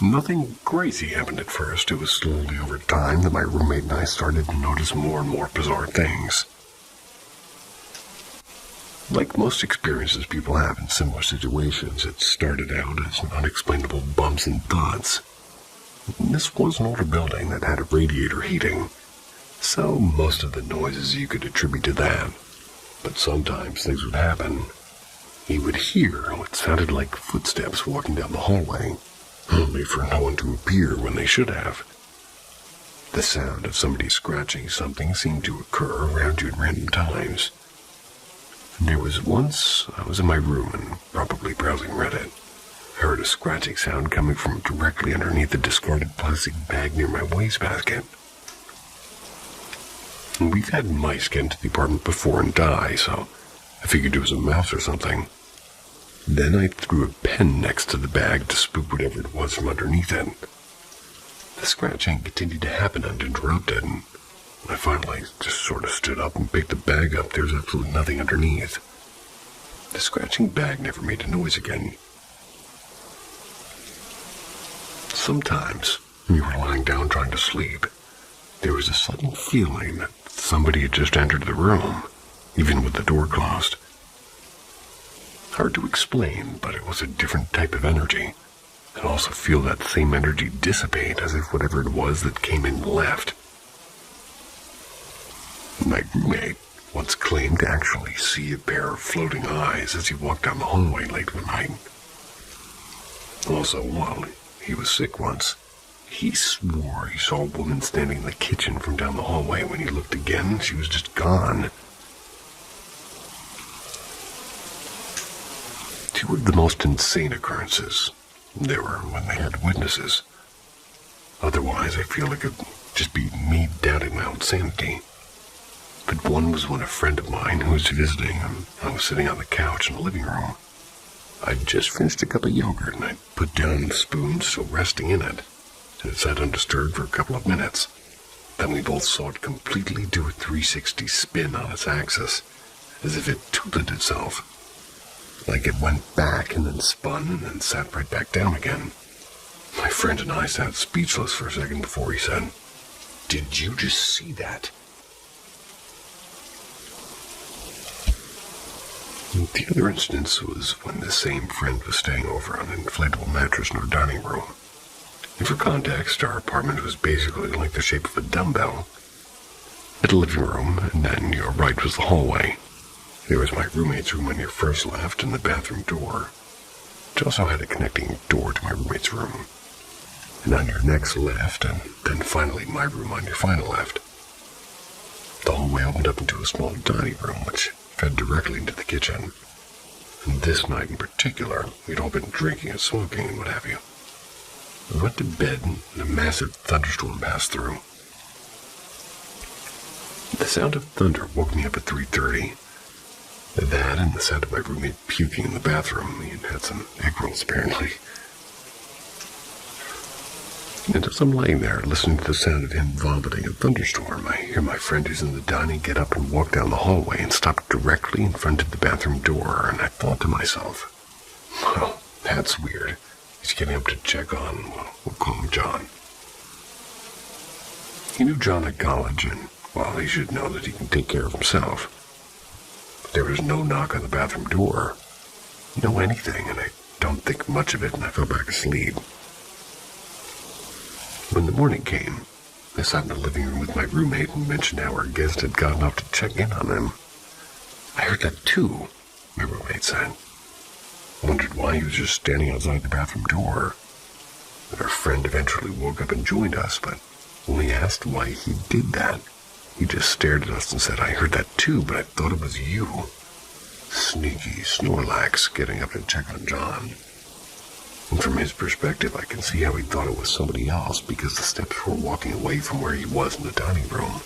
Nothing crazy happened at first. It was slowly over time that my roommate and I started to notice more and more bizarre things. Like most experiences people have in similar situations, it started out as unexplainable bumps and thuds. This was an older building that had radiator heating, so most of the noises you could attribute to that. But sometimes things would happen. You would hear what sounded like footsteps walking down the hallway, only for no one to appear when they should have. The sound of somebody scratching something seemed to occur around you at random times. There was once I was in my room and probably browsing Reddit. I heard a scratching sound coming from directly underneath the discarded plastic bag near my wastebasket. We've had mice get into the apartment before and die, so I figured it was a mouse or something. Then I threw a pen next to the bag to spook whatever it was from underneath it. The scratching continued to happen uninterrupted, and I finally just sort of stood up and picked the bag up. There was absolutely nothing underneath. The scratching bag never made a noise again. Sometimes, when you were lying down trying to sleep, there was a sudden feeling that somebody had just entered the room, even with the door closed. Hard to explain, but it was a different type of energy. And also feel that same energy dissipate as if whatever it was that came in left. My roommate once claimed to actually see a pair of floating eyes as he walked down the hallway late one night. Also, while he was sick once, he swore he saw a woman standing in the kitchen from down the hallway. When he looked again, she was just gone. Two of the most insane occurrences, they were when they had witnesses. Otherwise, I feel like it would just be me doubting my own sanity. But one was when a friend of mine who was visiting, and I was sitting on the couch in the living room. I'd just finished a cup of yogurt, and I put down the spoon still resting in it, and it sat undisturbed for a couple of minutes. Then we both saw it completely do a 360 spin on its axis, as if it tilted itself. Like it went back and then spun and then sat right back down again. My friend and I sat speechless for a second before he said, "Did you just see that?" The other instance was when the same friend was staying over on an inflatable mattress in our dining room. And for context, our apartment was basically like the shape of a dumbbell. At a living room, and then your right was the hallway. There was my roommate's room on your first left and the bathroom door. It also had a connecting door to my roommate's room. And on your next left, and then finally my room on your final left. The hallway opened up into a small dining room, which fed directly into the kitchen. And this night in particular, we'd all been drinking and smoking and what have you. We went to bed and a massive thunderstorm passed through. The sound of thunder woke me up at 3:30. That and the sound of my roommate puking in the bathroom. He had some egg rolls, apparently. And as I'm laying there, listening to the sound of him vomiting a thunderstorm, I hear my friend who's in the dining get up and walk down the hallway and stop directly in front of the bathroom door, and I thought to myself, well, that's weird. He's getting up to check on, well, we'll call him John. He knew John at college, and, well, he should know that he can take care of himself. But there was no knock on the bathroom door. No anything, and I don't think much of it, and I fell back asleep. When the morning came, I sat in the living room with my roommate and mentioned how our guest had gotten up to check in on him. I heard that too, my roommate said. I wondered why he was just standing outside the bathroom door. Our friend eventually woke up and joined us, but when we asked why he did that, he just stared at us and said, I heard that too, but I thought it was you. Sneaky Snorlax getting up to check on John. And from his perspective, I can see how he thought it was somebody else because the steps were walking away from where he was in the dining room.